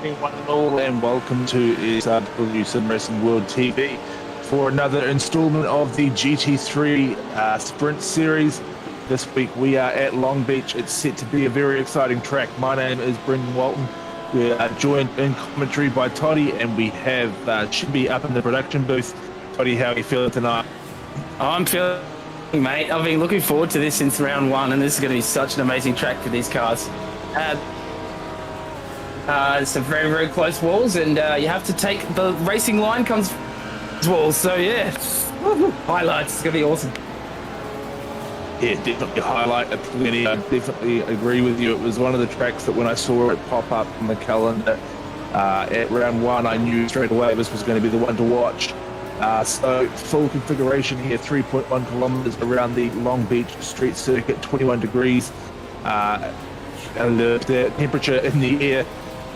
morning, one and all, and welcome to SRW Sim Racing World TV for another installment of the GT3 Sprint Series. This week we are at Long Beach. It's set to be a very exciting track. My name is Brendon Walton. We are joined in commentary by Toddy, and we have ShiBBy up in the production booth. Toddy, how are you feeling tonight? I'm feeling, mate. I've been looking forward to this since round one, and this is going to be such an amazing track for these cars. Some very, very close walls, and you have to take the racing line comes walls. So yeah, highlights. It's going to be awesome. Yeah, definitely highlight a plenty. I definitely agree with you. It was one of the tracks that when I saw it pop up on the calendar at round one, I knew straight away this was going to be the one to watch. So full configuration here, 3.1 kilometers around the Long Beach street circuit, 21 degrees. And the temperature in the air,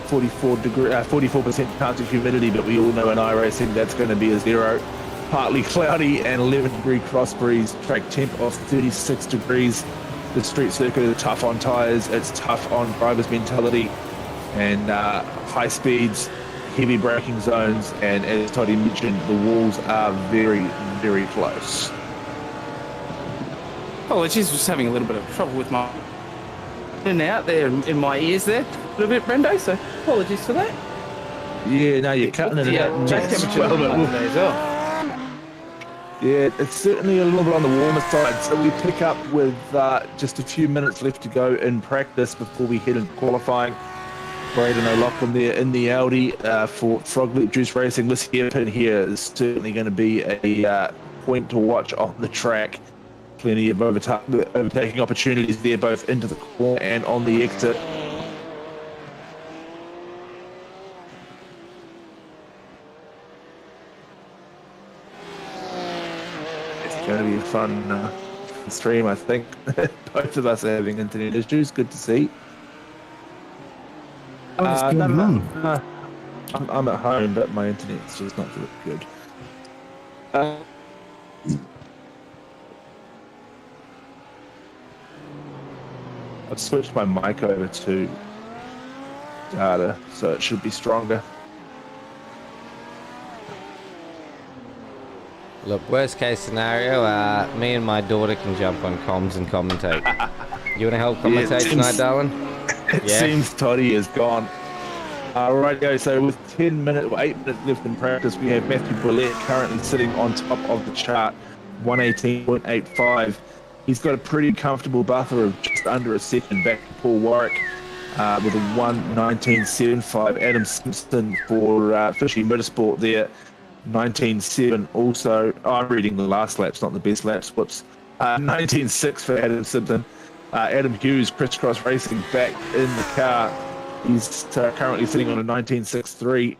44% chance of humidity, but we all know in iRacing that's going to be a zero. Partly cloudy and 11 degree cross breeze, track temp of 36 degrees. The street circuit is tough on tyres, it's tough on driver's mentality, and high speeds, heavy braking zones, and as Toddy mentioned, the walls are very, very close. Oh, she's just having a little bit of trouble with my in and out there in my ears there a little bit, Brendo, so apologies for that. Yeah, no, you're cutting it out. Track temperature today as well. Yeah, it's certainly a little bit on the warmer side. So we pick up with just a few minutes left to go in practice before we head into qualifying. Brendon O'Loughlin there in the Audi for Froglet Juice Racing. This hairpin here is certainly going to be a point to watch on the track. Plenty of overtaking opportunities there, both into the corner and on the exit. It's going to be a fun stream, I think. Both of us are having internet issues. Good to see. I'm at home, but my internet's just not very good. I've switched my mic over to data, so it should be stronger. Look, worst case scenario, me and my daughter can jump on comms and commentate. You want to help commentate tonight, darling? It seems Toddy is gone. Rightio, so with 8 minutes left in practice, we have Matthew Bullitt currently sitting on top of the chart, 118.85. He's got a pretty comfortable buffer of just under a second back to Paul Warwick with a 1:19.75. Adam Simpson for Fishy Motorsport there, 19.7. Also, I'm reading the last laps, not the best laps. Whoops. 19.6 for Adam Simpson. Adam Hughes, Crisscross Racing, back in the car. He's currently sitting on a 19.63.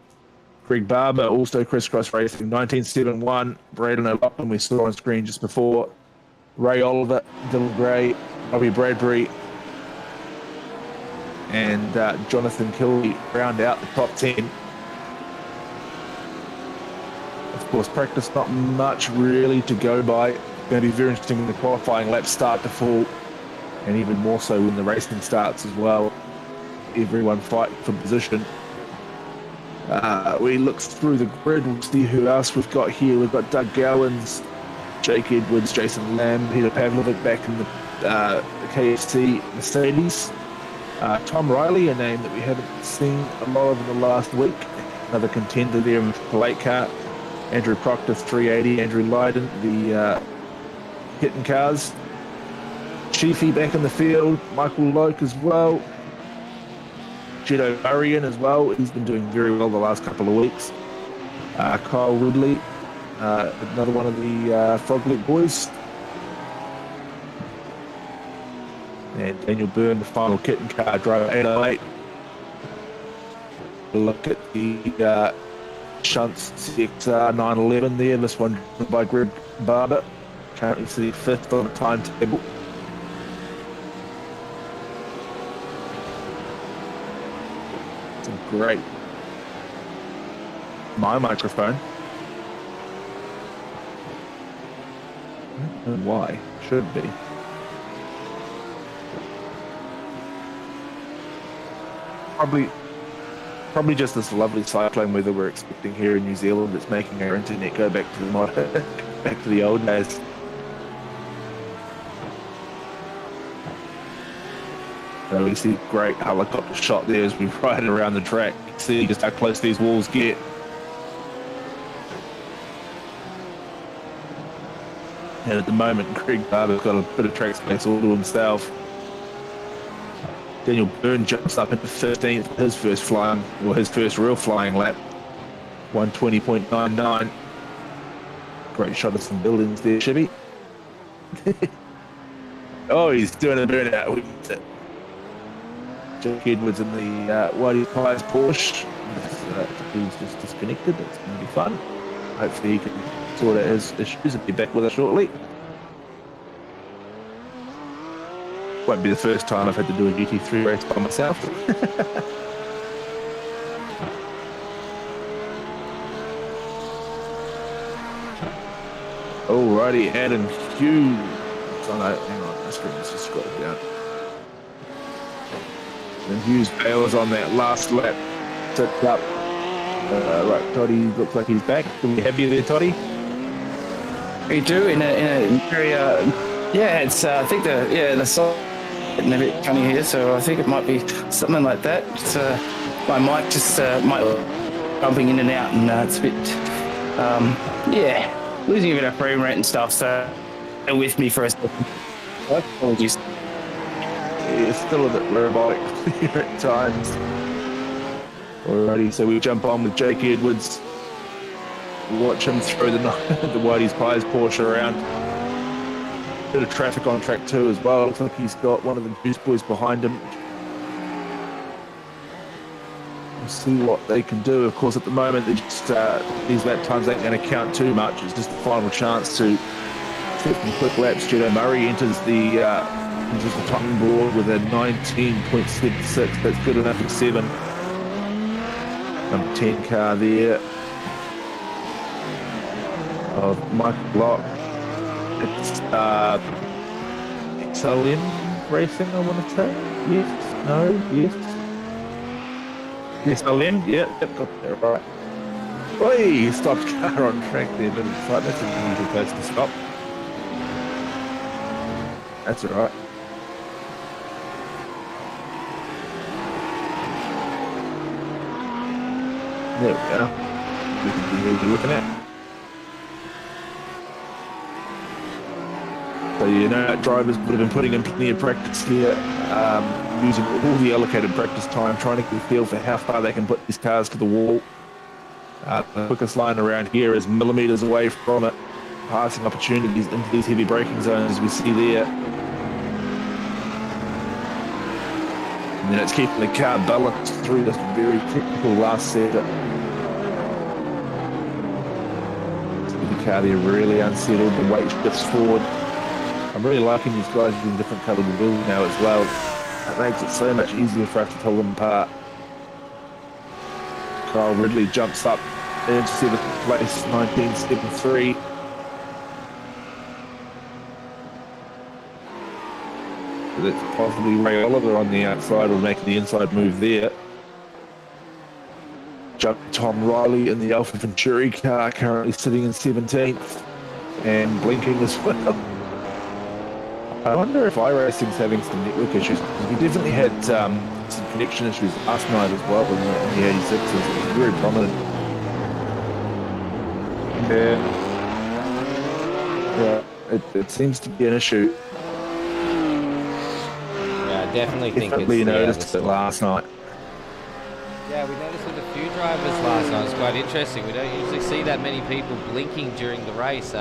Greg Barber, also Crisscross Racing, 19.71. Brendon O'Loughlin, we saw on screen just before. Ray Oliver, Dylan Gray, Robbie Bradbury, and Jonathan Kilby round out the top 10. Of course, practice not much really to go by. Going to be very interesting when the qualifying laps start to fall, and even more so when the racing starts as well. Everyone fighting for position. We look through the grid, we'll see who else we've got here. We've got Doug Gowans, Jake Edwards, Jason Lamb, Peter Pavlovic back in the KFC Mercedes. Tom Riley, a name that we haven't seen a lot of in the last week. Another contender there in the late car. Andrew Proctor, 380. Andrew Lydon, the hitting cars. Chiefy back in the field. Michael Loke as well. Jed O'Brien as well. He's been doing very well the last couple of weeks. Kyle Ridley. Another one of the Froglet boys. And Daniel Byrne, the final kitten car driver, 808. Look at the Shunts CX 911 there. This one driven by Greg Barber. Currently sitting 5th on the timetable. Some great. My microphone. And why? Should be. Probably Probably just this lovely cyclone weather we're expecting here in New Zealand that's making our internet go back to the back to the old days. So we see great helicopter shot there as we ride around the track. You can see just how close these walls get. And at the moment, Greg Barber's got a bit of track space all to himself. Daniel Byrne jumps up into 15th, his first real flying lap. 120.99. Great shot of some buildings there, Shibby. Oh, he's doing a burnout. We missed it. Jack Edwards in the Whitey Pies Porsche. He's just disconnected. It's going to be fun. Hopefully he can sort out his issues and be back with us shortly. Won't be the first time I've had to do a GT3 race by myself. Alrighty, Adam Hughes. Oh no, hang on, my screen has just scrolled down. And Hughes bails on that last lap. Tipped up. Right, Toddy looks like he's back. Are we happy there, Toddy? We do in a very yeah. It's I think the song getting a bit funny here, so I think it might be something like that. It's, my mic just might bumping in and out, and it's a bit yeah, losing a bit of frame rate and stuff. So bear with me for a second. Apologies. It's still a bit robotic here at times. Alrighty, so we jump on with Jake Edwards. Watch him throw the Whitey's Pies Porsche around. Bit of traffic on track 2 as well. Looks like he's got one of the Juice Boys behind him. We'll see what they can do. Of course, at the moment, just, these lap times ain't going to count too much. It's just the final chance to take some quick laps. Judo Murray enters the timing board with a 19.76. That's good enough for 7. Number 10 car there of Michael Block. It's XLM Racing, I want to say. Yes, no, yes. Yes, LM, yep, got that right. Oi, he stopped car on track there, but it's like that's an unusual place to stop. That's alright. There we go. We can see what you're looking at. So you know, drivers would have been putting in plenty of practice here, using all the allocated practice time, trying to get a feel for how far they can put these cars to the wall. The quickest line around here is millimetres away from it, passing opportunities into these heavy braking zones, as we see there. And then it's keeping the car balanced through this very technical last sector. The car there really unsettled, the weight shifts forward. I'm really liking these guys using different coloured wheels now as well. It makes it so much easier for us to tell them apart. Kyle Ridley jumps up into 7th place, 1973. That's possibly Ray Oliver on the outside, or making the inside move there. Jump Tom Riley in the Alpha Venturi car, currently sitting in 17th and blinking as well. I wonder if iRacing's having some network issues. We definitely had some connection issues last night as well in the 86s. It was very prominent. Yeah, it seems to be an issue. Yeah, I definitely think Definitely it's noticed it last night. Yeah, we noticed with a few drivers last night. It's quite interesting. We don't usually see that many people blinking during the race.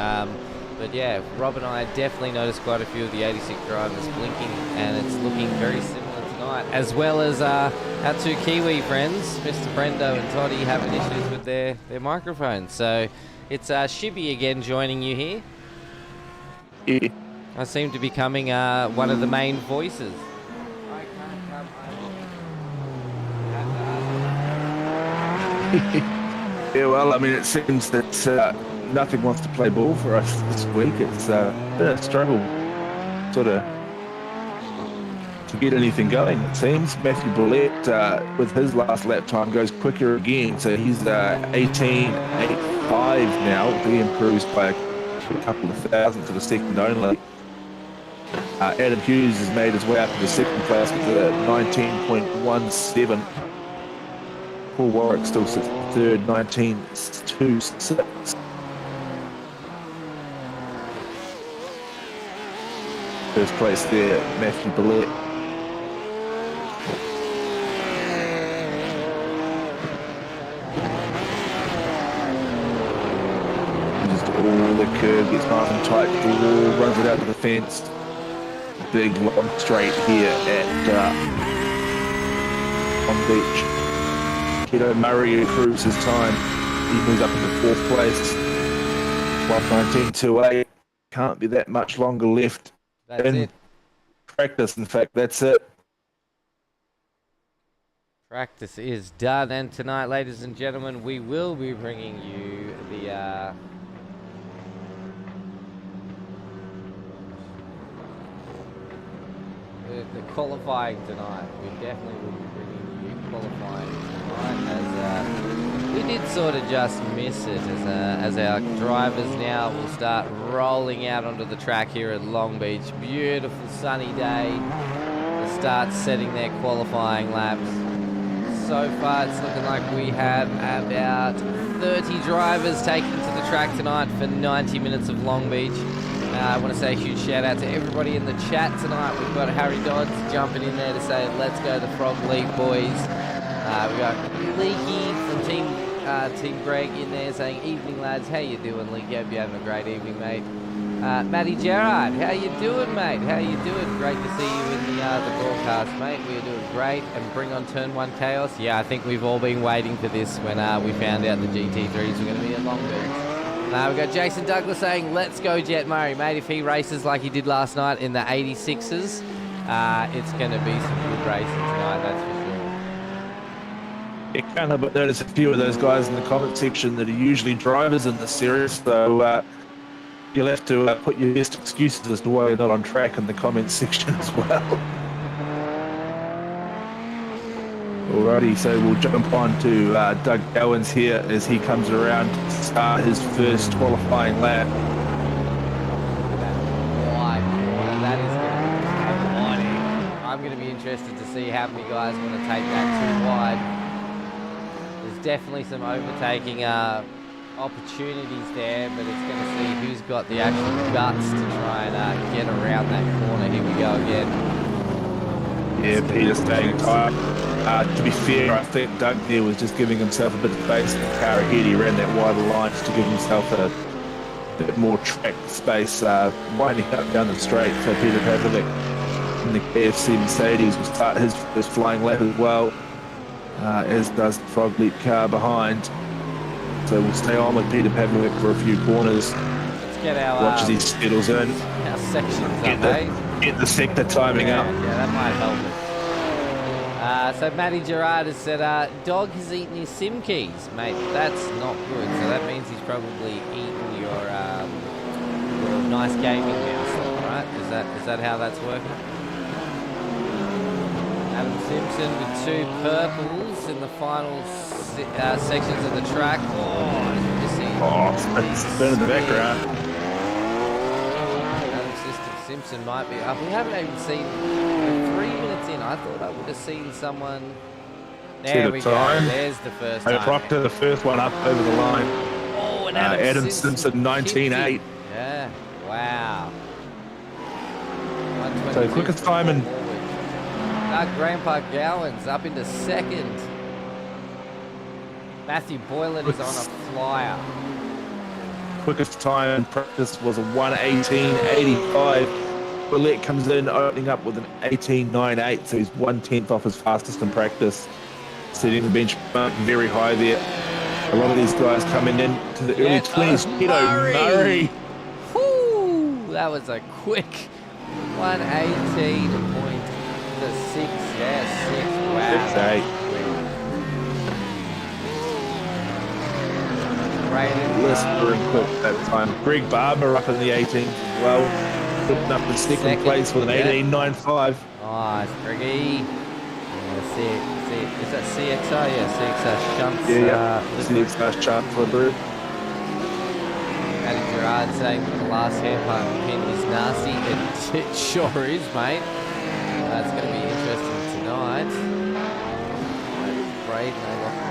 But yeah, Rob and I definitely noticed quite a few of the 86 drivers blinking, and it's looking very similar tonight. As well as our two Kiwi friends, Mr. Brendo and Toddy, having issues with their microphones. So it's ShiBBy again joining you here. Yeah. I seem to be becoming one of the main voices. Yeah, well, I mean, it seems that nothing wants to play ball for us this week. It's been a struggle sort of to get anything going, it seems. Matthew Bullet, with his last lap time, goes quicker again. So he's 18.85 now. He improves by a couple of thousandths of a second only. Adam Hughes has made his way up to the second place with a 19.17. Paul Warwick still sits third, 19.26. First place there, Matthew Bullet. Just all the curve, gets nice and tight to the wall, runs it out to the fence. Big long straight here at Long Beach. Keto Murray improves his time. He moves up into fourth place. 1:19.28. Can't be that much longer left. That's in it. practice. In fact, that's it. Practice is done, and tonight, ladies and gentlemen, we will be bringing you the qualifying tonight. We definitely will be bringing you qualifying tonight, as we did sort of just miss it, as our drivers now will start rolling out onto the track here at Long Beach. Beautiful sunny day to start setting their qualifying laps. So far, it's looking like we have about 30 drivers taking to the track tonight for 90 minutes of Long Beach. I want to say a huge shout out to everybody in the chat tonight. We've got Harry Dodds jumping in there to say, let's go the Frog League, boys. We got Leaky from Team Greg in there saying, evening lads, how you doing, Leaky? Hope you're having a great evening, mate. Matty Gerard, how you doing, mate? How you doing? Great to see you in the broadcast, mate. We are doing great. And bring on Turn 1 Chaos. Yeah, I think we've all been waiting for this when we found out the GT3s were going to be at Long Beach. We've got Jason Douglas saying, let's go Jet Murray. Mate, if he races like he did last night in the 86s, it's going to be some good racing tonight, that's for sure. You can't help but notice a few of those guys in the comment section that are usually drivers in this series, so you'll have to put your best excuses as to why you're not on track in the comment section as well. Alrighty, so we'll jump on to Doug Gowans here as he comes around to start his first qualifying lap. That is going to be I'm going to be interested to see how many guys want to take that too wide. There's definitely some overtaking opportunities there, but it's going to see who's got the actual guts to try and get around that corner. Here we go again. Yeah, Peter staying tight. To be fair, I think Doug there was just giving himself a bit of space in the car ahead. He ran that wider line just to give himself a bit more track space, winding up down the straight. So Peter Pavlovic in the KFC Mercedes will start his first flying lap as well, as does the Frog Leap car behind. So we'll stay on with Peter Pavlovic for a few corners. Let's get our watch as he settles in. Our sections Get the sector timing up. Yeah, that might help us. So Matty Gerard has said, dog has eaten his SIM keys, mate. That's not good. So that means he's probably eaten your nice gaming mouse, right? Is that how that's working? Adam Simpson with 2 purples in the final sections of the track. It's been in the background. Simpson might be up. We haven't even seen 3 minutes in. I thought I would have seen someone. There we go. There's the first time. Proctor, the first one up over the line. Oh, and Adam Simpson, 19.8. Yeah. Wow. So quickest time in. Grandpa Gowans up into second. Matthew Boylan is on a flyer. Quickest time in practice was a 1:18.85. Willett comes in opening up with an 18.98, so he's 1/10 off his fastest in practice, setting the benchmark very high there. A lot of these guys coming in to the early 20s. Murray. Whoo, that was a quick 1:18.6. Yeah, 6. Wow. 6.8. Lister and quick that time. Greg Barber up in the 18s as well. Putting up in second place with an 18.95. Oh Nice, Briggy. Yeah, see it. Is that CXR? Yeah, CXR shunts. CXR shunt for Brew. Matty Gerard saying that the last hairpin pin is nasty. It sure is, mate. It's going to be interesting tonight. Brendon Walton.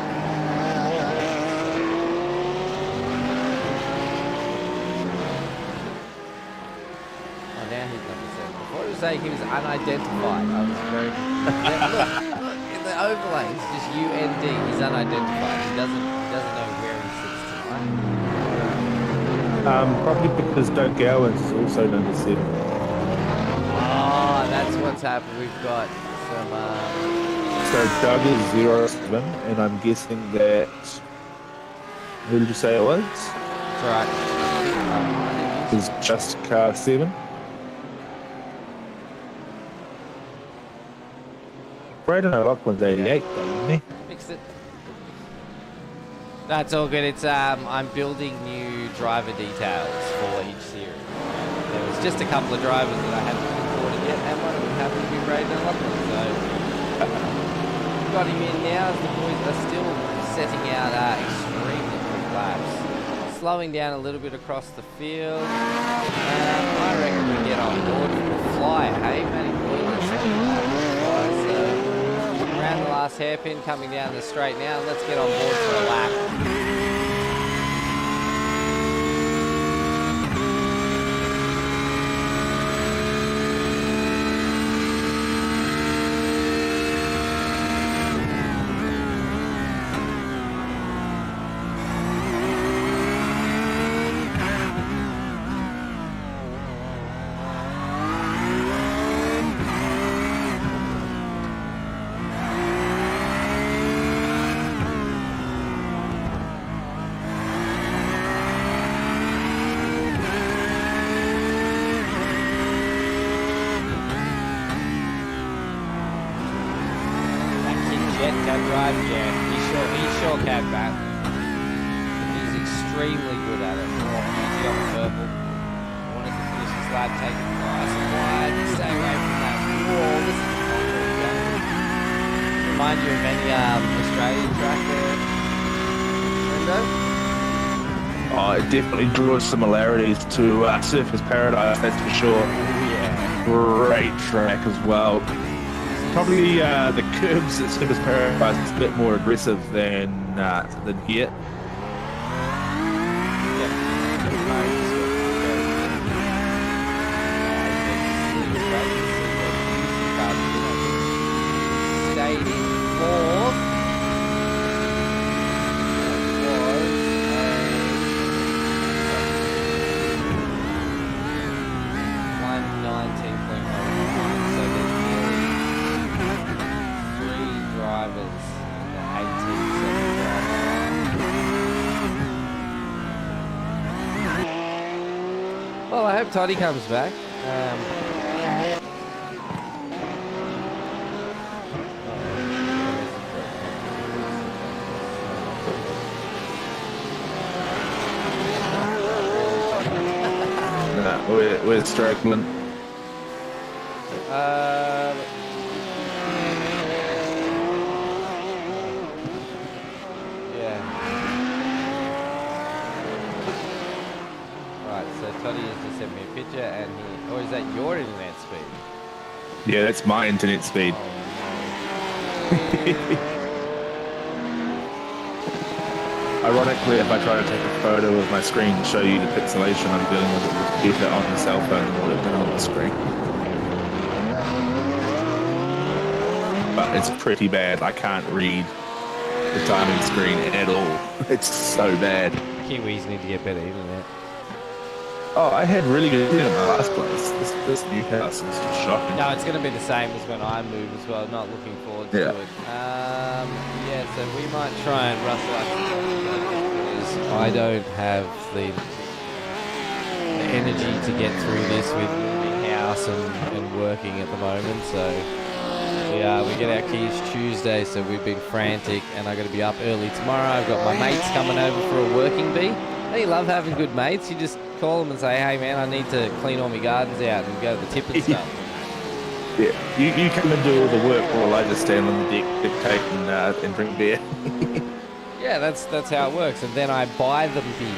Oh, now he's number 7. Before it was saying he was unidentified. I was very look, in the overlay, it's just UND. He's unidentified. He doesn't know where he sits tonight. Probably because Doug Gowans is also number 7. Oh, that's what's happened. We've got some. So Doug is 07, and I'm guessing that. Who did you say it was? That's right. Is just car 7. Brayden O'Loughlin's 88, though, isn't he? Fixed it. That's all good. It's I'm building new driver details for each series. There was just a couple of drivers that I hadn't recorded yet, and one of them happened to be Brayden O'Loughlin. So got him in now as the boys are still setting out extremely quick laps. Slowing down a little bit across the field. I reckon we get on board for a flyer, hey, Matty Boy? Around the last hairpin, coming down the straight now. Let's get on board for a lap. He sure can, man. He's extremely good at it. Easy on the purple. Wanted to finish his lap, take it nice and wide, stay away from that wall. This is remind you of any Australian track there, Brendo? Oh, it definitely draws similarities to Surfers Paradise, that's for sure. Yeah. Great track as well. Probably the curbs at Surfers Paradise is a bit more aggressive than here. Stayed in fourth. Well, I hope Toddy comes back. No, we're struggling. Toddy has just sent me a picture, and or is that your internet speed? Yeah, that's my internet speed. Ironically, if I try to take a photo of my screen to show you the pixelation I'm dealing with the computer on the cell phone than what it did on the screen. But it's pretty bad. I can't read the timing screen at all. It's so bad. Kiwis need to get better internet. Oh, I had really good internet in the last place. This new house is just shocking. No, it's going to be the same as when I move as well. Not looking forward to it. Yeah, so we might try and rustle up because I don't have the energy to get through this with moving house and working at the moment. So we get our keys Tuesday, so we've been frantic, and I got to be up early tomorrow. I've got my mates coming over for a working bee. They love having good mates. You just call them and say, hey man, I need to clean all my gardens out and go to the tip and stuff. Yeah, you come and do all the work while I just stand on the deck, dictate and drink beer. Yeah, that's how it works. And then I buy them beer.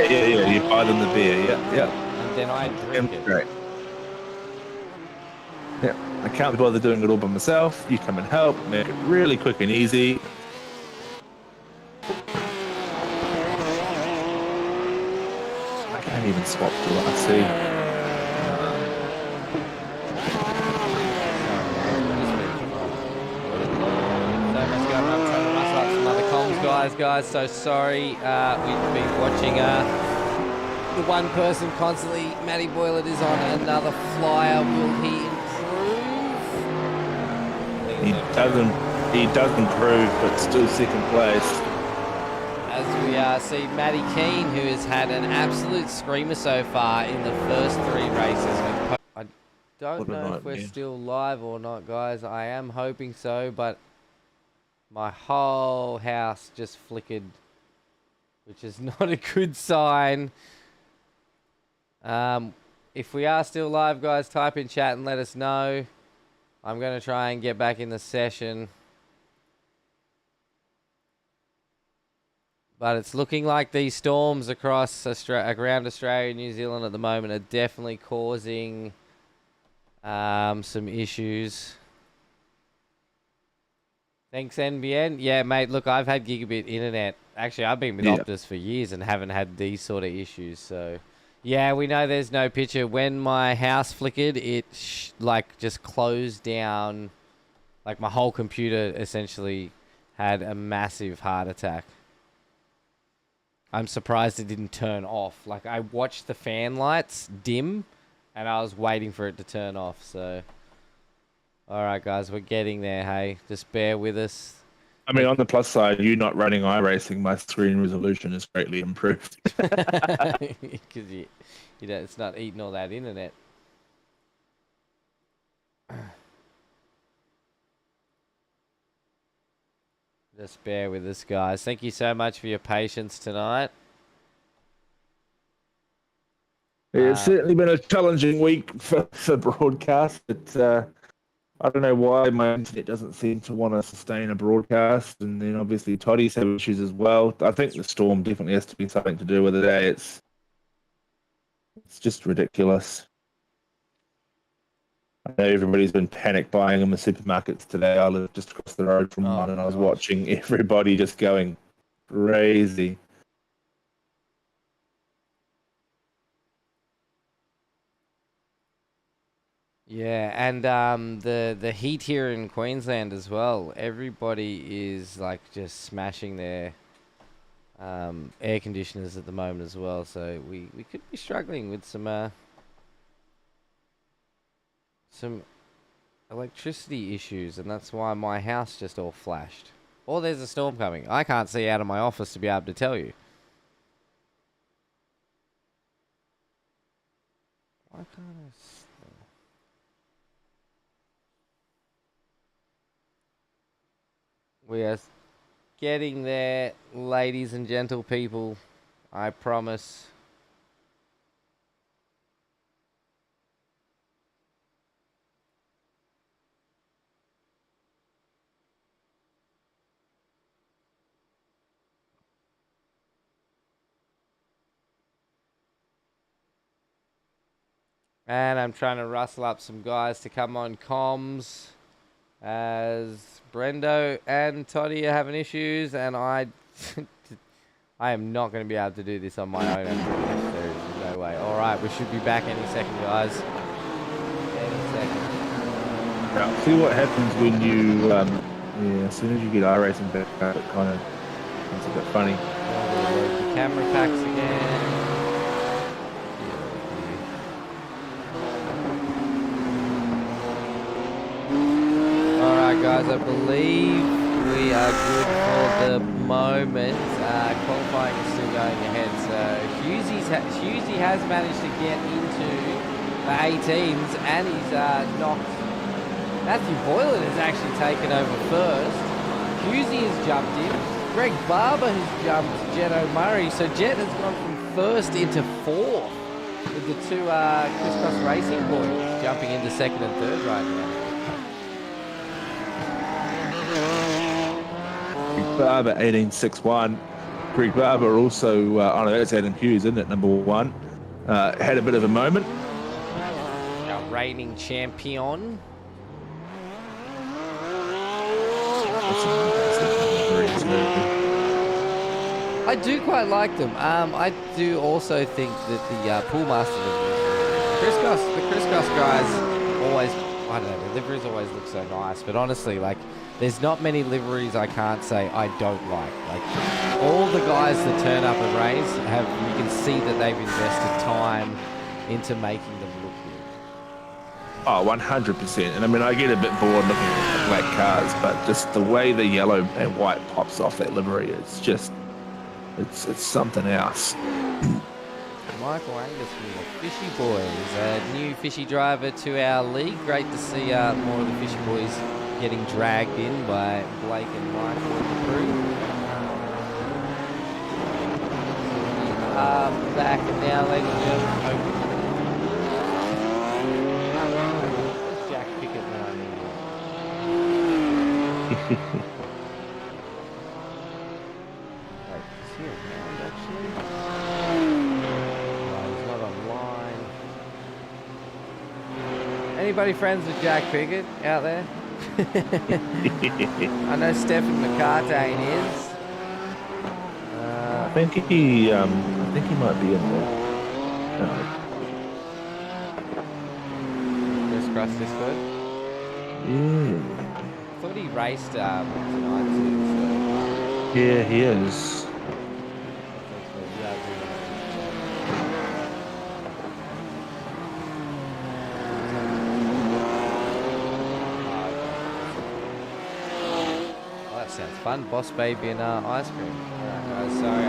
Yeah. You buy them the beer. Yeah. And then I drink it. Great. Yeah, I can't be bothered doing it all by myself. You come and help, make it really quick and easy. I can't even swap to what I see. Guys, so sorry. We've been watching the one person constantly. Matty Boylett is on another flyer. Will he improve? He does improve, but still second place. As we see Matty Keane, who has had an absolute screamer so far in the first 3 races. I don't know if we're still live or not, guys. I am hoping so, but my whole house just flickered, which is not a good sign. If we are still live, guys, type in chat and let us know. I'm going to try and get back in the session. But it's looking like these storms across around Australia and New Zealand at the moment are definitely causing some issues. Thanks, NBN. Yeah, mate, look, I've had gigabit internet. Actually, I've been with Optus for years and haven't had these sort of issues. So, yeah, we know there's no picture. When my house flickered, it, just closed down. Like, my whole computer essentially had a massive heart attack. I'm surprised it didn't turn off. Like, I watched the fan lights dim, and I was waiting for it to turn off, so... All right, guys, we're getting there, hey? Just bear with us. I mean, on the plus side, you not running iRacing, my screen resolution is greatly improved. Because it's not eating all that internet. Just bear with us, guys. Thank you so much for your patience tonight. It's certainly been a challenging week for broadcast, but... I don't know why my internet doesn't seem to want to sustain a broadcast, and then obviously Toddy's have issues as well. I think the storm definitely has to be something to do with it. It's just ridiculous. I know everybody's been panic buying in the supermarkets today. I live just across the road from one, and I was watching everybody just going crazy. Yeah, and the heat here in Queensland as well. Everybody is like just smashing their air conditioners at the moment as well. So we could be struggling with some electricity issues, and that's why my house just all flashed. Or there's a storm coming. I can't see out of my office to be able to tell you. Why can't I? We are getting there, ladies and gentle people. I promise. And I'm trying to rustle up some guys to come on comms as Brendo and Toddy are having issues, and I am not going to be able to do this on my own. There is no way. All right, we should be back any second, guys. Any second. Yeah, see what happens when you, as soon as you get iRacing back, it kind of it's a bit funny. The camera packs again. Guys, I believe we are good for the moment. Qualifying is still going ahead. So Hughesy has managed to get into the 18s, and he's knocked. Matthew Boylett has actually taken over first. Hughesy has jumped in. Greg Barber has jumped Jet O'Murray. So Jet has gone from first into fourth with the two crisscross racing boys. jumping into second and third right now. Barber 18.61. Greg Barber also, oh no, that's Adam Hughes, isn't it? Number 1. Had a bit of a moment. Our reigning champion. I do quite like them. I do also think that the Pool Master, the Chris guys always, I don't know, the liveries always look so nice. But honestly, like, there's not many liveries I can't say I don't like. Like, all the guys that turn up and race have, you can see that they've invested time into making them look good. Oh, 100%. And I mean, I get a bit bored looking at the black cars, but just the way the yellow and white pops off that livery, it's just, it's something else. Michael Angus from the Fishy Boys, a new Fishy driver to our league. Great to see more of the Fishy Boys getting dragged in by Blake and Michael and the crew. Back now, ladies and gentlemen. Where's Jack Pickett when I need him? Wait, is he around actually? No, he's not online. Anybody friends with Jack Pickett out there? I know Stephen McCartane is. I think he might be in there. Chris Cross this good. Yeah. I thought he raced tonight too. So. Yeah, he is. Sounds fun. Boss Baby and ice cream. Alright guys, sorry,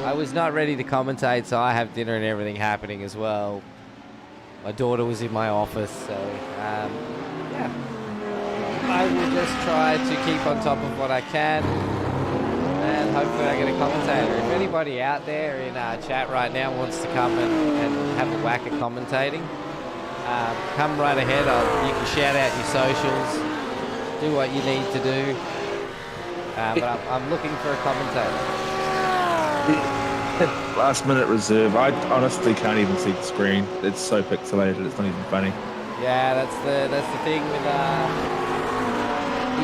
I was not ready to commentate, so I have dinner and everything happening as well. My daughter was in my office, so yeah. I will just try to keep on top of what I can, and hopefully I get a commentator. If anybody out there in chat right now wants to come and have a whack at commentating, come right ahead. You can shout out your socials, do what you need to do. But I'm looking for a commentator. Last minute reserve. I honestly can't even see the screen. It's so pixelated. It's not even funny. Yeah, that's the thing with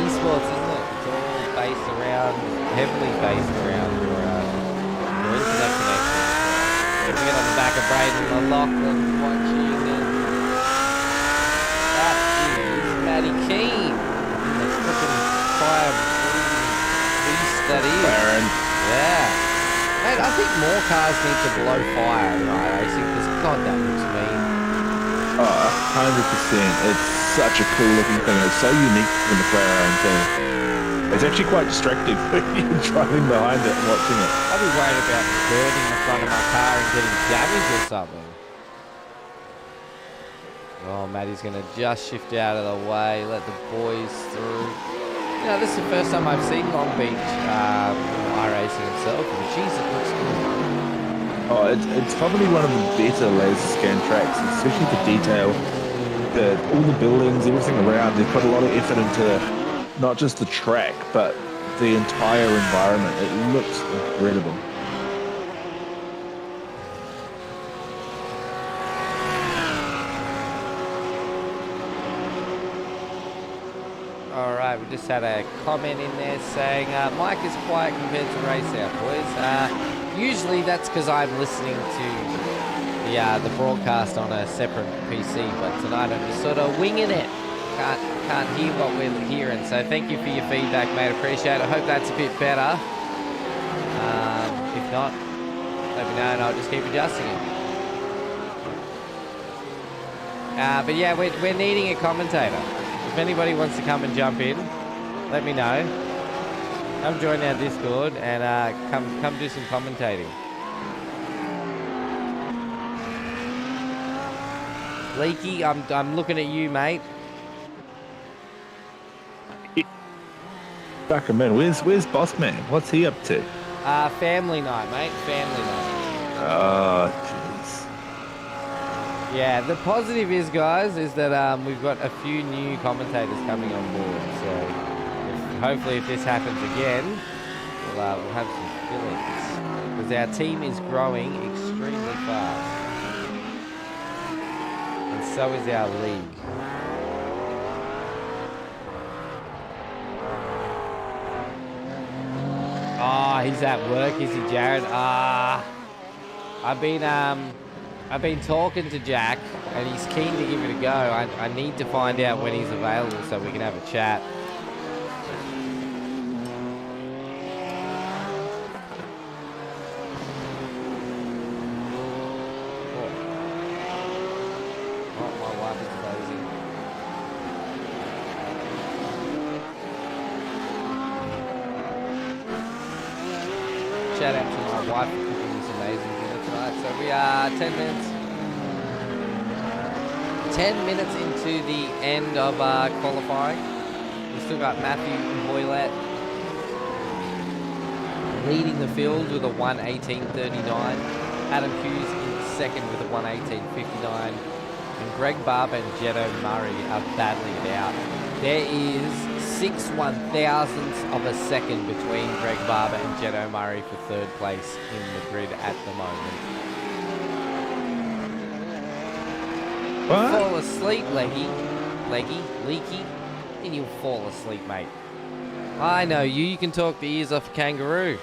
esports, isn't it? It's all based around, heavily based around your internet connection. If we get on the back of Brendon Walton watching, that is Matty Keane. That's looking fire. That is. Baron. Yeah. Mate, I think more cars need to blow fire in iRacing because, God, that looks mean. Oh, 100%. It's such a cool looking thing. It's so unique from the McLaren too. It's actually quite distracting when you're driving behind it and watching it. I'd be worried about burning the front of my car and getting damaged or something. Oh, Matty's going to just shift out of the way, let the boys through. You know, this is the first time I've seen Long Beach iRacing itself, and geez, it looks good. Oh, it's probably one of the better laser scan tracks, especially the detail, all the buildings, everything around. They put a lot of effort into not just the track, but the entire environment. It looks incredible. All right, we just had a comment in there saying, Mike is quiet compared to Race Out, boys. Usually that's because I'm listening to the broadcast on a separate PC, but tonight I'm just sort of winging it. Can't hear what we're hearing, so thank you for your feedback, mate. Appreciate it. I hope that's a bit better. If not, let me know and I'll just keep adjusting it. But yeah, we're needing a commentator. If anybody wants to come and jump in, let me know. Come join our Discord and come do some commentating. Leaky, I'm looking at you, mate. Fuck him in. Where's Boss Man? What's he up to? Family night, mate. Family night. Oh, jeez. Yeah, the positive is, guys, is that we've got a few new commentators coming on board. So hopefully if this happens again, we'll have some fill-ins. Because our team is growing extremely fast. And so is our league. Oh, he's at work, is he, Jared? I've been talking to Jack, and he's keen to give it a go. I need to find out when he's available so we can have a chat. Oh, my wife is closing. Shout out to my wife for cooking this amazing dinner tonight. So we are 10 minutes into the end of qualifying. We've still got Matthew Hoylett leading the field with a 1:18.39. Adam Hughes in second with a 1:18.59. And Greg Barber and Jetto Murray are battling it out. There is 6/1000ths of a second between Greg Barber and Jetto Murray for third place in the grid at the moment. What? Fall asleep, Leaky, and you'll fall asleep, mate. I know you can talk the ears off a kangaroo.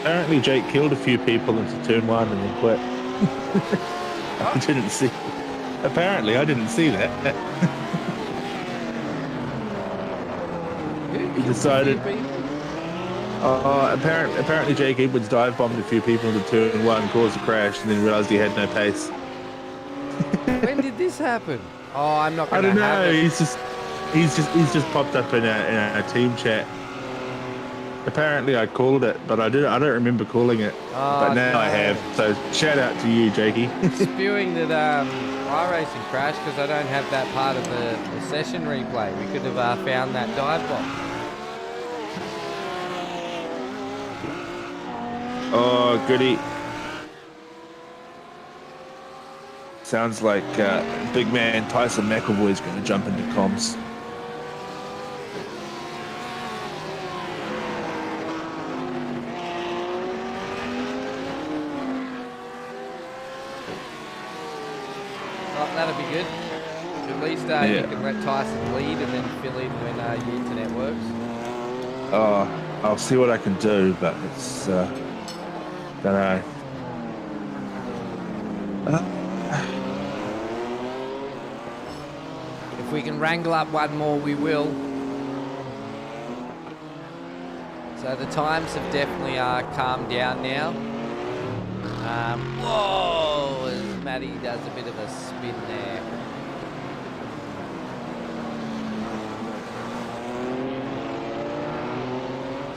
Apparently Jake killed a few people into turn 1 and then quit. I didn't see. Apparently, I didn't see that. He decided. Apparently Jake Edwards dive bombed a few people into turn 1, caused a crash, and then realised he had no pace. When did this happen? Oh, I'm not I going to don't have know. it. He's just popped up in a team chat. Apparently I called it, but I don't remember calling it. Oh, but now no. I have. So shout out to you, Jakey. Spewing that iRacing crashed because I don't have that part of the session replay. We could have found that dive bomb. Oh, goody. Sounds like big man Tyson McElroy is going to jump into comms. Oh, that'll be good. At least you can let Tyson lead and then fill in when your internet works. I'll see what I can do, but it's don't know. If we can wrangle up one more, we will. So the times have definitely calmed down now. Whoa, as Matty does a bit of a spin there.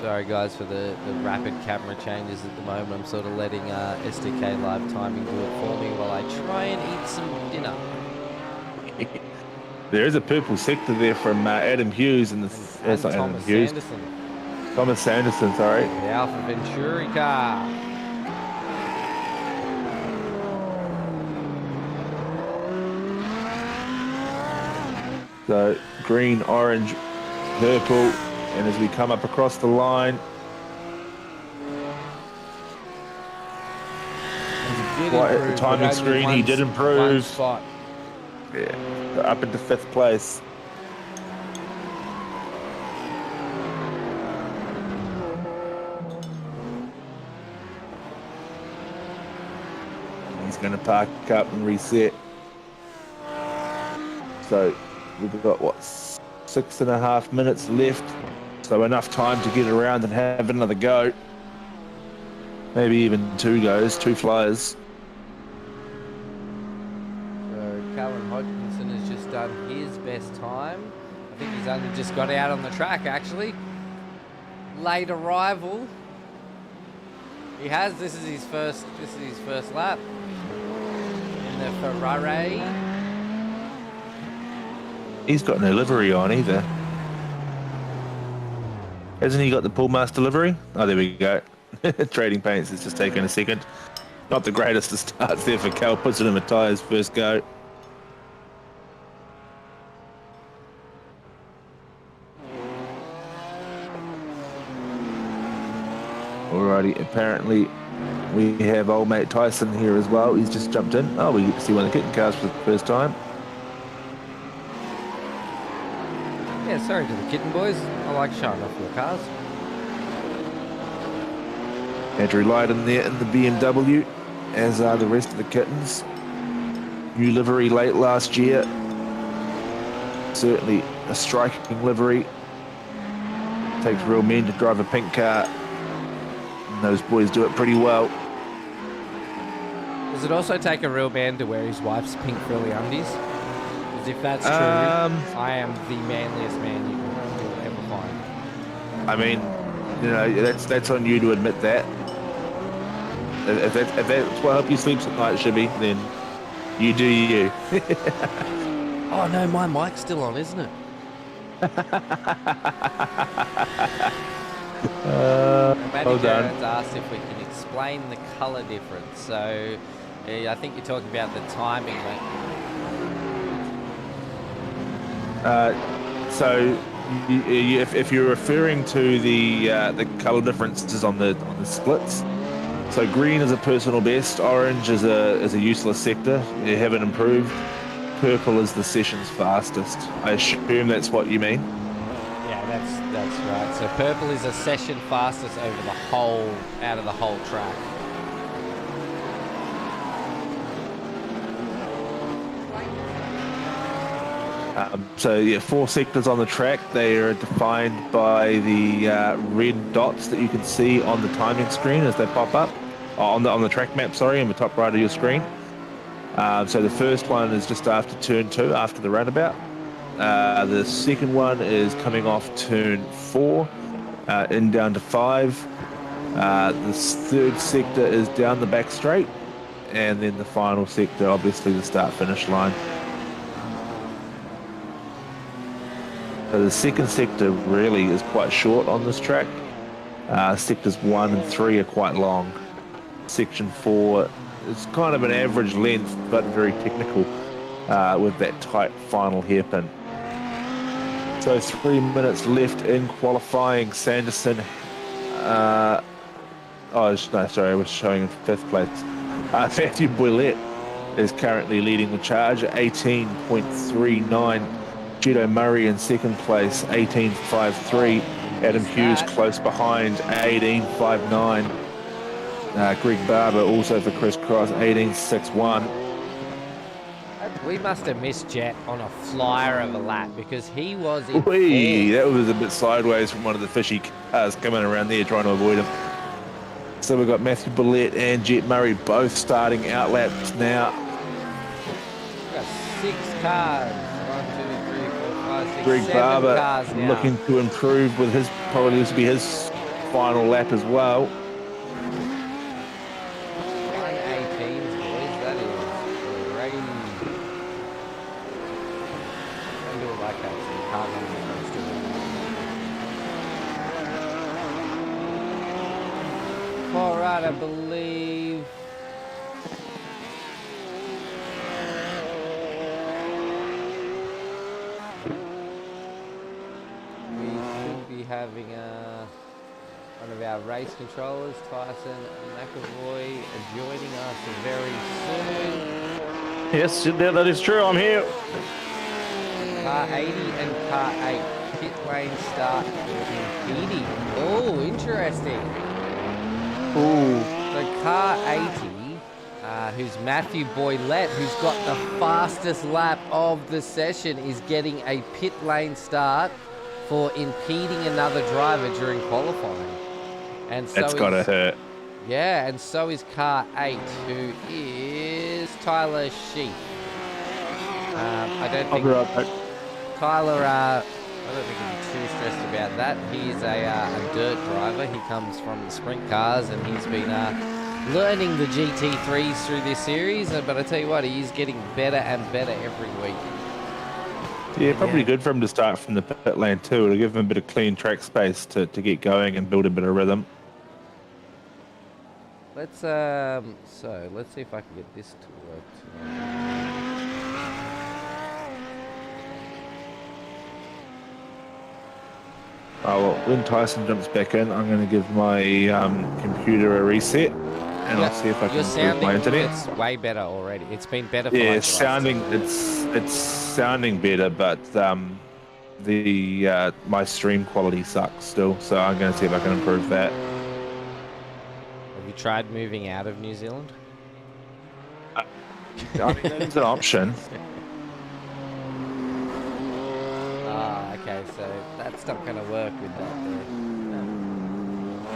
Sorry guys for the rapid camera changes at the moment. I'm sort of letting SDK Live Timing do it for me while I try and eat some dinner. There is a purple sector there from Adam Hughes and Thomas Sanderson. Thomas Sanderson, sorry. The Alpha Venturi car. So green, orange, purple, and as we come up across the line, quite at the timing screen, he did improve. Spot. Yeah, up into 5th place. He's going to park up and reset. So we've got, what, 6.5 minutes left. So enough time to get around and have another go. Maybe even 2 goes, 2 flyers. So Callum Hodgkinson has just done his best time. I think he's only just got out on the track, actually. Late arrival. He has. This is his first lap in the Ferrari. He's got no livery on either. Hasn't he got the Pullmaster livery? Oh, there we go. Trading Paints has just taken a second. Not the greatest of starts there for Cal. Puts it in the tyres first go. Alrighty, apparently we have old mate Tyson here as well. He's just jumped in. Oh, we get to see one of the kitten cars for the first time. Yeah, sorry to the kitten boys. I like showing off your cars. Andrew Lydon there in the BMW, as are the rest of the kittens. New livery late last year. Certainly a striking livery. Takes real men to drive a pink car. And those boys do it pretty well. Does it also take a real man to wear his wife's pink frilly undies? Because if that's true, I am the manliest man you'll ever find. I mean, you know, that's on you to admit that. If that's what helps you sleep at night, ShiBBy, then you do you. Oh no, my mic's still on, isn't it? Well done. Asked if we can explain the colour difference. So, I think you're talking about the timing, mate. So, if you're referring to the colour differences on the splits, so green is a personal best, orange is a useless sector. You haven't improved. Purple is the session's fastest. I assume that's what you mean. Yeah, that's right. So purple is a session fastest over the whole, out of the whole track. So yeah, 4 sectors on the track. They are defined by the red dots that you can see on the timing screen as they pop up on the track map. Sorry, in the top right of your screen. So the first one is just after turn 2, after the roundabout. The second one is coming off turn 4, in down to 5. The third sector is down the back straight, and then the final sector, obviously, the start-finish line. So the second sector really is quite short on this track. Sectors 1 and 3 are quite long. Section 4 is kind of an average length, but very technical, with that tight final hairpin. So 3 minutes left in qualifying. Sanderson, no, sorry, I was showing in 5th place. Matthew Boylett is currently leading the charge at 18.39. Jetto Murray in 2nd place, 18.53. Adam Hughes close behind, 18.59. Greg Barber also for Chris Cross, 18.61. We must have missed Jet on a flyer of a lap because he was in that was a bit sideways from one of the fishy cars coming around there trying to avoid him. So we've got Matthew Boylett and Jet Murray both starting out laps now. We've got 6 cars. 1, 2, 3, 4, 5, 6, Greg 7 Barber cars now. looking to improve with his, probably this will be his final lap as well. 118s, boys. That is crazy. Don't do it like that. So you can't run the first one. All right, I believe. We should be having one of our race controllers, Tyson McAvoy, joining us very soon. Yes, that is true. I'm here. Car 80 and car 8. Pit lane start impeding. Oh, interesting. Ooh. So car 80, who's Matthew Boylett, who's got the fastest lap of the session, is getting a pit lane start for impeding another driver during qualifying. And so That's gotta hurt. Yeah, and so is car 8, who is Tyler Sheep. I don't think Tyler, I don't think he'll be too stressed about that. He's a dirt driver. He comes from the sprint cars, and he's been learning the GT3s through this series. But I tell you what, he's getting better and better every week. Yeah, probably good for him to start from the pit lane too. It'll give him a bit of clean track space to get going and build a bit of rhythm. Let's so let's see if I can get this to work tonight. Well, when Tyson jumps back in, I'm going to give my computer a reset, and I'll see if I can improve my internet. It's way better already. It's been better for Yeah, like the last 2 it's sounding better, but my stream quality sucks still. So I'm going to see if I can improve that. Have you tried moving out of New Zealand? I mean, it's an option. Okay, so that's not going to work with that there. No.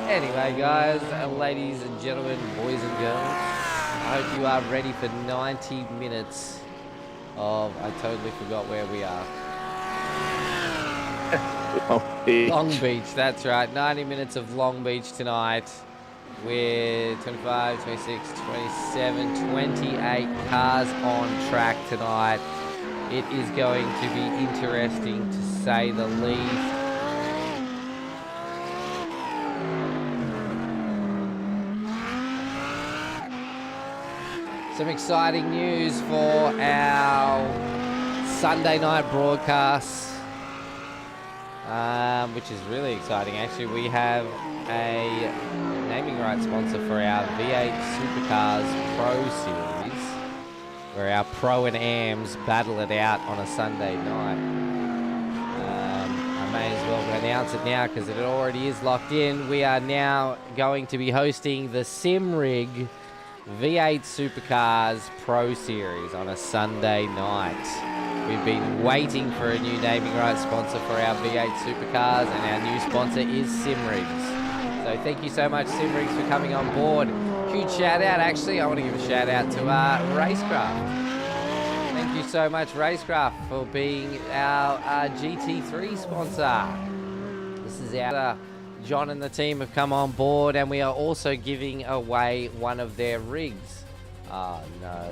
Anyway, guys, ladies and gentlemen, boys and girls, I hope you are ready for 90 minutes of, I totally forgot where we are. Long Beach, that's right. 90 minutes of Long Beach tonight with 25, 26, 27, 28 cars on track tonight. It is going to be interesting to say the least. Some exciting news for our Sunday night broadcasts, which is really exciting. Actually, we have a naming rights sponsor for our V8 Supercars Pro Series, where our Pro and Ams battle it out on a Sunday night. I may as well announce it now because it already is locked in. We are now going to be hosting the SimRig V8 Supercars Pro Series on a Sunday night. We've been waiting for a new naming rights sponsor for our V8 Supercars, and our new sponsor is SimRigs. So thank you so much, SimRigs, for coming on board. Huge shout out, actually. I want to give a shout out to Racecraft. Thank you so much, Racecraft, for being our GT3 sponsor. This is our John and the team have come on board, and we are also giving away one of their rigs. Oh no.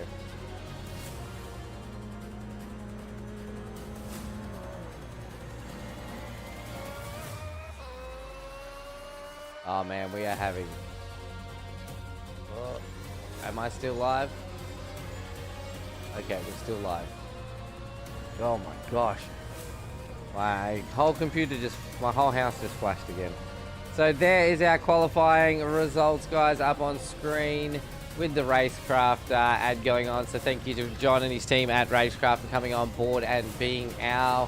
Oh man, we are having... Oh, am I still live? Okay, we're still live. Oh my gosh. My whole computer my whole house just flashed again. So there is our qualifying results, guys, up on screen with the Racecraft ad going on. So thank you to John and his team at Racecraft for coming on board and being our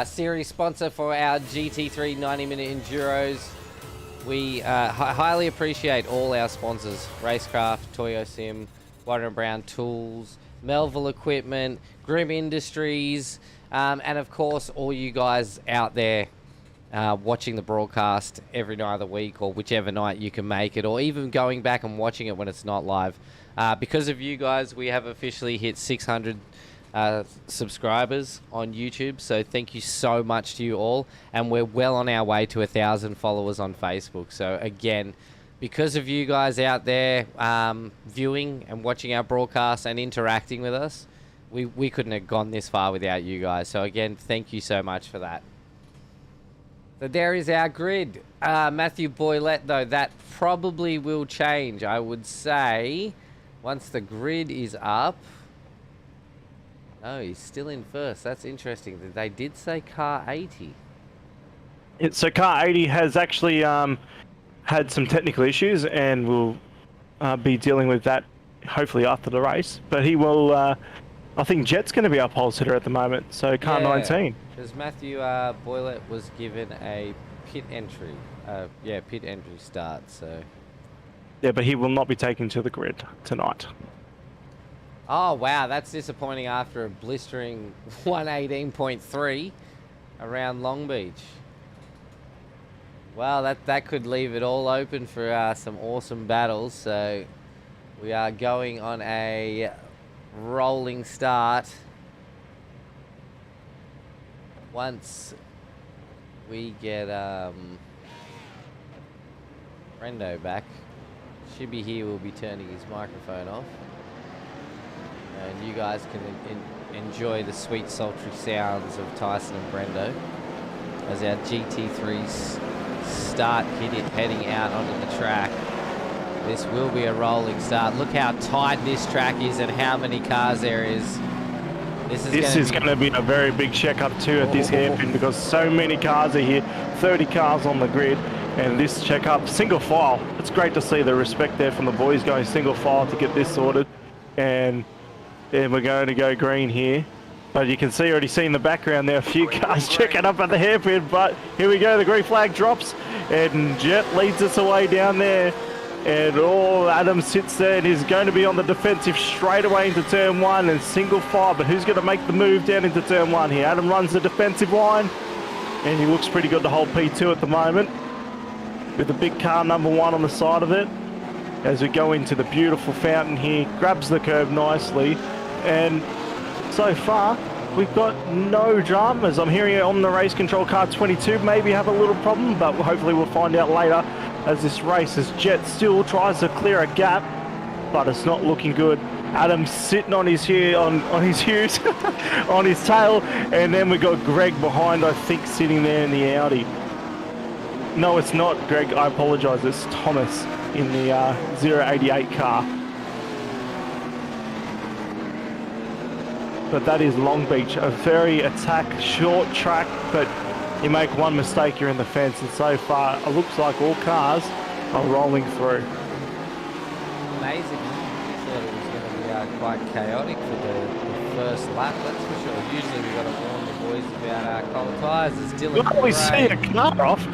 series sponsor for our GT3 90-minute Enduros. We highly appreciate all our sponsors: Racecraft, Toyo Sim, Water and Brown Tools, Melville Equipment, Grim Industries, and of course all you guys out there watching the broadcast every night of the week, or whichever night you can make it, or even going back and watching it when it's not live. Because of you guys, we have officially hit 600 subscribers on YouTube, so thank you so much to you all, and we're well on our way to 1,000 followers on Facebook. So again, because of you guys out there viewing and watching our broadcast and interacting with us, we couldn't have gone this far without you guys. So again, thank you so much for that. So there is our grid. Matthew Boylett, though, that probably will change, I would say, once the grid is up. Oh, he's still in first. That's interesting. They did say car 80. So car 80 has actually had some technical issues, and will be dealing with that hopefully after the race. But he will... I think Jet's going to be our pole sitter at the moment, so car 19. Because Matthew Boylett was given a pit entry. Pit entry start, so... Yeah, but he will not be taken to the grid tonight. Oh, wow, that's disappointing after a blistering 118.3 around Long Beach. Well, that could leave it all open for some awesome battles. So we are going on a rolling start. Once we get Brendo back, ShiBBy here will be turning his microphone off. And you guys can enjoy the sweet, sultry sounds of Tyson and Brendo as our GT3s start heading out onto the track. This will be a rolling start. Look how tight this track is and how many cars there is. This is going to be a very big checkup too at this hairpin because so many cars are here, 30 cars on the grid, and this checkup, single file. It's great to see the respect there from the boys going single file to get this sorted. And then we're going to go green here. But you can already see in the background there a few cars checking up at the hairpin. But here we go, the green flag drops, and Jet leads us away down there. And Adam sits there and is going to be on the defensive straight away into turn 1 and single file. But who's going to make the move down into turn 1 here? Adam runs the defensive line, and he looks pretty good to hold P2 at the moment, with the big car number 1 on the side of it. As we go into the beautiful fountain here, grabs the curb nicely, and so far we've got no dramas. I'm hearing it on the race control car 22 maybe have a little problem, but hopefully we'll find out later as this race, as Jet still tries to clear a gap, but it's not looking good. Adam's sitting on his on his Hughes on his tail, and then we got Greg behind, I think, sitting there in the Audi. No, it's not Greg, I apologize, it's Thomas in the 088 car. But that is Long Beach, a very attack short track, but you make one mistake, you're in the fence, and so far it looks like all cars are rolling through. Amazing. I thought it was going to be quite chaotic for the first lap, that's for sure. Usually we've got to warn the boys about our cold tyres. It's Dylan. Oh, we see a car off.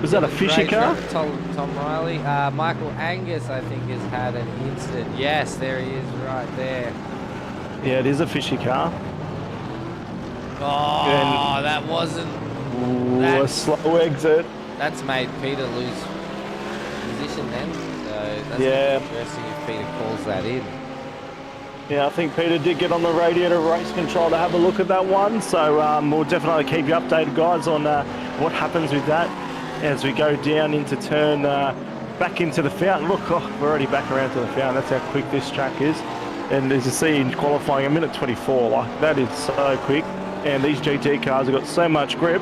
Was that a fishy car? Tom Riley. Michael Angus, I think, has had an incident. Yes, there he is right there. Yeah, it is a fishy car. Oh, and that wasn't... A slow exit. That's made Peter lose position then. So that's interesting if Peter calls that in. Yeah, I think Peter did get on the radio to race control to have a look at that one. So we'll definitely keep you updated, guys, on what happens with that as we go down into turn, back into the fountain. Look, we're already back around to the fountain. That's how quick this track is. And as you see in qualifying, a minute 24, like that is so quick. And these GT cars have got so much grip,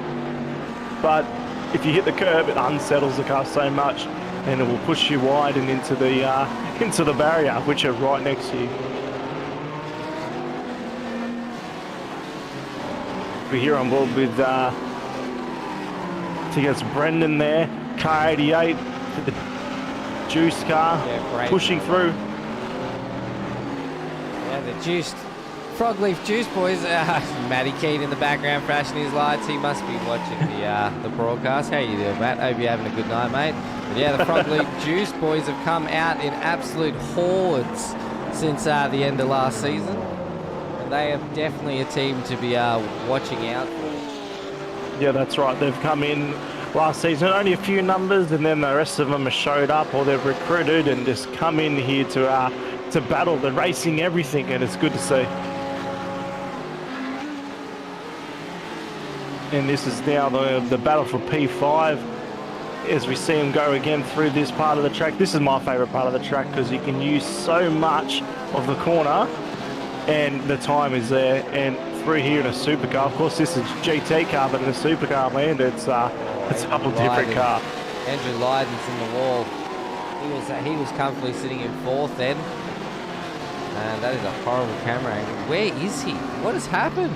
but if you hit the curb, it unsettles the car so much, and it will push you wide and into the barrier, which are right next to you. We're here on board with against Brendon there, car 88, the juice car, pushing through. Yeah, the juiced Frogleaf Juice boys. Matty Keane in the background flashing his lights. He must be watching the broadcast. How you doing, Matt? Hope you're having a good night, mate. But yeah, the Frogleaf Juice boys have come out in absolute hordes since the end of last season. And they are definitely a team to be watching out for. Yeah, that's right. They've come in last season, only a few numbers, and then the rest of them have showed up or they've recruited and just come in here to battle the racing everything, and it's good to see. And this is now the battle for P5 as we see them go again through this part of the track. This is my favourite part of the track because you can use so much of the corner and the time is there. And through here in a supercar, of course this is GT car, but in a supercar land it's a whole different car. Andrew Lydon's in the wall. He was comfortably sitting in fourth then. And that is a horrible camera angle. Where is he? What has happened?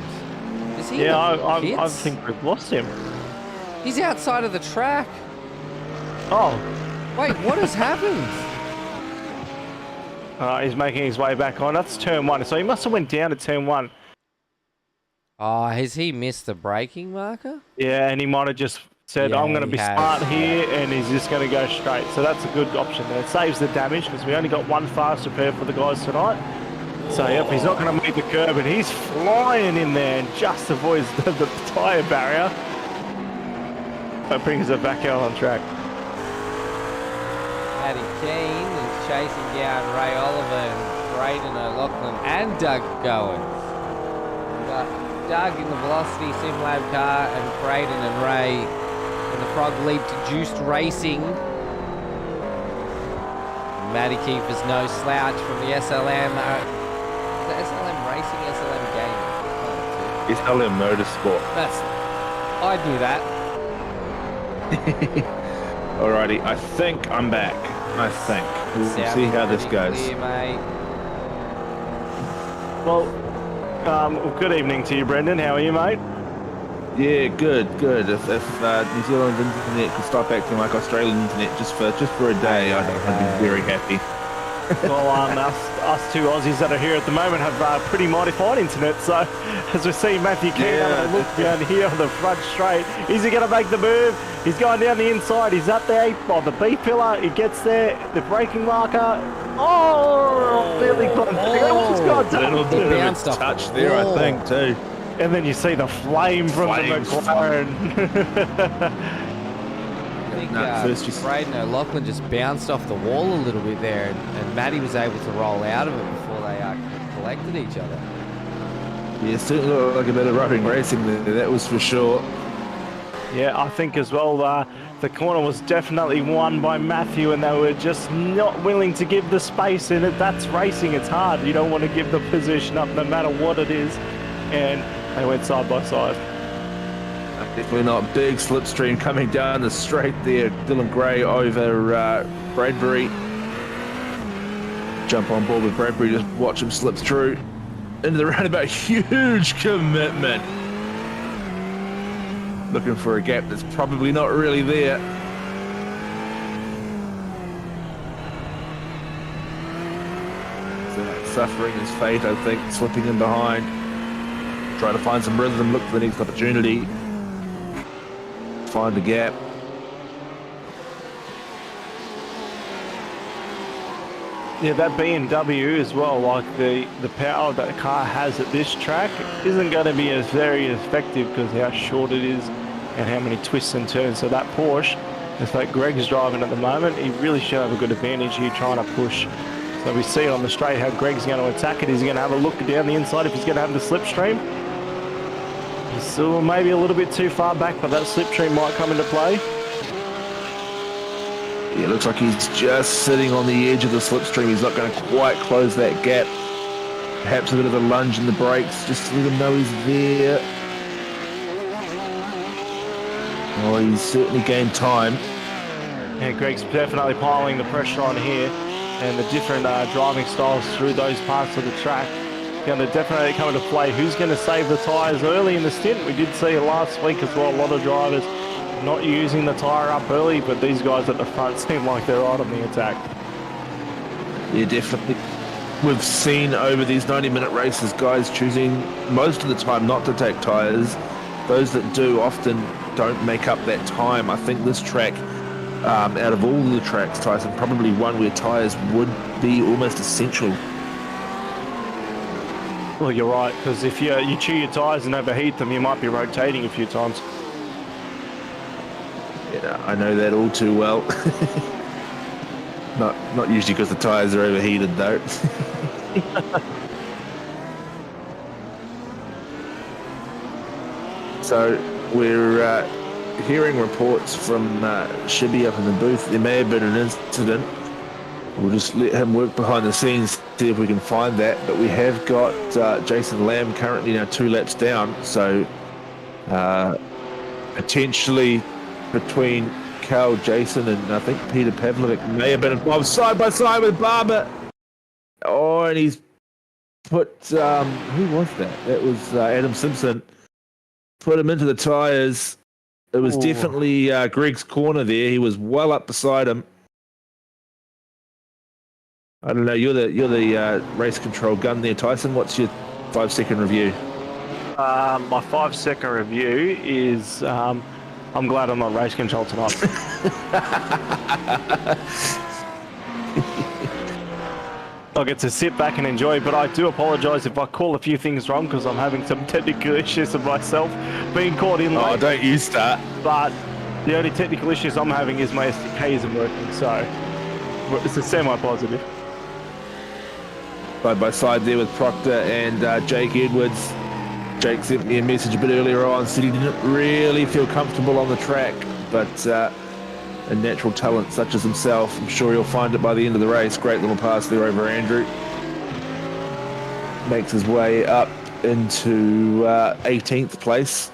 Is he? Yeah, I think we've lost him. He's outside of the track. Oh. Wait, what has happened? He's making his way back on. That's turn 1. So he must have went down to turn 1. Oh, has he missed the braking marker? Yeah, and he might have just said, I'm going to be smart here, and he's just going to go straight. So that's a good option there. It saves the damage because we only got one fast repair for the guys tonight. So, yep, he's not going to make the curb, and he's flying in there and just avoids the tyre barrier. That brings it back out on track. Matty Keane is chasing down Ray Oliver and Brayden O'Loughlin and Doug Goins. We've got Doug in the Velocity Sim Lab car and Brayden and Ray in the Frog Leap to Juiced Racing. Matty Keefer's no slouch from the SLM. The SLM Racing, SLM Gaming. SLM Motorsport. I knew that. Alrighty, I think I'm back. I think. We'll see Sounding how this pretty goes. clear, mate. Well, good evening to you, Brendon. How are you, mate? Yeah, good. If New Zealand internet could start acting like Australian internet just for a day, I'd be very happy. Well, us two Aussies that are here at the moment have pretty modified internet. So, as we see Matthew King having a look down here on the front straight, is he going to make the move? He's going down the inside. He's up there on the B pillar. He gets there. The braking marker. Oh, nearly got A little bit of a touch there, I think, too. And then you see the flame from the McLaren. I think Brayden O'Loughlin just bounced off the wall a little bit there, and Matty was able to roll out of it before they collected each other. Yeah, certainly looked like a bit of roughing racing there, that was for sure. Yeah, I think as well, the corner was definitely won by Matthew, and they were just not willing to give the space in it. That's racing, it's hard. You don't want to give the position up no matter what it is. And they went side by side. Definitely not. Big slipstream coming down the straight there. Dylan Gray over Bradbury. Jump on board with Bradbury, just watch him slip through into the roundabout. Huge commitment. Looking for a gap that's probably not really there. So suffering his fate, I think, slipping in behind. Try to find some rhythm, look for the next opportunity. Find the gap. Yeah, that BMW as well, like the power that the car has at this track isn't going to be as very effective because how short it is and how many twists and turns. So that Porsche, it's like Greg's driving at the moment, he really should have a good advantage here trying to push. So we see on the straight how Greg's going to attack it. He's going to have a look down the inside if he's going to have the slipstream. He's still maybe a little bit too far back, but that slipstream might come into play. Yeah, it looks like he's just sitting on the edge of the slipstream. He's not going to quite close that gap. Perhaps a bit of a lunge in the brakes, just to let him know he's there. Oh, he's certainly gained time. Yeah, Greg's definitely piling the pressure on here, and the different driving styles through those parts of the track going to definitely come into play. Who's going to save the tyres early in the stint? We did see last week as well, a lot of drivers not using the tyre up early, but these guys at the front seem like they're right on the attack. Yeah, definitely. We've seen over these 90-minute races guys choosing most of the time not to take tyres. Those that do often don't make up that time. I think this track, out of all the tracks, Tyson, probably one where tyres would be almost essential. Well, you're right, because if you chew your tyres and overheat them, you might be rotating a few times. Yeah, I know that all too well. Not usually because the tyres are overheated, though. So we're hearing reports from ShiBBy up in the booth. There may have been an incident. We'll just let him work behind the scenes, see if we can find that. But we have got Jason Lamb currently now 2 laps down. So potentially between Carl Jason and I think Peter Pavlovic may have been involved side by side with Barber. Oh, and he's put, who was that? That was Adam Simpson. Put him into the tyres. It was definitely Greg's corner there. He was well up beside him. I don't know. You're the race control gun there, Tyson. What's your 5-second review? My 5-second review is I'm glad I'm not race control tonight. I'll get to sit back and enjoy, but I do apologise if I call a few things wrong because I'm having some technical issues of myself being caught in late. Oh, don't you start. But the only technical issues I'm having is my SDK isn't working, so it's a semi-positive. Side by side there with Proctor and Jake Edwards. Jake sent me a message a bit earlier on, said he didn't really feel comfortable on the track, but a natural talent such as himself, I'm sure he'll find it by the end of the race. Great little pass there over Andrew. Makes his way up into 18th place.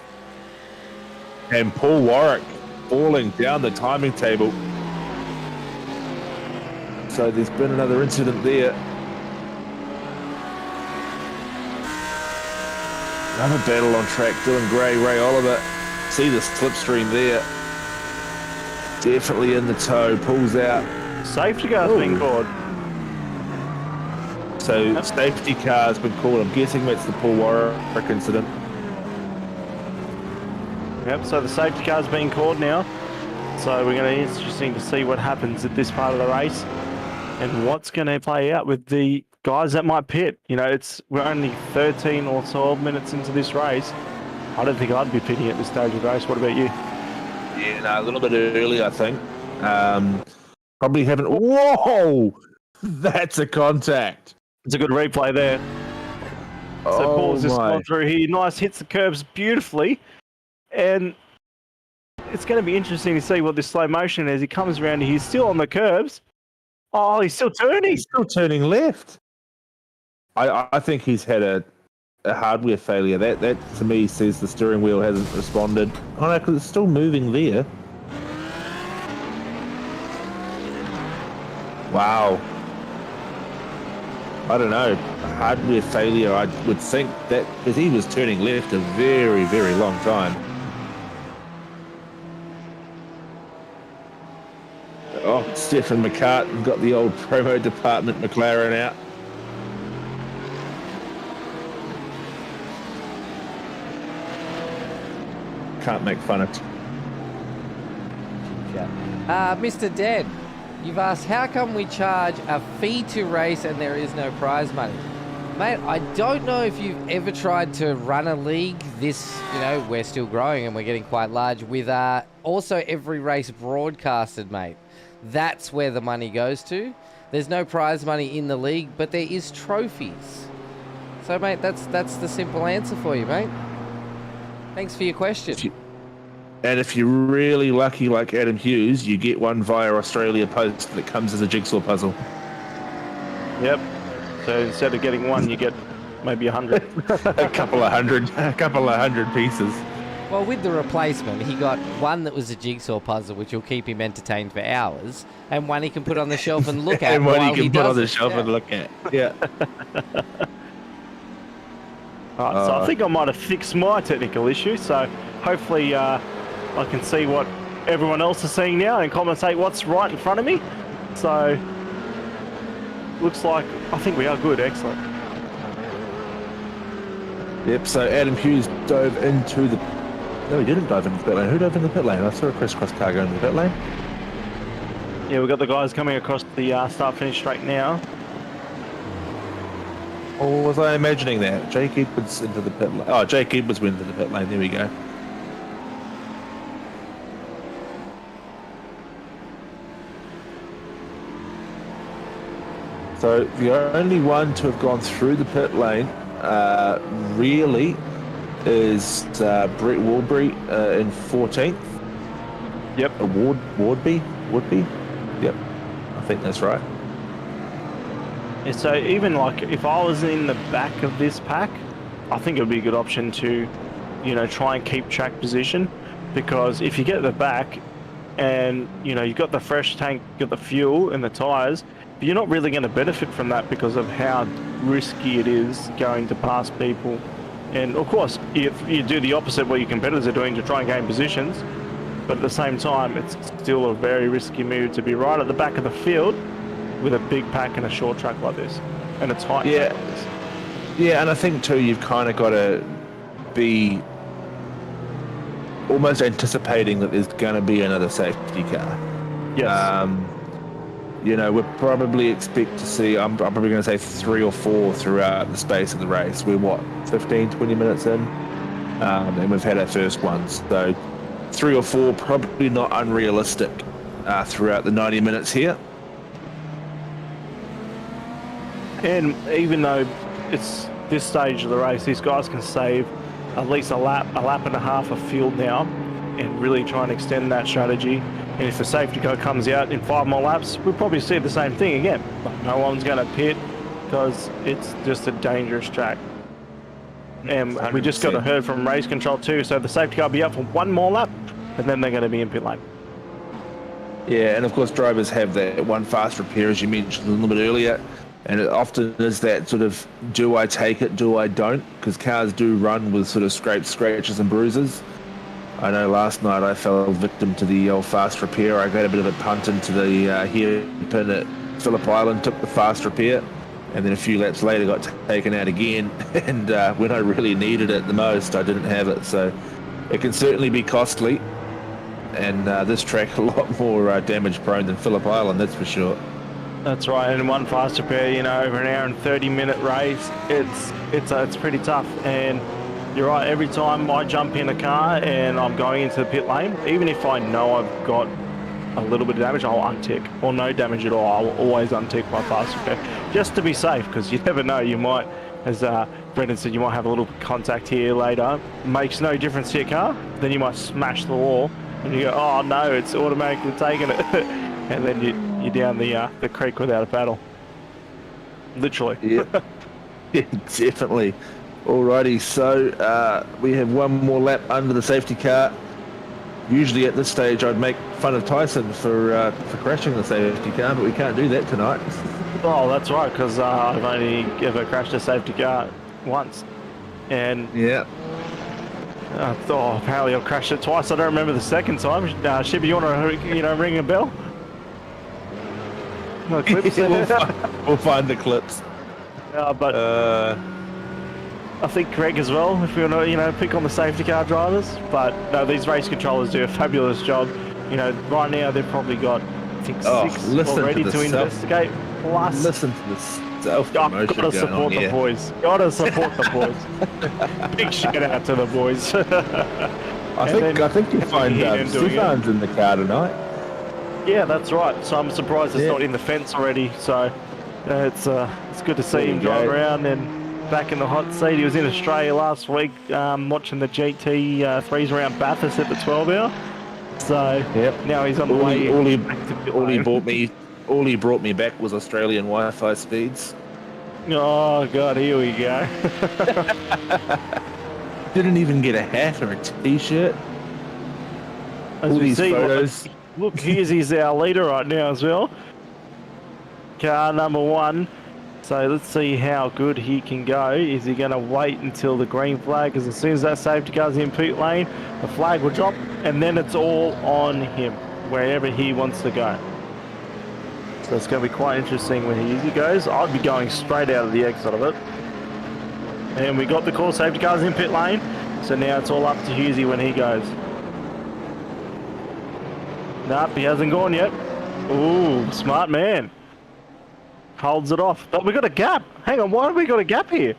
And Paul Warwick falling down the timing table. So there's been another incident there. Another battle on track, doing Gray, Ray Oliver. See the slipstream there. Definitely in the toe, pulls out. Safety car's been called. So safety car's been called. I'm guessing that's the Paul Warwick incident. Yep, so the safety car's been called now. So we're going to be interesting to see what happens at this part of the race and what's going to play out with the guys that might pit. You know, we're only 13 or 12 minutes into this race. I don't think I'd be pitting at this stage of the race. What about you? Yeah, no, a little bit early, I think. Probably haven't. Whoa! That's a contact. It's a good replay there. So Paul's just gone through here. Nice, hits the curbs beautifully. And it's going to be interesting to see what this slow motion is. He comes around, he's still on the curbs. Oh, he's still turning. He's still turning left. I think he's had a hardware failure. That to me says the steering wheel hasn't responded. Oh no, because it's still moving there. Wow. I don't know. Hardware failure, I would think that, because he was turning left a very, very long time. Oh, Stefan McCartan got the old promo department McLaren out. Can't make fun of it. Mr. Dead, you've asked how come we charge a fee to race and there is no prize money? Mate, I don't know if you've ever tried to run a league this, we're still growing and we're getting quite large, with also every race broadcasted, mate. That's where the money goes to. There's no prize money in the league, but there is trophies. So, mate, that's the simple answer for you, mate. Thanks for your question. And if you're really lucky like Adam Hughes, you get one via Australia Post that comes as a jigsaw puzzle. Yep. So instead of getting one, you get maybe 100. a couple of hundred pieces. Well, with the replacement, he got one that was a jigsaw puzzle, which will keep him entertained for hours, and one he can put on the shelf and look at. And one you can put on the it. shelf and look at. Yeah. All right, so I think I might have fixed my technical issue. So hopefully I can see what everyone else is seeing now and commentate what's right in front of me. So looks like I think we are good. Excellent. Yep. So Adam Hughes dove into the. No, he didn't dive into the pit lane. Who dove in the pit lane? I saw a crisscross car go in the pit lane. Yeah, we've got the guys coming across the start-finish straight now. Or was I imagining that? Jake Edwards into the pit lane. Oh, Jake Edwards went into the pit lane. There we go. So the only one to have gone through the pit lane really is Brett Warbury in 14th. Yep. Woodby? Yep. I think that's right. Yeah, so even like if I was in the back of this pack, I think it would be a good option to, try and keep track position, because if you get at the back and, you've got the fresh tank, you've got the fuel and the tyres, you're not really going to benefit from that because of how risky it is going to pass people. And of course, if you do the opposite what your competitors are doing to try and gain positions, but at the same time, it's still a very risky move to be right at the back of the field with a big pack and a short track like this, and a tight track like this. Yeah, and I think too, you've kind of got to be almost anticipating that there's going to be another safety car. Yes. We'll probably expect to see, I'm probably going to say 3 or 4 throughout the space of the race. We're 15, 20 minutes in, and we've had our first ones. So 3 or 4, probably not unrealistic throughout the 90 minutes here. And even though it's this stage of the race, these guys can save at least a lap and a half of fuel now and really try and extend that strategy. And if the safety car comes out in 5 more laps, we'll probably see the same thing again. But no one's going to pit because it's just a dangerous track. And 100%. We just got a heard from race control too, so the safety car will be up for 1 more lap and then they're going to be in pit lane. Yeah, and of course drivers have that one fast repair, as you mentioned a little bit earlier, and it often is that sort of, do I take it, do I don't? Because cars do run with sort of scrapes, scratches and bruises. I know last night I fell victim to the old fast repair. I got a bit of a punt into the hairpin at Phillip Island, took the fast repair, and then a few laps later got taken out again, and when I really needed it the most, I didn't have it. So it can certainly be costly. And this track a lot more damage prone than Phillip Island, that's for sure. That's right, and one fast repair, you know, over an hour and 30-minute race, it's pretty tough. And you're right, every time I jump in a car and I'm going into the pit lane, even if I know I've got a little bit of damage, I'll untick, or no damage at all. I'll always untick my fast repair, just to be safe, because you never know, you might, as Brendon said, you might have a little contact here later. Makes no difference to your car, then you might smash the wall. And you go, oh no, it's automatically taking it. And then you're down the creek without a paddle. Literally. Yeah, yeah, definitely. Alrighty, so we have one more lap under the safety car. Usually at this stage I'd make fun of Tyson for crashing the safety car, but we can't do that tonight. Oh, that's right, because I've only ever crashed a safety car once. And yeah. Apparently I've crashed it twice. I don't remember the second time. ShiBBy, you want to ring a bell? No clips? We'll find the clips. But I think Greg as well, if you want to, pick on the safety car drivers. But no, these race controllers do a fabulous job. Right now they've probably got, I think, 6 already to investigate. Plus, listen to this. Gotta support the boys. Gotta support the boys. Big shout out to the boys. I think you'll find Stefan's in the car tonight. Yeah, that's right. So I'm surprised it's not in the fence already. So it's good to see him drive around and back in the hot seat. He was in Australia last week watching the GT3s around Bathurst at the 12 hour. So now he's on the way. All he brought me back was Australian Wi-Fi speeds. Oh God, here we go. Didn't even get a hat or a t-shirt. As we see, photos. Look, he's our leader right now as well. Car number 1. So let's see how good he can go. Is he going to wait until the green flag? Because as soon as that safety car's in pit lane, the flag will drop, and then it's all on him, wherever he wants to go. So it's going to be quite interesting when he goes. I'd be going straight out of the exit of it. And we got the core safety cars in pit lane. So now it's all up to Hughesy when he goes. Nope, he hasn't gone yet. Ooh, smart man. Holds it off. But we got a gap. Hang on, why have we got a gap here?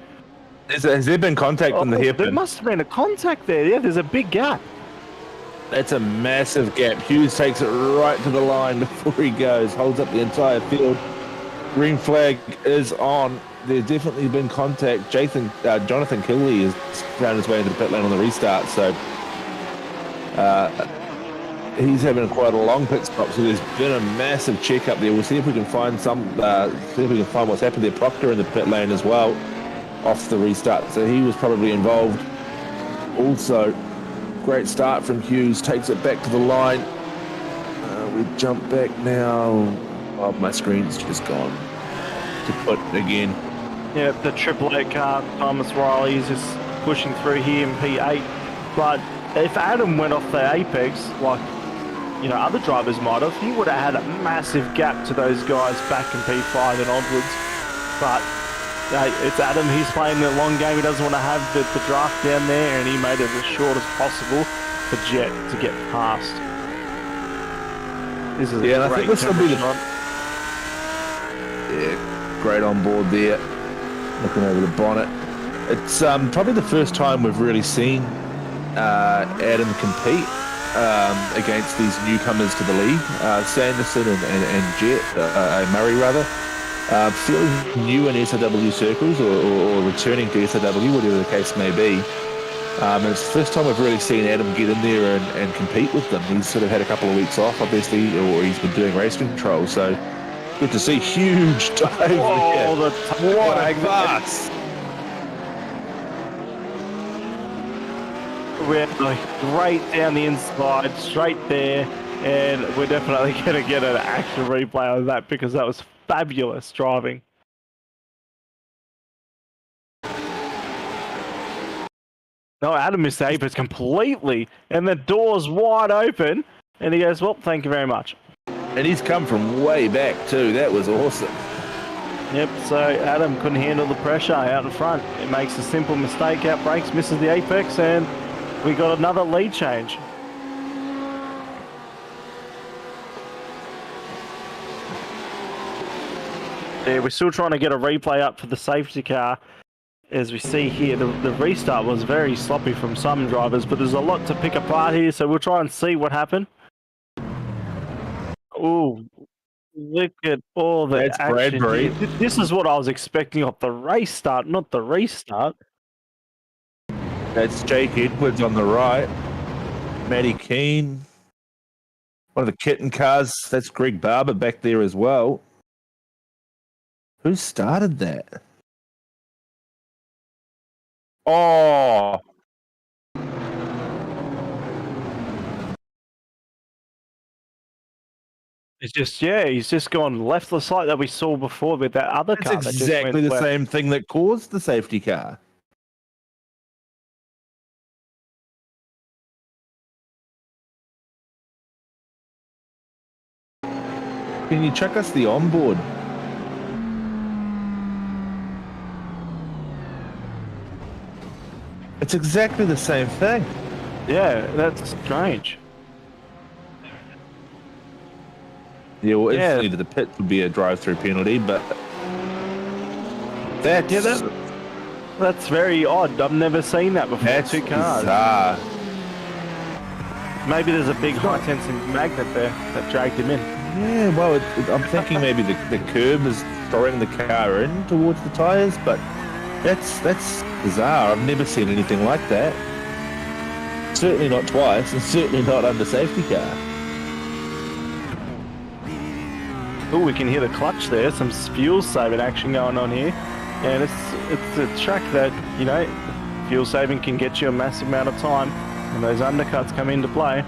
Has there been contact on the hairpin? There must have been a contact there. Yeah, there's a big gap. That's a massive gap. Hughes takes it right to the line before he goes. Holds up the entire field. Green flag is on. There's definitely been contact. Jonathan Killey has found his way into the pit lane on the restart. So he's having quite a long pit stop. So there's been a massive check up there. We'll see if we can find what's happened there. Proctor in the pit lane as well, off the restart. So he was probably involved also. Great start from Hughes, takes it back to the line. We jump back now. Oh, my screen's just gone to put again. Yeah, the Triple Eight car, Thomas Riley is just pushing through here in P8. But if Adam went off the apex, like other drivers might have, he would have had a massive gap to those guys back in P5 and onwards. But it's Adam, he's playing the long game. He doesn't want to have the draft down there, and he made it as short as possible for Jet to get past. This is I think this will be great on board there. Looking over the bonnet. It's probably the first time we've really seen Adam compete against these newcomers to the league, Sanderson and Jet, Murray rather. Feeling new in SRW circles or returning to SRW, whatever the case may be. And it's the first time I've really seen Adam get in there and compete with them. He's sort of had a couple of weeks off, obviously, or he's been doing race control. So good to see. Huge dive. What a class. We're right down the inside, straight there. and we're definitely going to get an action replay of that because that was fabulous driving. No, Adam missed the apex completely, and the door's wide open, and he goes, well, thank you very much. And he's come from way back too. That was awesome. Yep, so Adam couldn't handle the pressure out in front. It makes a simple mistake, outbrakes, misses the apex, and we got another lead change. Yeah, we're still trying to get a replay up for the safety car. As we see here, the restart was very sloppy from some drivers, but there's a lot to pick apart here, so we'll try and see what happened. Ooh, look at all the That's action. Bradbury. This is what I was expecting off the race start, not the restart. That's Jake Edwards on the right. Matty Keane. One of the kitten cars. That's Greg Barber back there as well. Who started that? Oh! It's just, yeah, he's just gone left the side that we saw before with that other car. That's exactly the same thing that caused the safety car. Can you check us the onboard? It's exactly the same thing. Yeah, that's strange. Yeah, well, instantly to the pit would be a drive-through penalty, but that's very odd. I've never seen that before. That's two cars. bizarre. Maybe there's a big high-tension magnet there that dragged him in. Yeah, well, I'm thinking maybe the curb is throwing the car in towards the tyres, but that's bizarre. I've never seen anything like that. Certainly not twice, and certainly not under safety car. Oh, we can hear the clutch there. Some fuel-saving action going on here. And it's a track that, you know, fuel-saving can get you a massive amount of time, and those undercuts come into play.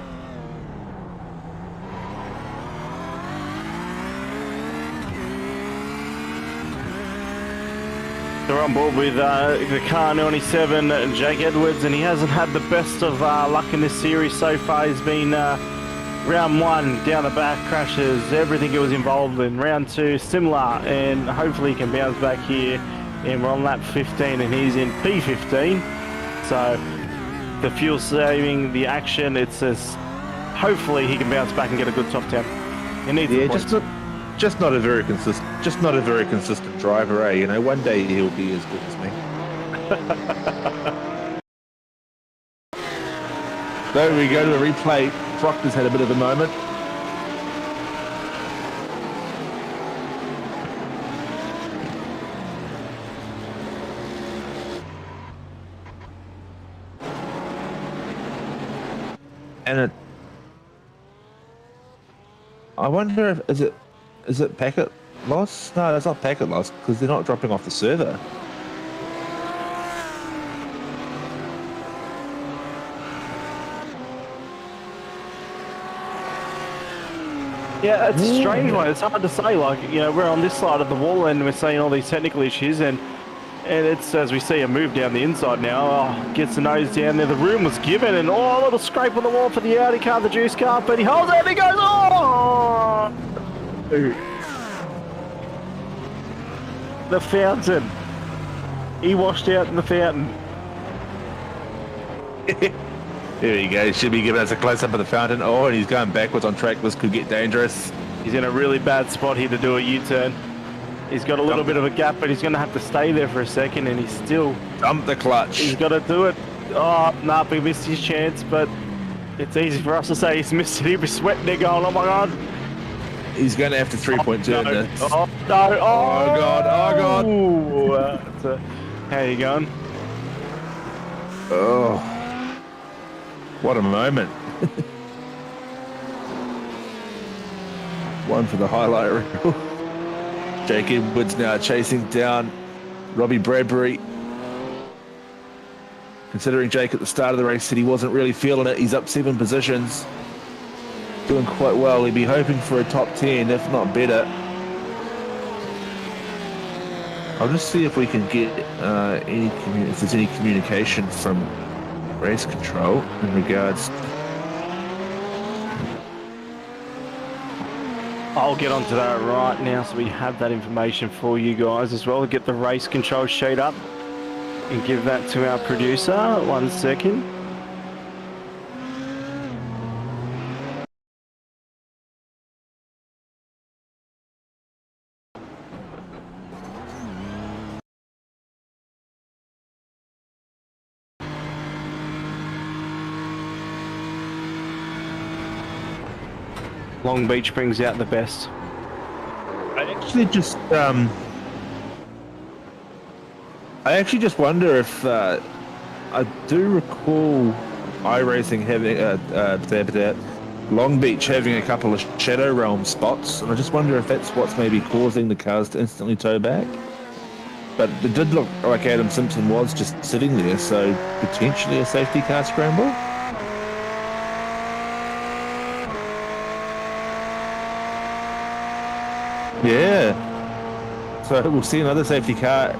We're on board with the car 97, Jake Edwards, and he hasn't had the best of luck in this series so far. He's been round one, down the back, crashes, everything he was involved in. Round two, similar, and hopefully he can bounce back here. And we're on lap 15, and he's in P15. So the fuel saving, the action, it says hopefully he can bounce back and get a good top 10. He needs the points. Just not a very consistent driver, eh? You know, one day he'll be as good as me. So we go to a replay. Proctor's had a bit of a moment. And I wonder if is it packet loss? No, it's not packet loss because they're not dropping off the server. Yeah, it's a strange one. It's hard to say. Like, you know, we're on this side of the wall and we're seeing all these technical issues, and it's as we see a move down the inside now. Oh, gets the nose down there. The room was given, and a little scrape on the wall for the Audi car, the juice car, but he holds it and he goes, oh! The fountain. He washed out in the fountain. There you go. Should be giving us a close-up of the fountain. Oh, and he's going backwards on track. This could get dangerous. He's in a really bad spot here to do a U-turn. He's got a little bit of a gap, but he's going to have to stay there for a second, and he's still... Dump the clutch. He's got to do it. Oh, nah, he missed his chance, but it's easy for us to say he's missed it. He'll be sweating there going, oh my God. He's going to have to three-point turn this. Oh, no. Oh, God. Oh, God. Ooh, how you going? Oh. What a moment. One for the highlight reel. Jake Edwards now chasing down Robbie Bradbury. Considering Jake at the start of the race said he wasn't really feeling it, he's up 7 positions. doing quite well. He'd be hoping for a top 10, if not better. I'll just see if we can get if there's any communication from race control in regards. I'll get onto that right now so we have that information for you guys as well. Get the race control sheet up and give that to our producer. 1 second. Long Beach brings out the best. I actually just wonder if I do recall iRacing having Long Beach having a couple of Shadow Realm spots, and I just wonder if that's what's maybe causing the cars to instantly tow back. But it did look like Adam Simpson was just sitting there, so potentially a safety car scramble. Yeah. So we'll see another safety car.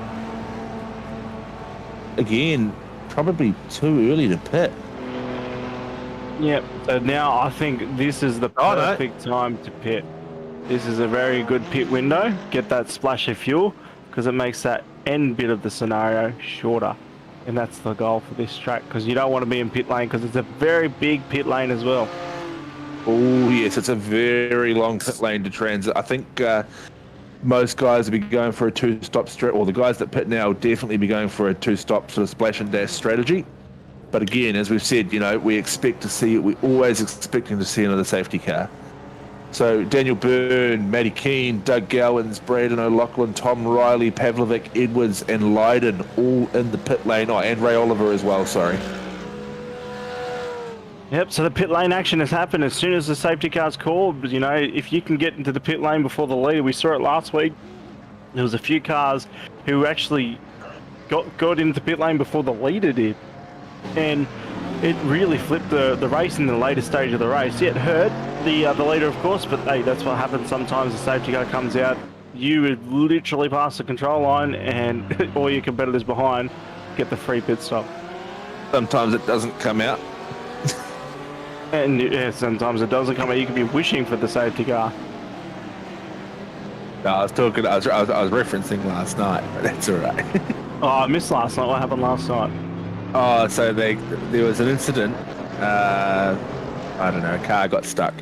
Again, probably too early to pit. Yep. So now I think this is the perfect time to pit. This is a very good pit window. Get that splash of fuel because it makes that end bit of the scenario shorter. And that's the goal for this track because you don't want to be in pit lane because it's a very big pit lane as well. Oh, yes, it's a very long pit lane to transit. I think most guys will be going for a two-stop or the guys that pit now will definitely be going for a two-stop sort of splash and dash strategy. But again, as we've said, you know, we're always expecting to see another safety car. So Daniel Byrne, Matty Keane, Doug Gowans, Braden O'Loughlin, Tom Riley, Pavlovic, Edwards, and Lydon all in the pit lane. Oh, and Ray Oliver as well, sorry. Yep, so the pit lane action has happened as soon as the safety car's called. You know, if you can get into the pit lane before the leader, we saw it last week. There was a few cars who actually got into the pit lane before the leader did. And it really flipped the race in the later stage of the race. Yeah, it hurt the leader, of course, but hey, that's what happens sometimes. The safety car comes out, you would literally pass the control line and all your competitors behind get the free pit stop. Sometimes it doesn't come out. And yeah, sometimes it doesn't come out. You could be wishing for the safety car. No, I was referencing last night, but that's all right. Oh, I missed last night. What happened last night? Oh, so there was an incident. I don't know, a car got stuck.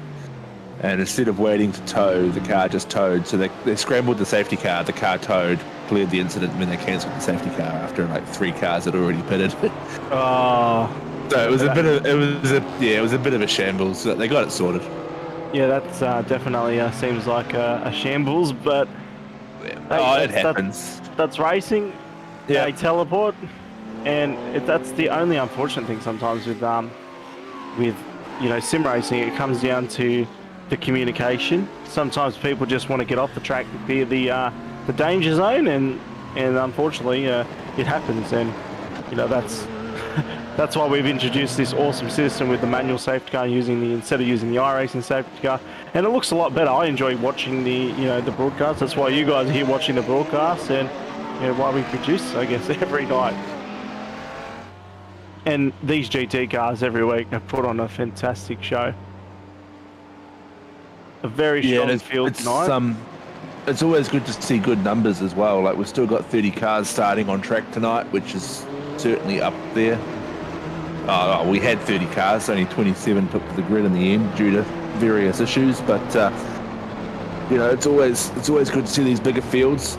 And instead of waiting to tow, the car just towed. So they scrambled the safety car, the car towed, cleared the incident, and then they cancelled the safety car after like 3 cars had already pitted. Oh. So it was a bit of a shambles. They got it sorted. Yeah, that's definitely seems like a shambles, but it happens. That's racing. Yeah, they teleport, and that's the only unfortunate thing sometimes with you know, sim racing. It comes down to the communication. Sometimes people just want to get off the track via the danger zone, and unfortunately it happens, and you know that's. That's why we've introduced this awesome system with the manual safety car instead of using the iRacing safety car, and it looks a lot better. I enjoy watching the broadcast. That's why you guys are here watching the broadcast, and why we produce, I guess, every night. And these GT cars every week have put on a fantastic show. A very strong field tonight. It's always good to see good numbers as well. Like we've still got 30 cars starting on track tonight, which is certainly up there. We had 30 cars, only 27 took to the grid in the end due to various issues. But it's always good to see these bigger fields.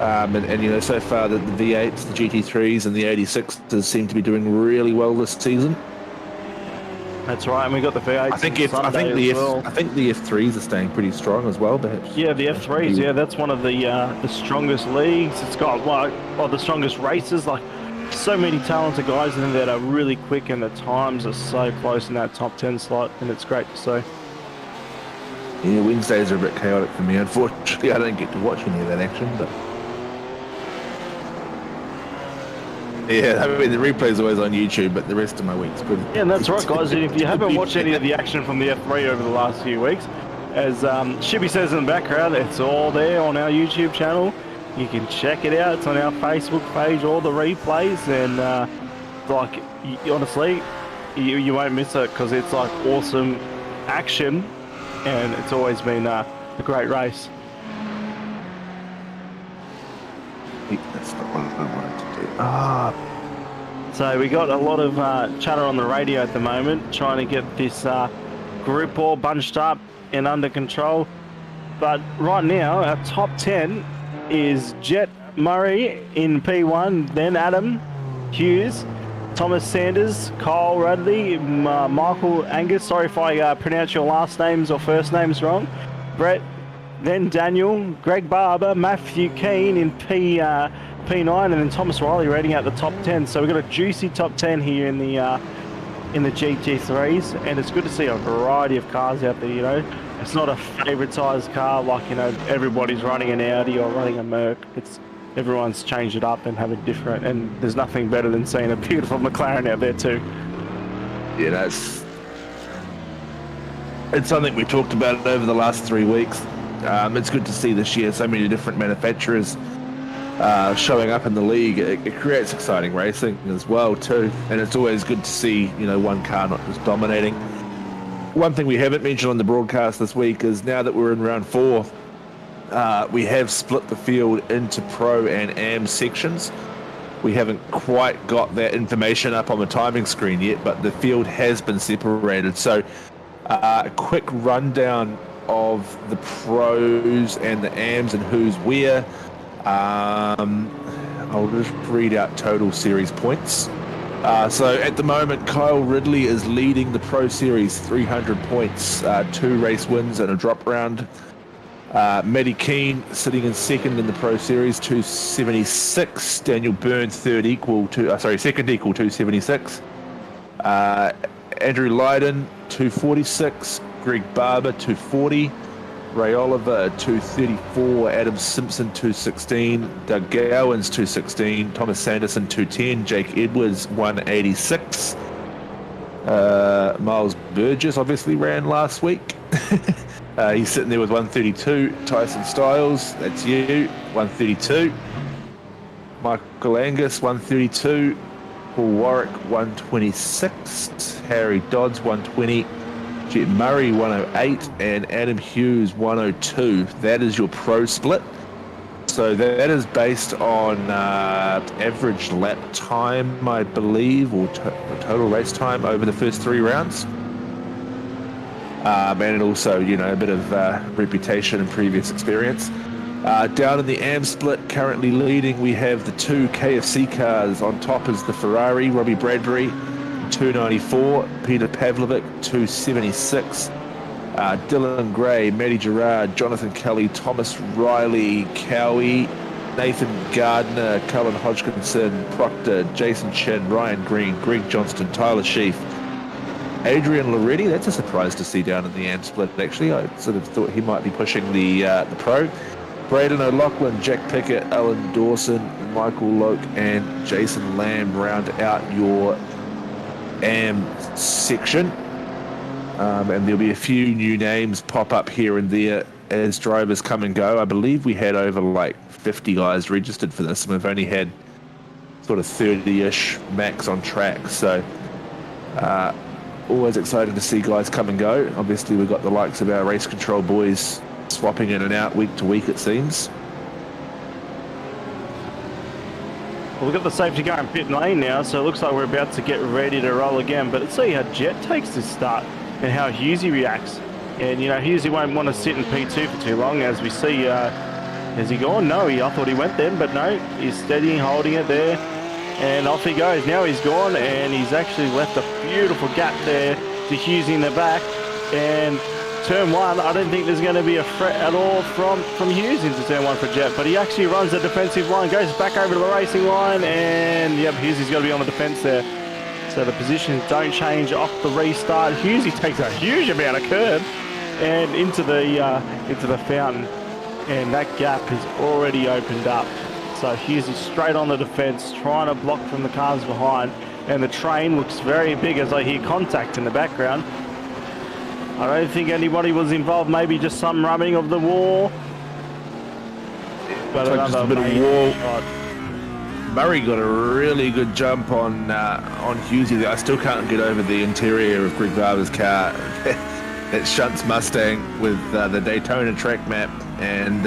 And so far the V8s, the GT3s, and the 86s seem to be doing really well this season. That's right, and we got the V8s. I think the F3s are staying pretty strong as well, perhaps. Yeah, the F3s. Yeah, that's one of the strongest leagues. It's got the strongest races. Like so many talented guys in there that are really quick, and the times are so close in that top 10 slot, and it's great to see. Yeah, Wednesdays are a bit chaotic for me. Unfortunately, I don't get to watch any of that action, but Yeah, I mean, the replay's always on YouTube, but the rest of my week's good. Yeah, and that's right, guys. If you haven't watched any of the action from the F3 over the last few weeks, as ShiBBy says in the background, it's all there on our YouTube channel. You can check it out. It's on our Facebook page, all the replays, and like, honestly, you won't miss it because it's like awesome action, and it's always been a great race. That's not what I wanted to do. So we got a lot of chatter on the radio at the moment, trying to get this group all bunched up and under control. But right now, our top 10 is Jet Murray in P1, then Adam Hughes, Thomas Sanders, Kyle Radley, Michael Angus, sorry if I pronounce your last names or first names wrong, Brett, then Daniel, Greg Barber, Matthew Keane in P9, and then Thomas Riley rating out the top 10. So we've got a juicy top 10 here in the GT3s, and it's good to see a variety of cars out there. You know, it's not a favouritised car like, you know, everybody's running an Audi or running a Merc. It's everyone's changed it up and having different, and there's nothing better than seeing a beautiful McLaren out there too. Yeah, it's something we talked about over the last 3 weeks. It's good to see this year so many different manufacturers showing up in the league. It creates exciting racing as well too, and it's always good to see, you know, one car not just dominating. One thing we haven't mentioned on the broadcast this week is now that we're in round 4, we have split the field into pro and am sections. We haven't quite got that information up on the timing screen yet, but the field has been separated. So a quick rundown of the pros and the AMs and who's where. I'll just read out total series points. So at the moment, Kyle Ridley is leading the Pro Series, 300 points, 2 race wins and a drop round. Matty Keane sitting in second in the Pro Series, 276. Daniel Byrne second equal 276. Andrew Lydon 246. Greg Barber 240. Ray Oliver 234. Adam Simpson 216. Doug Gowans 216. Thomas Sanderson 210. Jake Edwards 186. Miles Burgess obviously ran last week. He's sitting there with 132. Tyson Stiles, that's you, 132. Michael Angus 132. Paul Warwick 126. Harry Dodds 120. Jet Murray 108 and Adam Hughes 102. That is your pro split. So that is based on average lap time, I believe, or total race time over the first 3 rounds. And also, you know, a bit of reputation and previous experience. Down in the AM split, currently leading, we have the 2 KFC cars. On top is the Ferrari, Robbie Bradbury, 294, Peter Pavlovic, 276, Dylan Gray, Matty Gerard, Jonathan Kelly, Thomas Riley, Cowie, Nathan Gardner, Cullen Hodgkinson, Proctor, Jason Chin, Ryan Green, Greg Johnston, Tyler Sheaf, Adrian Loretti. That's a surprise to see down in the AM split, actually. I sort of thought he might be pushing the pro. Braden O'Loughlin, Jack Pickett, Alan Dawson, Michael Loke, and Jason Lamb round out your AM section. And there'll be a few new names pop up here and there as drivers come and go. I believe we had over like 50 guys registered for this, and we've only had sort of 30-ish max on track. So always excited to see guys come and go. Obviously, we've got the likes of our race control boys swapping in and out week to week, it seems. Well, we've got the safety car in pit lane now, so it looks like we're about to get ready to roll again. But let's see how Jet takes this start and how Hughesy reacts. And, you know, Hughesy won't want to sit in P2 for too long, as we see. Has he gone? No, I thought he went then, but no, he's steadying, holding it there. And off he goes. Now he's gone, and he's actually left a beautiful gap there to Hughesy in the back. And turn 1, I don't think there's going to be a threat at all from Hughes into turn 1 for Jet, but he actually runs the defensive line, goes back over to the racing line, and yep, Hughesy's got to be on the defense there. So the positions don't change off the restart. Hughesy takes a huge amount of curb and into the fountain, and that gap has already opened up. So Hughes is straight on the defence, trying to block from the cars behind. And the train looks very big as I hear contact in the background. I don't think anybody was involved, maybe just some rubbing of the wall. But Like just a bit of wall. Murray got a really good jump on Hughesy. I still can't get over the interior of Greg Barber's car. It shunts Mustang with the Daytona track map and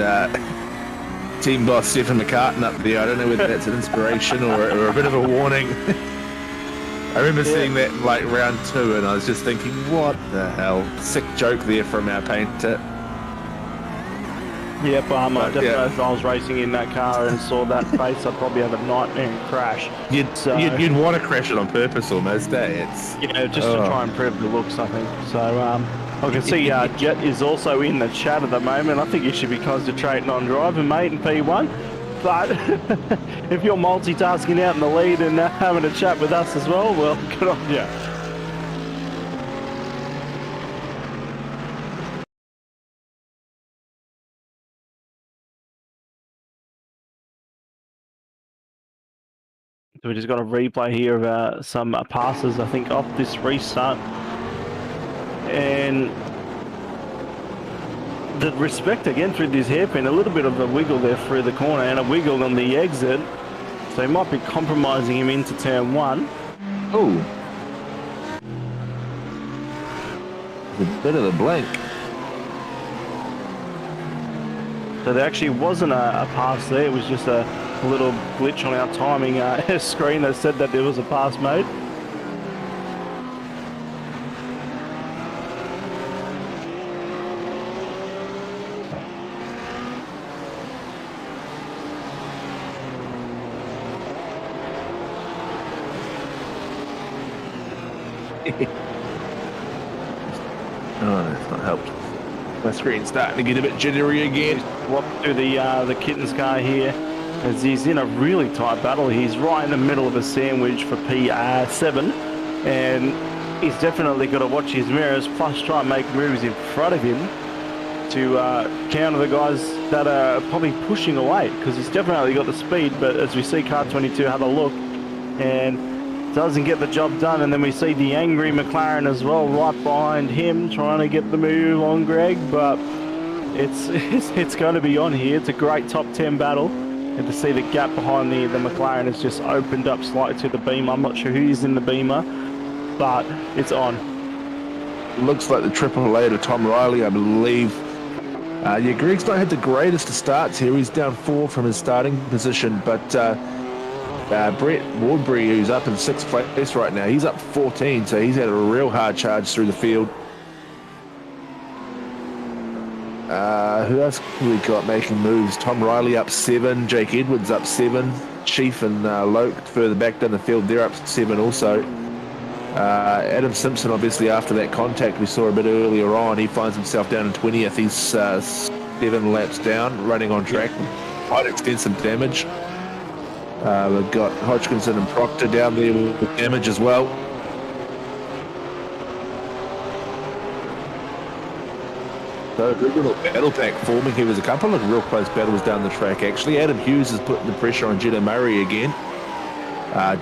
team boss Stephen McCartan up there. I don't know whether that's an inspiration or a bit of a warning. I remember seeing that in like round 2 and I was just thinking, what the hell? Sick joke there from our painter. Yeah, but definitely if I was racing in that car and saw that face, I'd probably have a nightmare and crash. You'd want to crash it on purpose almost, eh? Just to try and improve the looks, I think. So I can see Jet is also in the chat at the moment. I think you should be concentrating on driving, mate, in P1. But if you're multitasking out in the lead and having a chat with us as well, well, good on you. So we just got a replay here of some passes, I think, off this restart. And the respect again through this hairpin, a little bit of a wiggle there through the corner and a wiggle on the exit. So he might be compromising him into turn 1. Oh. A bit of a blank. So there actually wasn't a pass there, it was just a little glitch on our timing screen that said that there was a pass mode. Oh, that's not helped. My screen's starting to get a bit jittery again. Walk through the Kittens car here as he's in a really tight battle. He's right in the middle of a sandwich for P7 and he's definitely got to watch his mirrors plus try and make moves in front of him to counter the guys that are probably pushing away because he's definitely got the speed. But as we see car 22 have a look and doesn't get the job done, and then we see the angry McLaren as well right behind him trying to get the move on Greg, but it's going to be on here. It's a great top 10 battle, and to see the gap behind the McLaren has just opened up slightly to the Beamer. I'm not sure who's in the Beamer, but it's on. Looks like the AAA to Tom Riley, I believe. Greg's not had the greatest of starts here. He's down 4 from his starting position, but Brett Wardbury, who's up in 6th place right now, he's up 14, so he's had a real hard charge through the field. Who else have we got making moves? Tom Riley up 7, Jake Edwards up 7, Chief and Loke further back down the field, they're up 7 also. Adam Simpson, obviously, after that contact we saw a bit earlier on, he finds himself down in 20th. He's 7 laps down, running on track, quite extensive damage. We've got Hodgkinson and Proctor down there with damage as well. So a good little battle pack forming here. There's a couple of real close battles down the track actually. Adam Hughes is putting the pressure on Jetta Murray again.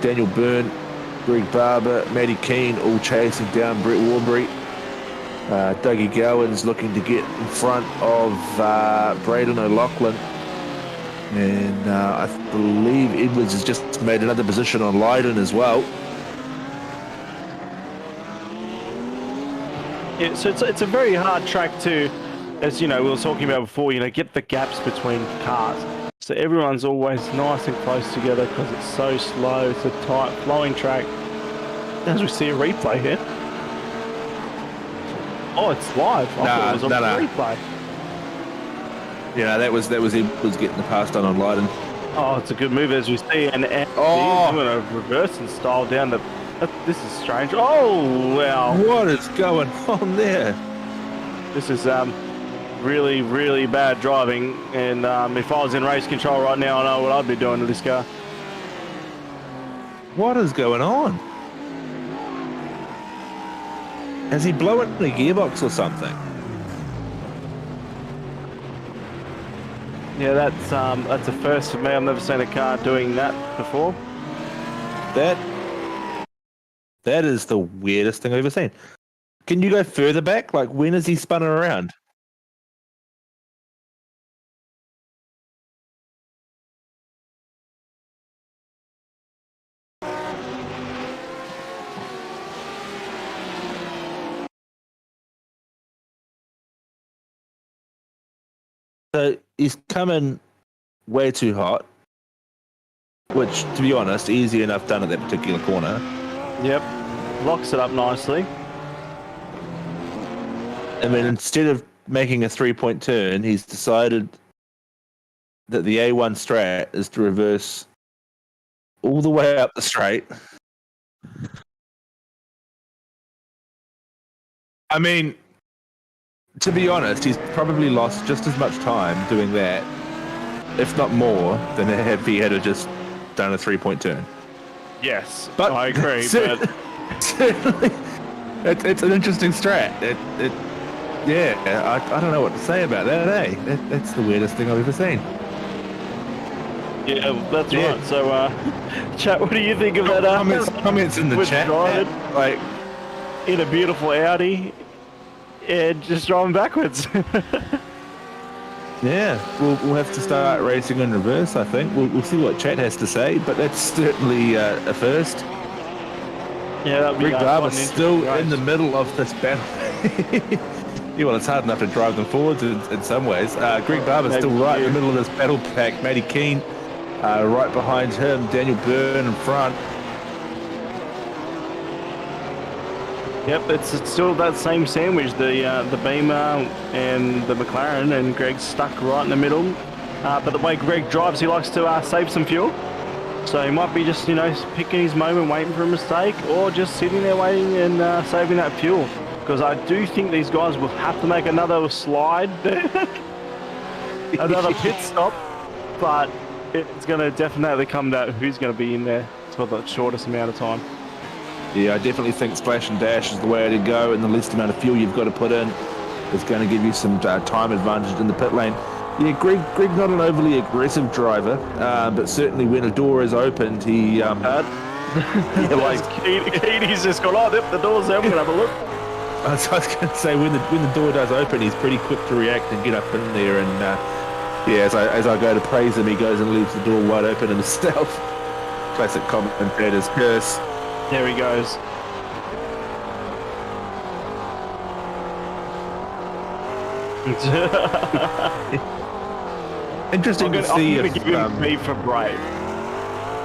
Daniel Byrne, Greg Barber, Matty Keane all chasing down Brett Warbury. Dougie Gowan's looking to get in front of Braden O'Loughlin. And I believe Edwards has just made another position on Lydon as well. Yeah, so it's a very hard track to, as you know, we were talking about before, get the gaps between cars. So everyone's always nice and close together because it's so slow, it's a tight flowing track. As we see a replay here. Oh, it's live. I thought it was on replay. Yeah, that was Edwards getting the pass done on Lydon. Oh, it's a good move as we see, and he's doing a reversing style down the. This is strange. Oh wow! What is going on there? This is really, really bad driving, and if I was in race control right now, I know what I'd be doing to this car. What is going on? Has he blown the gearbox or something? Yeah, that's a first for me. I've never seen a car doing that before. That is the weirdest thing I've ever seen. Can you go further back? Like, when has he spun around? So he's coming way too hot, which, to be honest, easy enough done at that particular corner. Yep, locks it up nicely. I mean, instead of making a 3-point turn, he's decided that the A1 strat is to reverse all the way up the straight. I mean, to be honest, he's probably lost just as much time doing that, if not more, than if he had just done a 3-point turn. Yes, But I agree. certainly, it's an interesting strat. I don't know what to say about that, eh? That's the weirdest thing I've ever seen. Yeah, that's right. So, chat, what do you think of that? Comments in the chat. Driving, Like, in a beautiful Audi and just driving backwards. yeah, we'll have to start racing in reverse, I think. We'll see what chat has to say, but that's certainly a first. Yeah, that'd be Greg Barber's quite an still interesting in the race. middle of this battle. Yeah, well, it's hard enough to drive them forwards in some ways. Greg Barber's still right in the middle of this battle pack. Matty Keane right behind him. Daniel Byrne in front. Yep, it's still that same sandwich, the Beamer and the McLaren, and Greg's stuck right in the middle. But the way Greg drives, he likes to save some fuel. So he might be just, picking his moment, waiting for a mistake, or just sitting there waiting and saving that fuel. Because I do think these guys will have to make another slide, another pit stop, but it's going to definitely come down to who's going to be in there for the shortest amount of time. Yeah, I definitely think splash and dash is the way to go, and the least amount of fuel you've got to put in is going to give you some time advantage in the pit lane. Yeah, Greg not an overly aggressive driver, but certainly when a door is opened, he... Keaty's just gone, oh, the door's there, I'm going to have a look. I was going to say, when the door does open, he's pretty quick to react and get up in there. And as I go to praise him, he goes and leaves the door wide open himself. Classic commentators curse. There he goes. Interesting to see if give him B for brave.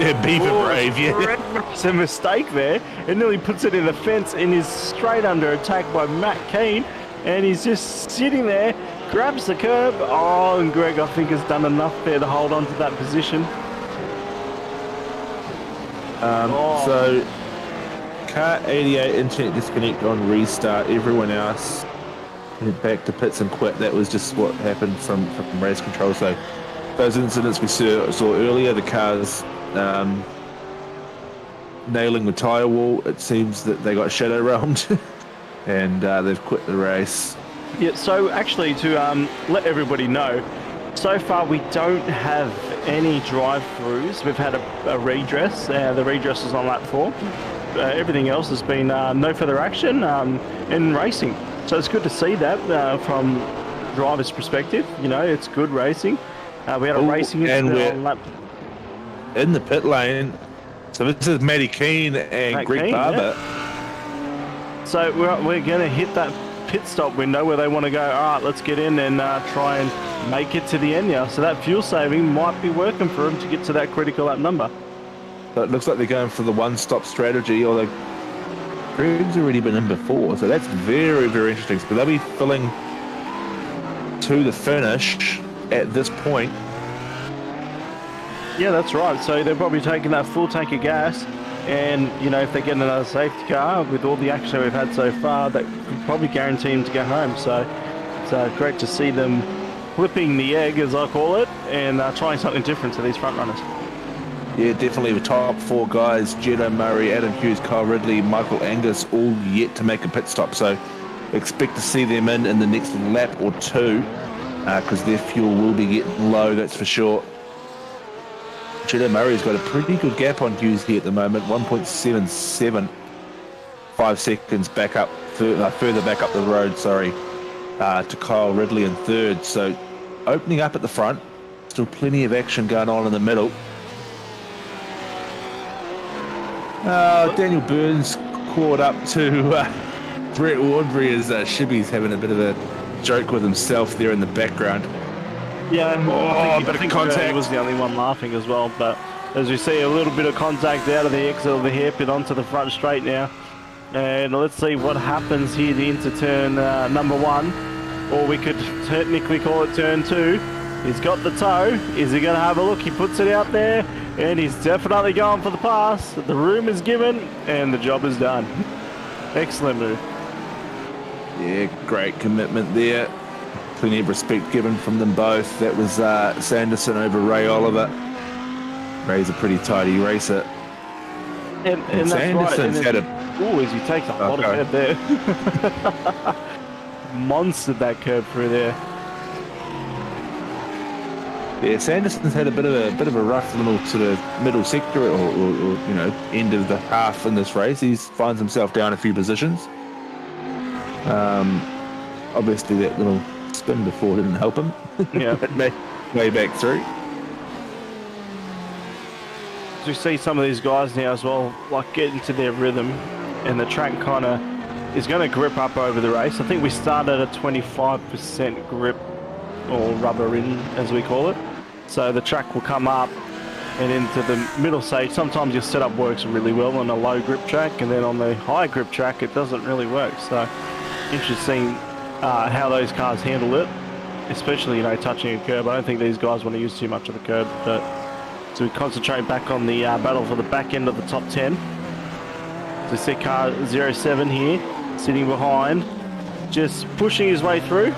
Yeah, B for brave. Yeah, it's a mistake there. It nearly puts it in the fence and is straight under attack by Matt Keane, and he's just sitting there, grabs the curb. Oh, and Greg, I think, has done enough there to hold on to that position. So, car 88 internet disconnect on restart. Everyone else head back to pits and quit. That was just what happened from race control. So, those incidents we saw earlier, the cars nailing the tyre wall, it seems that they got shadow realmed and they've quit the race. Yeah, so actually to let everybody know, so far we don't have any drive-throughs. We've had a redress. The redress is on lap 4. Everything else has been no further action in racing. So it's good to see that from driver's perspective. It's good racing. We had a racing incident on lap... In the pit lane. So this is Matty Keane and Greg Barber. Yeah. So we're going to hit that pit stop window where they want to go, all right, let's get in and try and make it to the end now. So that fuel saving might be working for them to get to that critical lap number. So it looks like they're going for the one-stop strategy, although Greg's already been in before. So that's very, very interesting. So they'll be filling to the finish at this point. Yeah, that's right. So they're probably taking that full tank of gas, and if they get another safety car with all the action we've had so far, that could probably guarantee them to go home. So it's great to see them flipping the egg, as I call it, and trying something different to these front runners. Yeah, definitely the top 4 guys: Jed O'Murray, Adam Hughes, Kyle Ridley, Michael Angus, all yet to make a pit stop. So expect to see them in the next lap or two. because their fuel will be getting low, that's for sure. Cheetah Murray's got a pretty good gap on Hughes here at the moment, 1.77. 5 seconds back up, further back up the road, sorry, to Kyle Ridley in third. So opening up at the front, still plenty of action going on in the middle. Daniel Burns caught up to Brett Wardbury as ShiBBy's having a bit of a joke with himself there in the background. Yeah, I think contact. was the only one laughing as well. But as we see, a little bit of contact out of the exit of the hairpin onto the front straight now. And let's see what happens here into turn number 1. Or we could technically call it turn 2. He's got the toe. Is he going to have a look? He puts it out there. And he's definitely going for the pass. The room is given. And the job is done. Excellent move. Yeah, great commitment there. Plenty of respect given from them both. That was Sanderson over Ray Oliver. Ray's a pretty tidy racer. And that's Sanderson's right. had a... Oh, as he takes a lot of curb there. Monstered that curb through there. Yeah, Sanderson's had a bit of a rough little sort of middle sector or you know, end of the half in this race. He finds himself down a few positions. Obviously that little spin before didn't help him. Yeah. Way back through. As we see some of these guys now as well, like get into their rhythm, and the track kind of is going to grip up over the race. I think we started at 25% grip, or rubber in as we call it. So the track will come up and into the middle stage. Sometimes your setup works really well on a low grip track, and then on the high grip track it doesn't really work. So interesting how those cars handle it, especially, you know, touching a curb. I don't think these guys want to use too much of the curb, but so we concentrate back on the battle for the back end of the top 10. So see car 07 here, sitting behind, just pushing his way through.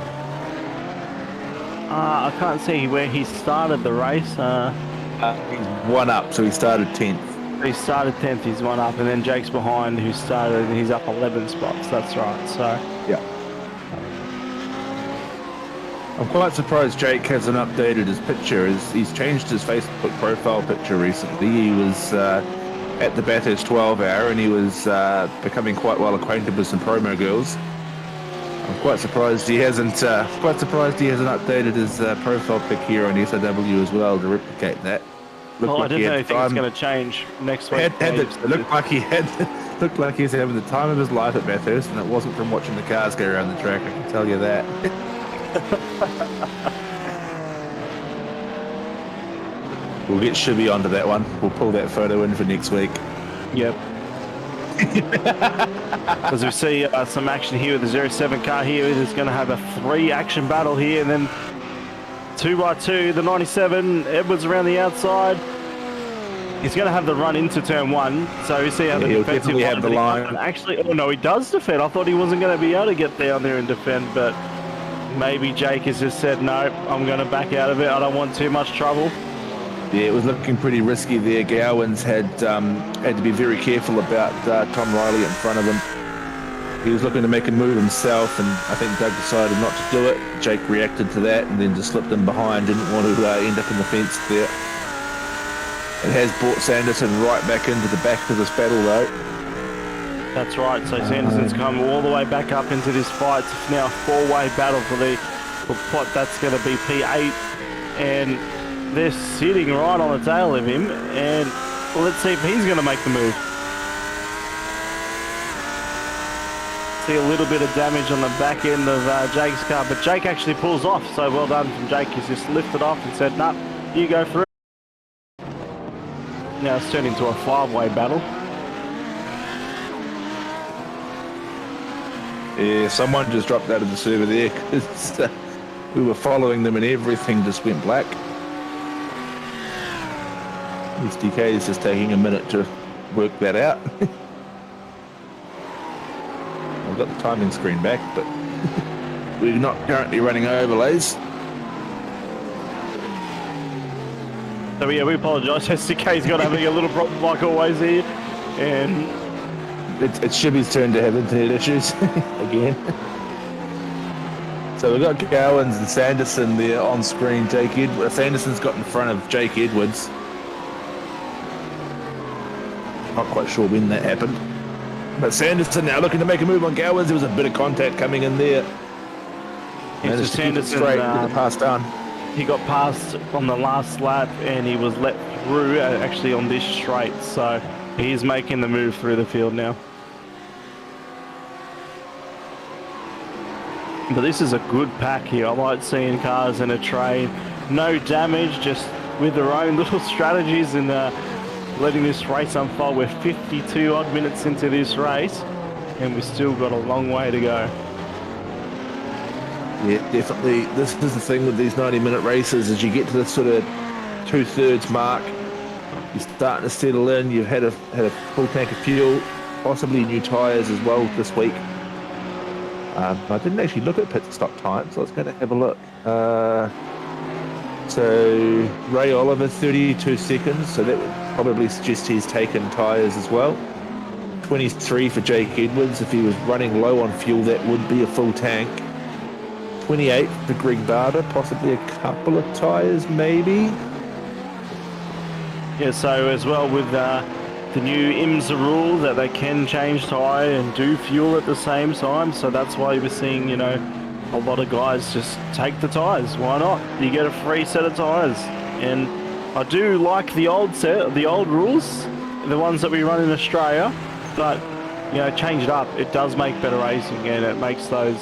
I can't see where he started the race. He's one up, so he started 10th. He started 10th, he's one up, and then Jake's behind, who started, and he's up 11 spots. That's right. So yeah. I'm quite surprised Jake hasn't updated his picture. He's changed his Facebook profile picture recently. He was at the Bathurst 12 hour, and he was becoming quite well acquainted with some promo girls. I'm quite surprised he hasn't. Updated his profile pic here on SRW as well to replicate that. I didn't know if it's going to change next week. Looked like he was having the time of his life at Bathurst, and it wasn't from watching the cars go around the track. I can tell you that. We'll get ShiBBy onto that one. We'll pull that photo in for next week. Yep. As we see some action here with the 07 car here, it is going to have a 3 action battle here, and then 2x2, the 97, Edwards around the outside. He's going to have the run into turn 1, so we see how the defensive have the line. Actually, oh no, he does defend. I thought he wasn't going to be able to get down there and defend, but maybe Jake has just said, no, I'm going to back out of it. I don't want too much trouble. Yeah, it was looking pretty risky there. Gowans had to be very careful about Tom Riley in front of him. He was looking to make a move himself, and I think Doug decided not to do it. Jake reacted to that and then just slipped him behind. Didn't want to end up in the fence there. It has brought Sanderson right back into the back of this battle, though. That's right. So Sanderson's come all the way back up into this fight. It's now a 4-way battle for what that's going to be P8, and they're sitting right on the tail of him, and let's see if he's going to make the move. See a little bit of damage on the back end of Jake's car, but Jake actually pulls off, so well done from Jake. He's just lifted off and said, nah, you go through. Now it's turned into a 5-way battle. Yeah, someone just dropped out of the server there because we were following them and everything just went black. SDK is just taking a minute to work that out. I've got the timing screen back, but we're not currently running overlays. So yeah, we apologise. SDK's got having a little problem like always here, and it's ShiBBy's turn to have internet issues again. So we've got Gowans and Sanderson there on screen. Sanderson's got in front of Jake Edwards. Not quite sure when that happened. But Sanderson now looking to make a move on Gowans. There was a bit of contact coming in there. It's Sanderson straight with the pass down. He got past on the last lap and he was let through actually on this straight. So he's making the move through the field now. But this is a good pack here. I like seeing cars in a train. No damage, just with their own little strategies and letting this race unfold. We're 52 odd minutes into this race and we've still got a long way to go. Yeah, definitely. This is the thing with these 90-minute races. As you get to this sort of 2/3 mark, you're starting to settle in. You've had a full tank of fuel, possibly new tyres as well this week. I didn't actually look at pit stop time, so I was going to have a look. So Ray Oliver, 32 seconds, so that would probably suggest he's taken tyres as well. 23 for Jake Edwards. If he was running low on fuel, that would be a full tank. 28 for Greg Barber, possibly a couple of tyres maybe. Yeah, so as well with the new IMSA rule that they can change tyre and do fuel at the same time, so that's why we're seeing, you know, a lot of guys just take the tyres. Why not? You get a free set of tyres. And I do like the old rules, the ones that we run in Australia, but, you know, change it up. It does make better racing and it makes the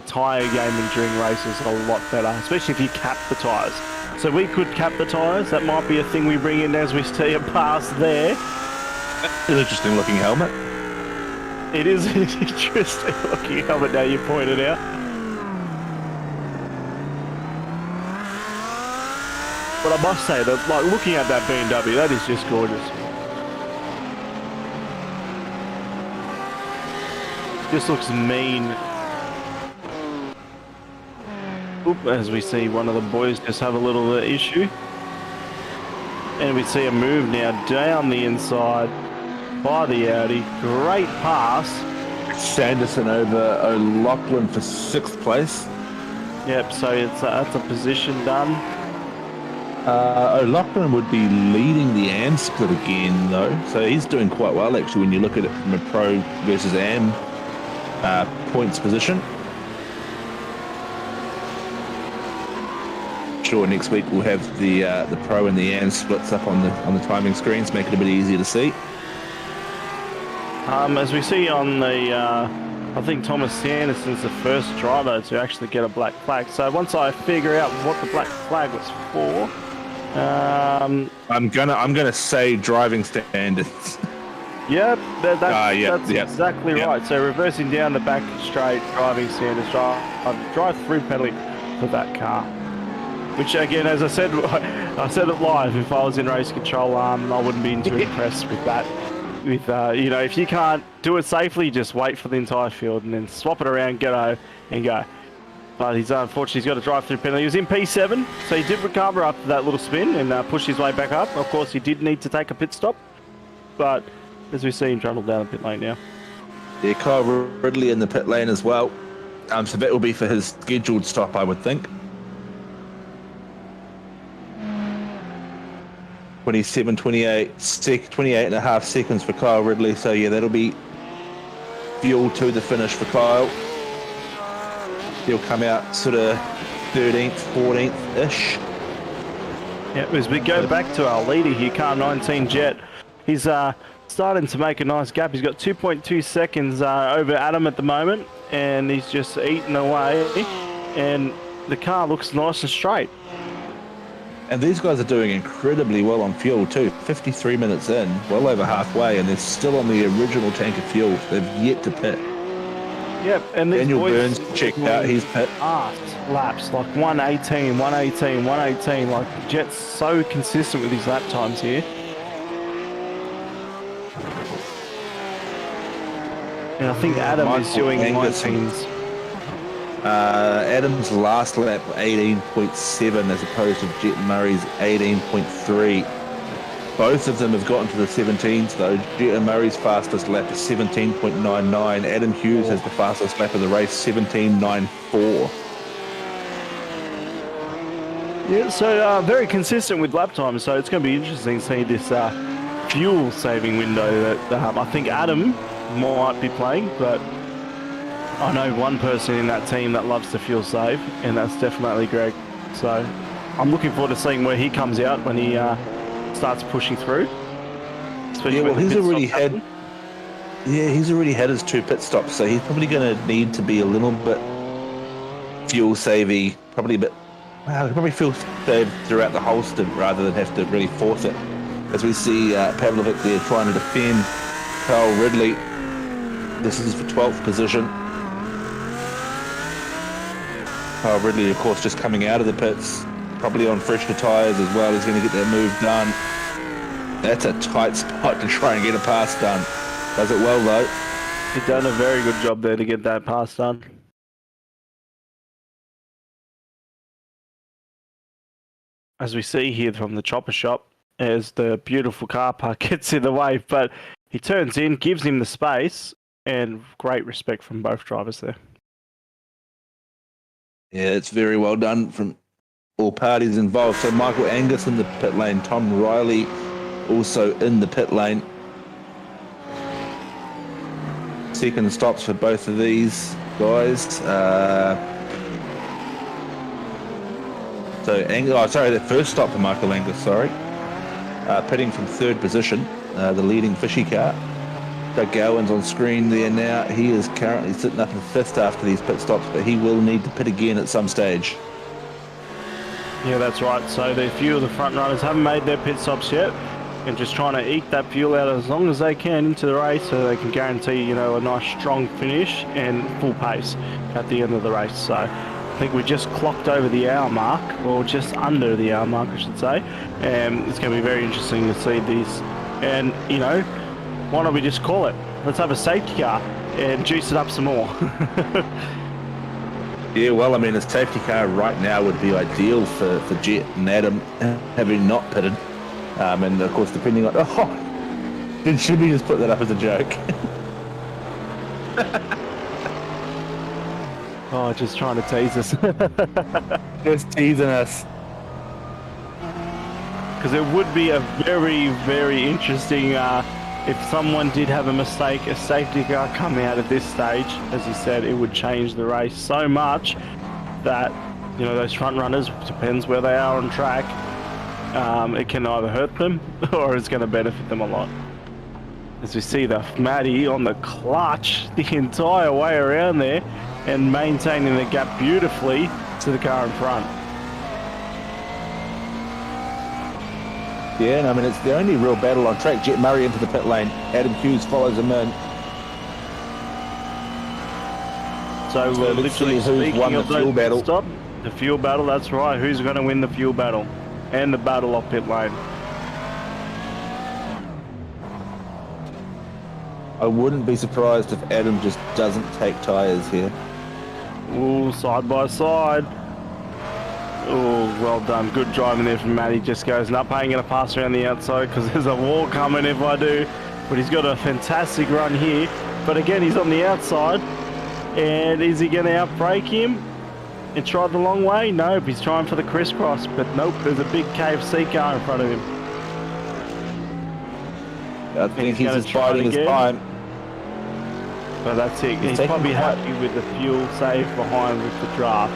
tyre gaming during races a lot better, especially if you cap the tyres. So we could cap the tyres. That might be a thing we bring in as we see it pass there. It's an interesting looking helmet. It is an interesting looking helmet now you pointed out. But I must say that, like, looking at that BMW, that is just gorgeous. Just looks mean. Oop, as we see one of the boys just have a little issue. And we see a move now down the inside by the Audi. Great pass. Sanderson over O'Loughlin for 6th place. Yep, so that's a position done. O'Loughlin would be leading the AM split again though. So he's doing quite well actually when you look at it from a pro versus AM points position. Sure, next week we'll have the pro and the AM splits up on the timing screens, make it a bit easier to see. As we see on the, I think Thomas Sanderson's the first driver to actually get a black flag. So once I figure out what the black flag was for, I'm gonna say driving standards. Yep, that's yep, exactly right. So reversing down the back straight, driving standards, drive through penalty for that car. Which again, as I said it live. If I was in race control, I wouldn't be too impressed with that. With you know, if you can't do it safely, just wait for the entire field and then swap it around, get over and go. But he's unfortunately got a drive-through penalty. He was in P7, so he did recover after that little spin and push his way back up. Of course, he did need to take a pit stop, but as we see him trundle down the pit lane now. Yeah, Kyle Ridley in the pit lane as well. So that will be for his scheduled stop, I would think. 28 and a half seconds for Kyle Ridley. So yeah, that'll be fuel to the finish for Kyle. He'll come out sort of 13th, 14th-ish. Yeah, as we go back to our leader here, car 19 Jet. He's starting to make a nice gap. He's got 2.2 seconds over Adam at the moment, and he's just eating away. And the car looks nice and straight. And these guys are doing incredibly well on fuel too. 53 minutes in, well over halfway, and they're still on the original tank of fuel. They've yet to pit. Yep, and these Daniel boys Burns checked out his pit. Fast laps, like 118, 118, 118. Like, Jet's so consistent with his lap times here. And I think Adam is doing 19s. Adam's last lap 18.7 as opposed to Jet Murray's 18.3. Both of them have gotten to the 17s though. Jet Murray's fastest lap is 17.99. Adam Hughes has the fastest lap of the race, 17.94. Yeah, so very consistent with lap time, so it's going to be interesting to see this fuel saving window that I think Adam might be playing, but I know one person in that team that loves to fuel save, and that's definitely Greg. So I'm looking forward to seeing where he comes out when he starts pushing through. Yeah, well, he's already had his 2 pit stops, so he's probably going to need to be a little bit fuel savvy, probably fuel save throughout the whole stint rather than have to really force it. As we see Pavlovic there trying to defend Carl Ridley. This is for 12th position. Carl Ridley, of course, just coming out of the pits, probably on fresher tyres as well. He's going to get that move done. That's a tight spot to try and get a pass done. Does it well, though. He's done a very good job there to get that pass done. As we see here from the chopper shop, as the beautiful car park gets in the way, but he turns in, gives him the space, and great respect from both drivers there. Yeah, it's very well done from all parties involved. So Michael Angus in the pit lane, Tom Riley also in the pit lane. Second stops for both of these guys. The first stop for Michael Angus, pitting from 3rd position, the leading fishy car. Doug Gowan's on screen there now. He is currently sitting up in 5th after these pit stops, but he will need to pit again at some stage. Yeah, that's right. So the few of the front runners haven't made their pit stops yet, and just trying to eke that fuel out as long as they can into the race so they can guarantee, a nice strong finish and full pace at the end of the race. So I think we just clocked over the hour mark, or just under the hour mark, I should say. And it's going to be very interesting to see these. And, why don't we just call it? Let's have a safety car and juice it up some more. Yeah, well, a safety car right now would be ideal for Jet and Adam, having not pitted. And, of course, depending on... did ShiBBy just put that up as a joke? Just trying to tease us. Just teasing us. Because it would be a very, very interesting... if someone did have a mistake, a safety car come out at this stage, as you said, it would change the race so much that, those front runners, depends where they are on track, it can either hurt them or it's going to benefit them a lot. As we see the Matty on the clutch the entire way around there and maintaining the gap beautifully to the car in front. Yeah, and it's the only real battle on track. Jet Murray into the pit lane. Adam Hughes follows him in. So we're literally who's won the fuel battle. The fuel battle, that's right. Who's going to win the fuel battle? And the battle of pit lane. I wouldn't be surprised if Adam just doesn't take tyres here. Ooh, side by side. Oh, well done. Good driving there from Matty. Just goes, not paying it a pass around the outside because there's a wall coming if I do. But he's got a fantastic run here. But again, he's on the outside. And is he going to outbrake him and try the long way? Nope, he's trying for the crisscross. But nope, there's a big KFC car in front of him. I think he's just biding his time. But that's it. He's probably happy with the fuel save behind with the draft.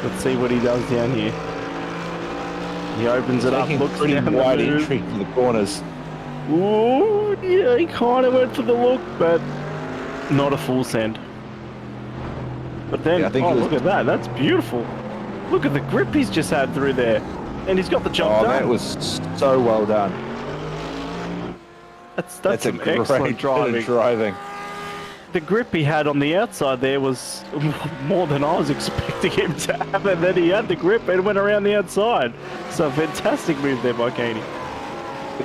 Let's see what he does down here. He opens it up, looks pretty down wide the entry to the corners. Ooh, yeah, he kind of went for the look, but not a full send. But then, look at that. That's beautiful. Look at the grip he's just had through there. And he's got the jump done. That was so well done. That's some excellent driving. The grip he had on the outside there was more than I was expecting him to have, and then he had the grip and went around the outside. So a fantastic move there by Keeney.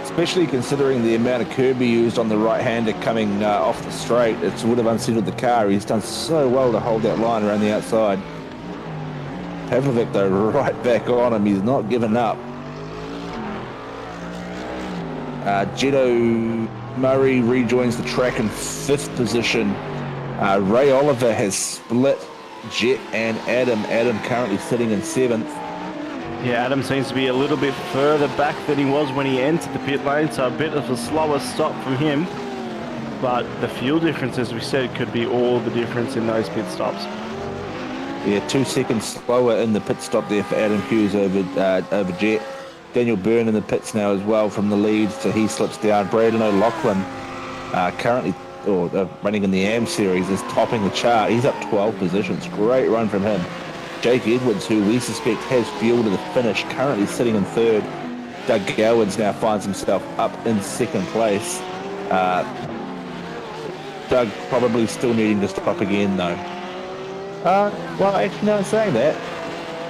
Especially considering the amount of curb he used on the right-hander coming off the straight, it would have unsettled the car. He's done so well to hold that line around the outside. Pavlovic, though, right back on him. He's not given up. Jetto Murray rejoins the track in 5th position. Ray Oliver has split Jet and Adam. Adam currently sitting in 7th. Yeah, Adam seems to be a little bit further back than he was when he entered the pit lane, so a bit of a slower stop from him. But the fuel difference, as we said, could be all the difference in those pit stops. Yeah, 2 seconds slower in the pit stop there for Adam Hughes over Jet. Daniel Byrne in the pits now as well from the lead, so he slips down. Brendon O'Loughlin, currently running in the AM series, is topping the chart. He's up 12 positions. Great run from him. Jake Edwards, who we suspect has fuel to the finish, currently sitting in 3rd. Doug Gowans now finds himself up in 2nd place. Doug probably still needing to stop again though. Well, actually, no, saying that,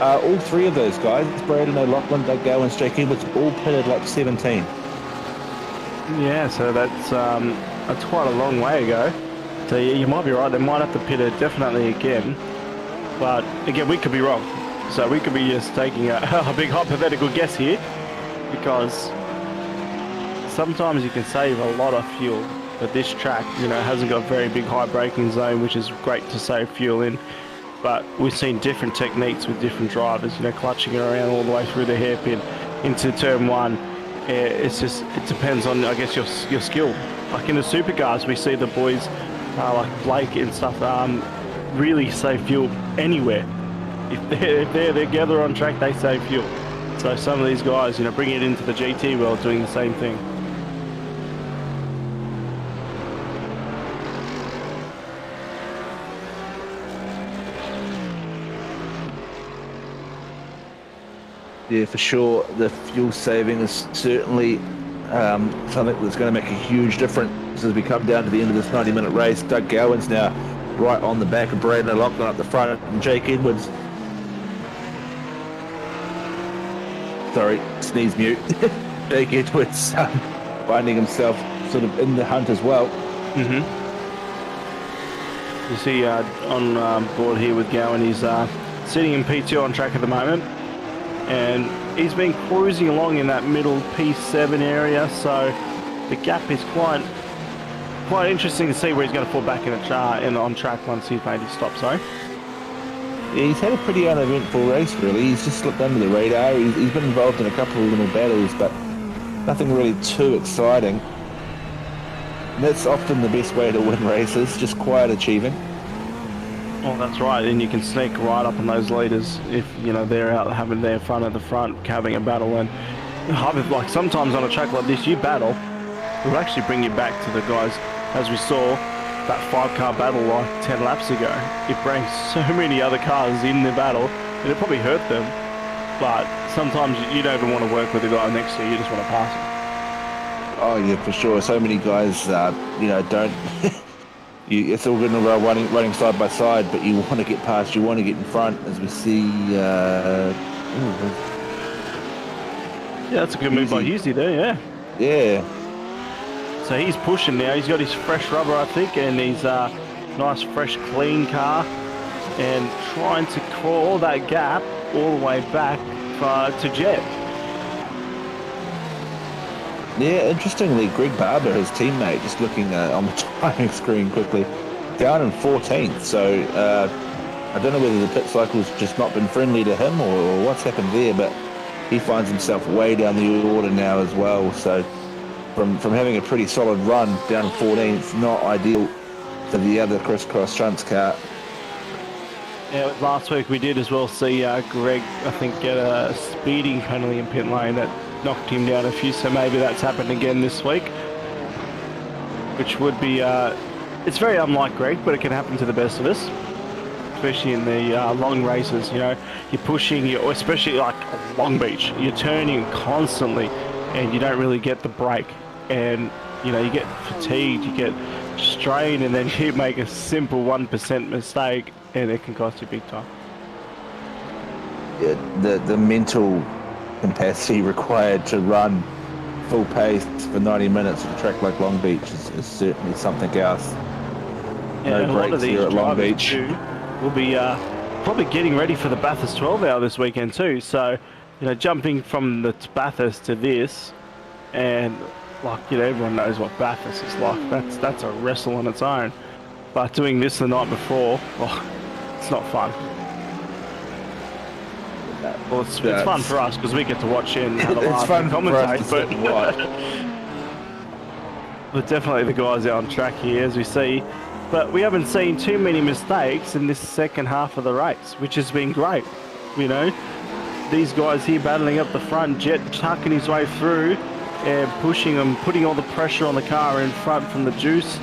all 3 of those guys, Brendon O'Loughlin, Doug Gowans, Jake Edwards, all pitted lap 17. Yeah, so that's quite a long way to go. So yeah, you might be right. They might have to pit it definitely again. But again, we could be wrong. So we could be just taking a big hypothetical guess here, because sometimes you can save a lot of fuel, but this track, hasn't got a very big high braking zone, which is great to save fuel in. But we've seen different techniques with different drivers, clutching it around all the way through the hairpin into turn 1. It depends on, I guess, your skill. Like in the supercars, we see the boys like Blake and stuff really save fuel anywhere. If they're together on track, they save fuel. So some of these guys, bring it into the GT world, doing the same thing. Yeah, for sure. The fuel saving is certainly something that's going to make a huge difference as we come down to the end of this 90-minute race. Doug Gowans now right on the back of Brendon O'Loughlin up the front, and Jake Edwards. Sorry, sneeze mute. Jake Edwards finding himself sort of in the hunt as well. Mm-hmm. You see on board here with Gowan, he's sitting in P2 on track at the moment, and he's been cruising along in that middle P7 area, so the gap is quite interesting to see where he's going to fall back in the chart and on track once he's made his stop. Sorry. Yeah, he's had a pretty uneventful race, really. He's just slipped under the radar. He's been involved in a couple of little battles, but nothing really too exciting. And that's often the best way to win races, just quiet achieving. Oh, that's right. And you can sneak right up on those leaders if, they're out having their fun at the front, having a battle. And like sometimes on a track like this, you battle, it will actually bring you back to the guys, as we saw that 5-car battle like 10 laps ago. It brings so many other cars in the battle, and it probably hurt them. But sometimes you don't even want to work with the guy next to you, you just want to pass him. Oh yeah, for sure. So many guys, don't. It's all good and well running side by side, but you want to get past, you want to get in front, as we see. Yeah, that's a good move by Husey there. Yeah. Yeah. So he's pushing now. He's got his fresh rubber, I think, and his nice, fresh, clean car, and trying to claw that gap all the way back to Jet. Yeah, interestingly, Greg Barber, his teammate, just looking on the timing screen quickly, down in 14th. So I don't know whether the pit cycle's just not been friendly to him or what's happened there, but he finds himself way down the order now as well. So from having a pretty solid run down 14th, not ideal for the other crisscross shunts car. Yeah, last week we did as well see Greg, I think, get a speeding penalty in pit lane that knocked him down a few, so maybe that's happened again this week, which would be it's very unlike Greg, but it can happen to the best of us, especially in the long races. You're pushing, especially like Long Beach, you're turning constantly and you don't really get the break, and you get fatigued, you get strained, and then you make a simple 1% mistake and it can cost you big time. Yeah, the mental capacity required to run full pace for 90 minutes at a track like Long Beach is certainly something else. Yeah, no breaks here at Long Beach. We'll be probably getting ready for the Bathurst 12 hour this weekend too. So, jumping from the Bathurst to this, and everyone knows what Bathurst is like. That's a wrestle on its own. But doing this the night before, it's not fun. Well, it's fun for us because we get to watch in and It's fun for us commentate, to sit and watch. but definitely the guys out on track here, as we see. But we haven't seen too many mistakes in this second half of the race, which has been great. You know, these guys here battling up the front, Jet tucking his way through and pushing them, putting all the pressure on the car in front from the juice.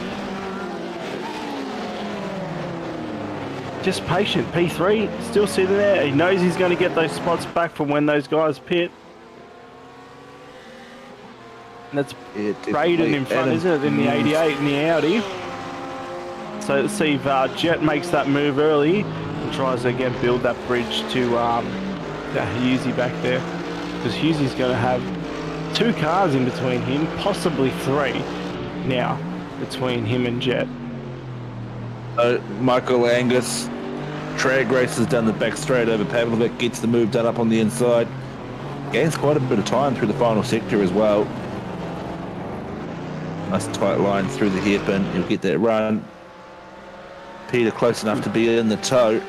Just patient. P3 still sitting there. He knows he's going to get those spots back from when those guys pit. And that's Brendon in front, isn't it? In the 88 in the Audi. So let's see if Jet makes that move early and tries to again build that bridge to Hughesy back there. Because Hughesy's going to have 2 cars in between him, possibly 3 now between him and Jet. Michael Angus drag races down the back straight over Pavlovic, gets the move done up on the inside. Gains quite a bit of time through the final sector as well. Nice tight line through the hairpin. He'll get that run. Peter close enough to be in the tow.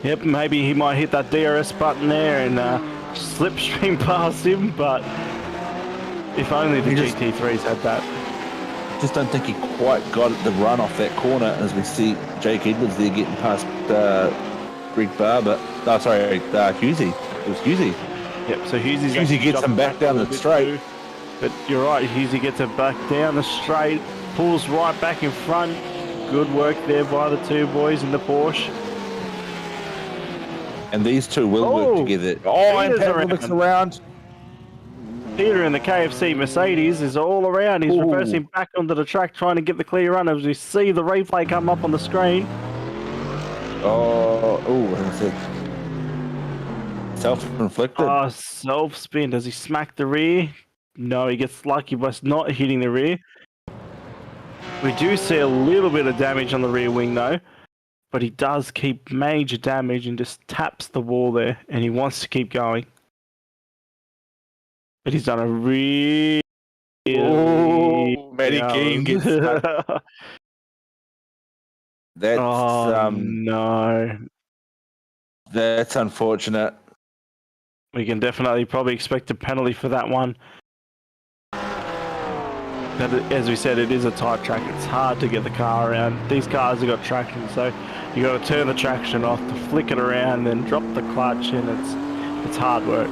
Yep, maybe he might hit that DRS button there and slipstream past him, but if only the GT3s had that. Just don't think he quite got the run off that corner as we see Jake Edwards there getting past Greg Barber. Oh, sorry, Hughesy. It was Hughesy. Yep, so Hughesy gets him back down the straight. But you're right, Hughesy gets it back down the straight, pulls right back in front. Good work there by the 2 boys in the Porsche. And these 2 will work together. Oh, and Pavlovic's around. Peter in the KFC Mercedes is all around. He's reversing back onto the track trying to get the clear run as we see the replay come up on the screen. That's it. Self-inflicted. Oh, self-spin. Does he smack the rear? No, he gets lucky by not hitting the rear. We do see a little bit of damage on the rear wing though, but he does keep major damage and just taps the wall there, and he wants to keep going. But he's done a really... Matty Keane gets stuck. That's no. That's unfortunate. We can definitely probably expect a penalty for that one. But as we said, it is a tight track. It's hard to get the car around. These cars have got traction, so you got to turn the traction off to flick it around, then drop the clutch, and it's hard work.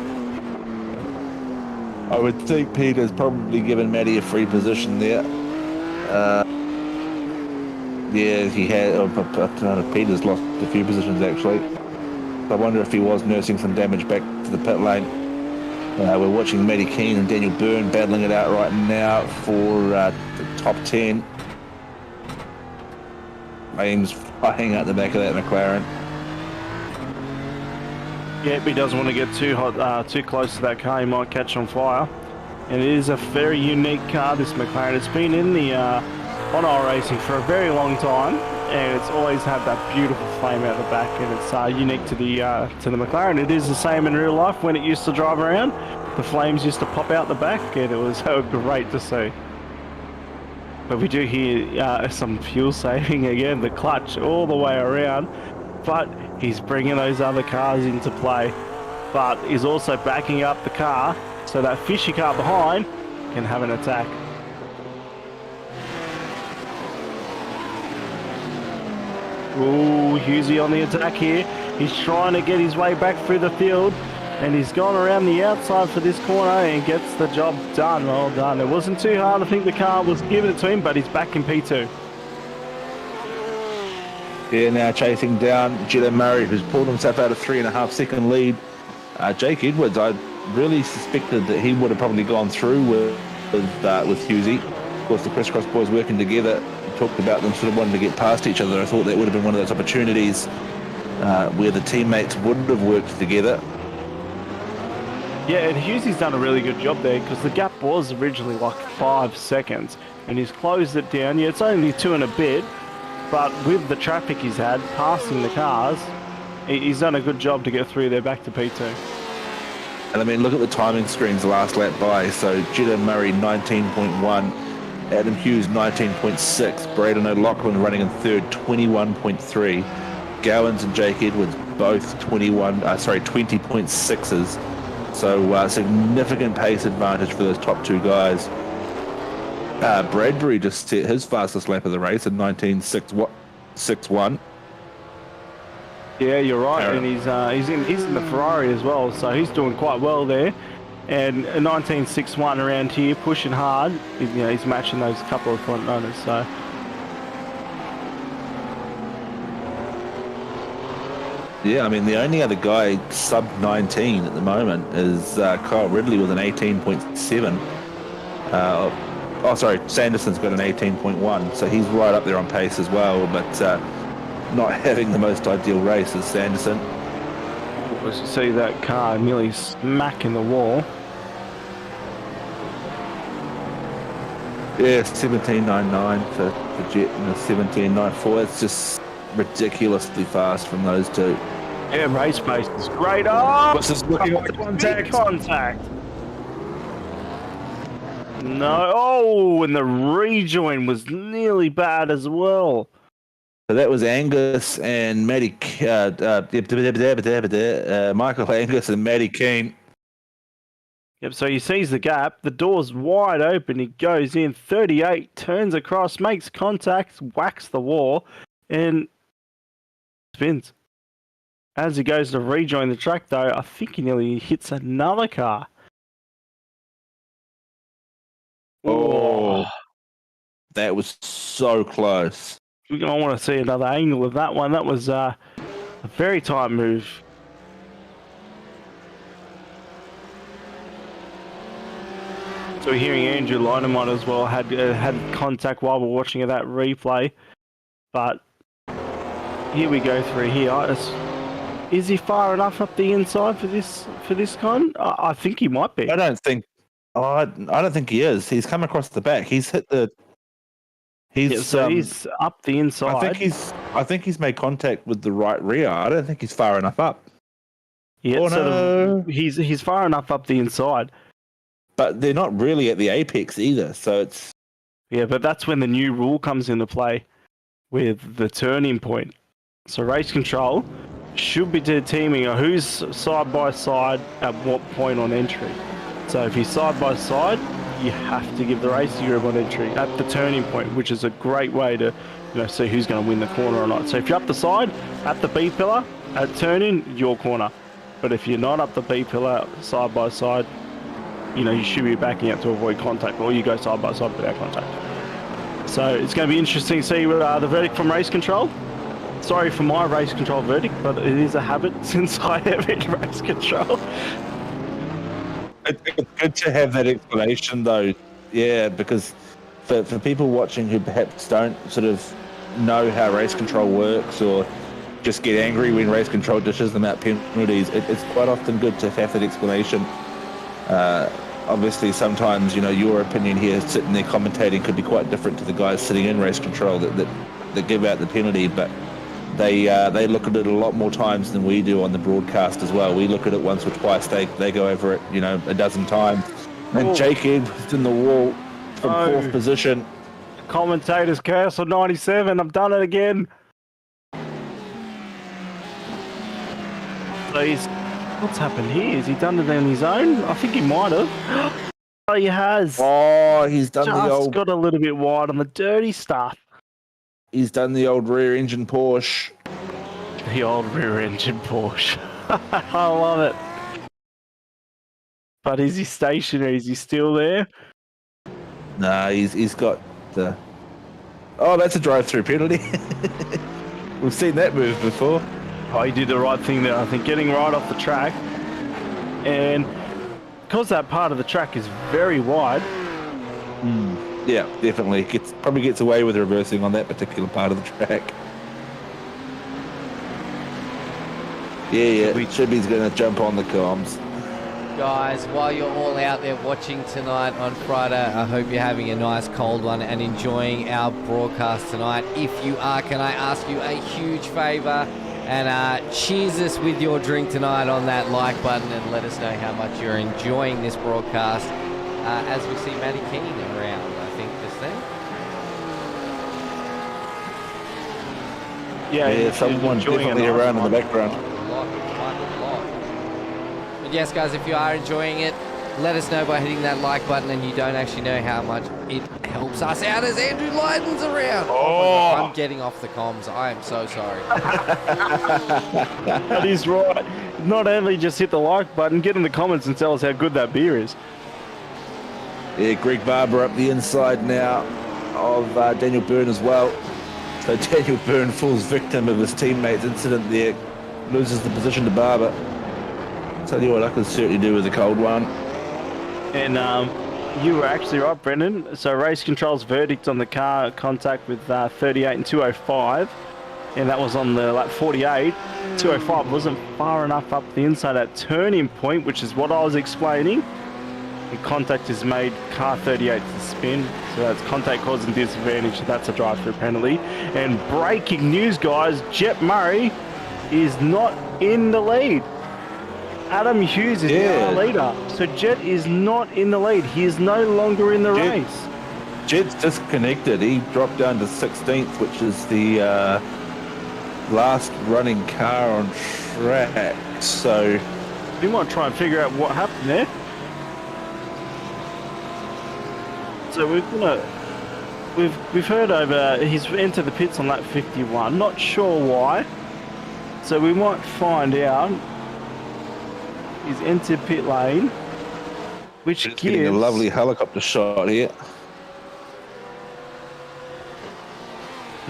I would think Peter's probably given Matty a free position there. Yeah, he had. Peter's lost a few positions actually. I wonder if he was nursing some damage back to the pit lane. We're watching Matty Keane and Daniel Byrne battling it out right now for the top 10. Flames flying out the back of that McLaren. Yeah, he doesn't want to get too hot, too close to that car. He might catch on fire. And it is a very unique car, this McLaren. It's been in the on-air racing for a very long time, and it's always had that beautiful flame out the back, and it's unique to the McLaren. It is the same in real life when it used to drive around. The flames used to pop out the back, and it was great to see. But we do hear some fuel saving again, the clutch all the way around. But he's bringing those other cars into play. But he's also backing up the car so that fishy car behind can have an attack. Ooh, Hughesy on the attack here. He's trying to get his way back through the field, and he's gone around the outside for this corner and gets the job done. Well done. It wasn't too hard. I think the car was giving it to him, but he's back in P2. Yeah, now chasing down Jetta Murray, who's pulled himself out of 3.5 second lead. Jake Edwards, I really suspected that he would have probably gone through with Hughesy. Of course, the Crisscross boys working together. We talked about them sort of wanting to get past each other. I thought that would have been one of those opportunities where the teammates wouldn't have worked together. Yeah, and Hughesy's done a really good job there because the gap was originally like 5 seconds, and he's closed it down. Yeah, it's only 2 and a bit. But with the traffic he's had, passing the cars, he's done a good job to get through there back to P2. And I mean, look at the timing screens last lap by. So Jetta Murray 19.1, Adam Hughes 19.6, Braden O'Loughlin running in third 21.3. Gowans and Jake Edwards both 20.6s. So significant pace advantage for those top two guys. Bradbury just set his fastest lap of the race at 19.61. Yeah, you're right, and he's in the Ferrari as well, so he's doing quite well there. And a 19.61 around here, pushing hard. He's matching those couple of front runners. So yeah, I mean the only other guy sub 19 at the moment is Kyle Ridley with an 18.7. Sorry, Sanderson's got an 18.1, so he's right up there on pace as well, but not having the most ideal race as Sanderson. as you see that car nearly smacking the wall. Yeah, 17.99 for Jet and a 17.94. It's just ridiculously fast from those two. Yeah, race pace is great. Oh, What's this looking like? contact. No. Oh, and the rejoin was nearly bad as well. So that was Angus and Matty, Michael Angus and Matty Keane. Yep, so he sees the gap. The door's wide open. He goes in 38, turns across, makes contact, whacks the wall, and spins. As he goes to rejoin the track, though, I think he nearly hits another car. Oh, that was so close. I want to see another angle of that one. That was a very tight move. So we're hearing Andrew Linemont as well had contact while we're watching that replay. But here we go through here. Is he far enough up the inside for this con? I think he might be. I don't think he is. He's come across the back. He's hit the. He's up the inside. I think he's made contact with the right rear. I don't think he's far enough up. Yeah, no. He's far enough up the inside. But they're not really at the apex either, so it's... Yeah, but that's when the new rule comes into play with the turning point. So race control should be determining who's side by side at what point on entry. So if you're side by side, you have to give the race group on entry at the turning point, which is a great way to see who's going to win the corner or not. So if you're up the side, at the B pillar, at turn-in, your corner. But if you're not up the B pillar, side by side, you should be backing up to avoid contact, or you go side by side without contact. So it's going to be interesting to see the verdict from race control. Sorry for my race control verdict, but it is a habit since I have in race control. It's good to have that explanation, though. Yeah, because for people watching who perhaps don't sort of know how race control works, or just get angry when race control dishes them out penalties, it's quite often good to have that explanation. Obviously, sometimes your opinion here, sitting there commentating, could be quite different to the guys sitting in race control that give out the penalty. But they look at it a lot more times than we do on the broadcast as well. We look at it once or twice. They go over it, a dozen times. And Jake Edwards in the wall from fourth position. Commentators curse on 97. I've done it again. Please. What's happened here? Has he done it on his own? I think he might have. Oh, he has. Oh, he's done the old... got a little bit wide on the dirty stuff. He's done the old rear engine Porsche. The old rear engine Porsche. I love it. But is he stationary? Is he still there? Nah, he's got the... Oh, that's a drive-through penalty. We've seen that move before. Oh, he did the right thing there, I think, getting right off the track. And because that part of the track is very wide... Yeah, definitely. Probably gets away with reversing on that particular part of the track. Yeah. ShiBBy's going to jump on the comms. Guys, while you're all out there watching tonight on Friday, I hope you're having a nice cold one and enjoying our broadcast tonight. If you are, can I ask you a huge favour? And cheers us with your drink tonight on that like button, and let us know how much you're enjoying this broadcast as we see Matty Keane around, I think, just then. Yeah, someone's definitely around in the background. But yes, guys, if you are enjoying it, let us know by hitting that like button, and you don't actually know how much it helps us out as Andrew Lydon's around. Oh my God, I'm getting off the comms. I am so sorry. That is right. Not only just hit the like button, get in the comments and tell us how good that beer is. Yeah, Greg Barber up the inside now of Daniel Byrne as well. So Daniel Byrne falls victim of his teammate's incident there, loses the position to Barber. Tell you what, I could certainly do with a cold one. And you were actually right, Brendon. So race control's verdict on the car contact with 38 and 205, and that was on the lap 48. 205 wasn't far enough up the inside that turning point, which is what I was explaining. And contact has made car 38 to spin, so that's contact causing disadvantage. So that's a drive-through penalty. And breaking news, guys: Jet Murray is not in the lead. Adam Hughes is now the leader, so Jet is not in the lead. He is no longer in the race. Jet's disconnected. He dropped down to 16th, which is the last running car on track. So we might try and figure out what happened there. So we've heard over. He's entered the pits on lap 51. Not sure why. So we might find out. He's entered pit lane, which gives getting a lovely helicopter shot here.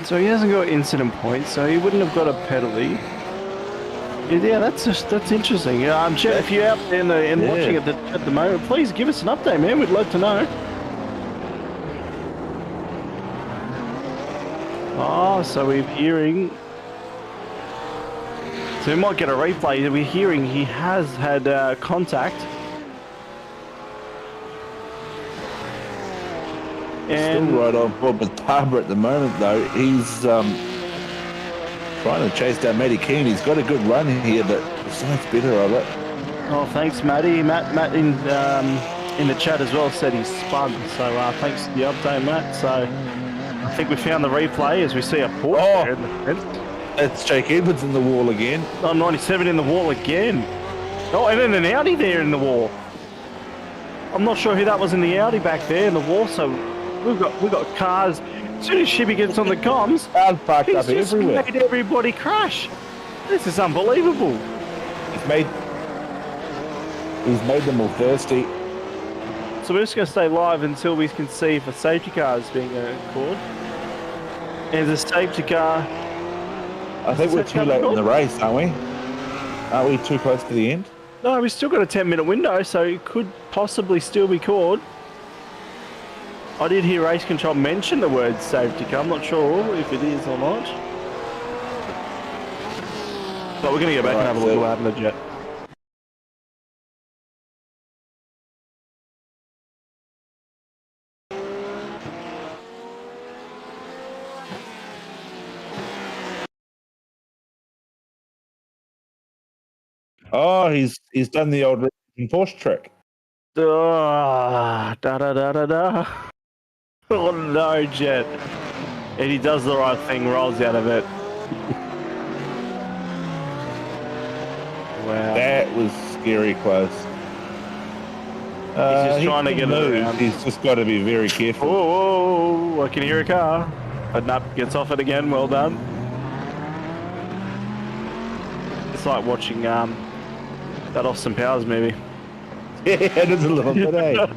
So he hasn't got incident points, so he wouldn't have got a penalty. Yeah, that's interesting. Jet, if you're out there and watching at the moment, please give us an update, man. We'd like to know. Oh, so we're hearing. So we might get a replay. We're hearing he has had contact. And still right on board with Barber at the moment, though. He's trying to chase down Matty Keane. He's got a good run here, but so much better of it. Oh, thanks, Matty. Matt in the chat as well said he's spun. So thanks for the update, Matt. So I think we found the replay as we see a port there in the fence. It's Jake Edwards in the wall again. Oh, 97 in the wall again. Oh, and then an Audi there in the wall. I'm not sure who that was in the Audi back there in the wall. So we've got cars. As soon as ShiBBy gets on the comms, cars parked up everywhere. Made everybody crash. This is unbelievable. He's made them all thirsty. So we're just going to stay live until we can see if a safety car is being called. And the safety car. I think we're too late in the race, aren't we? Aren't we too close to the end? No, we've still got a 10-minute window, so it could possibly still be called. I did hear race control mention the word safety car. I'm not sure if it is or not. But we're going to go back and have a look at what happened to Jet. Oh, he's done the old Porsche trick. Da da da da da. Oh no, Jet. And he does the right thing, rolls out of it. Wow. That was scary close. He's just trying to get it around. He's just got to be very careful. Oh, I can hear a car. But nope, gets off it again. Well done. It's like watching that Austin Powers movie. Yeah, it is a little bit, eh?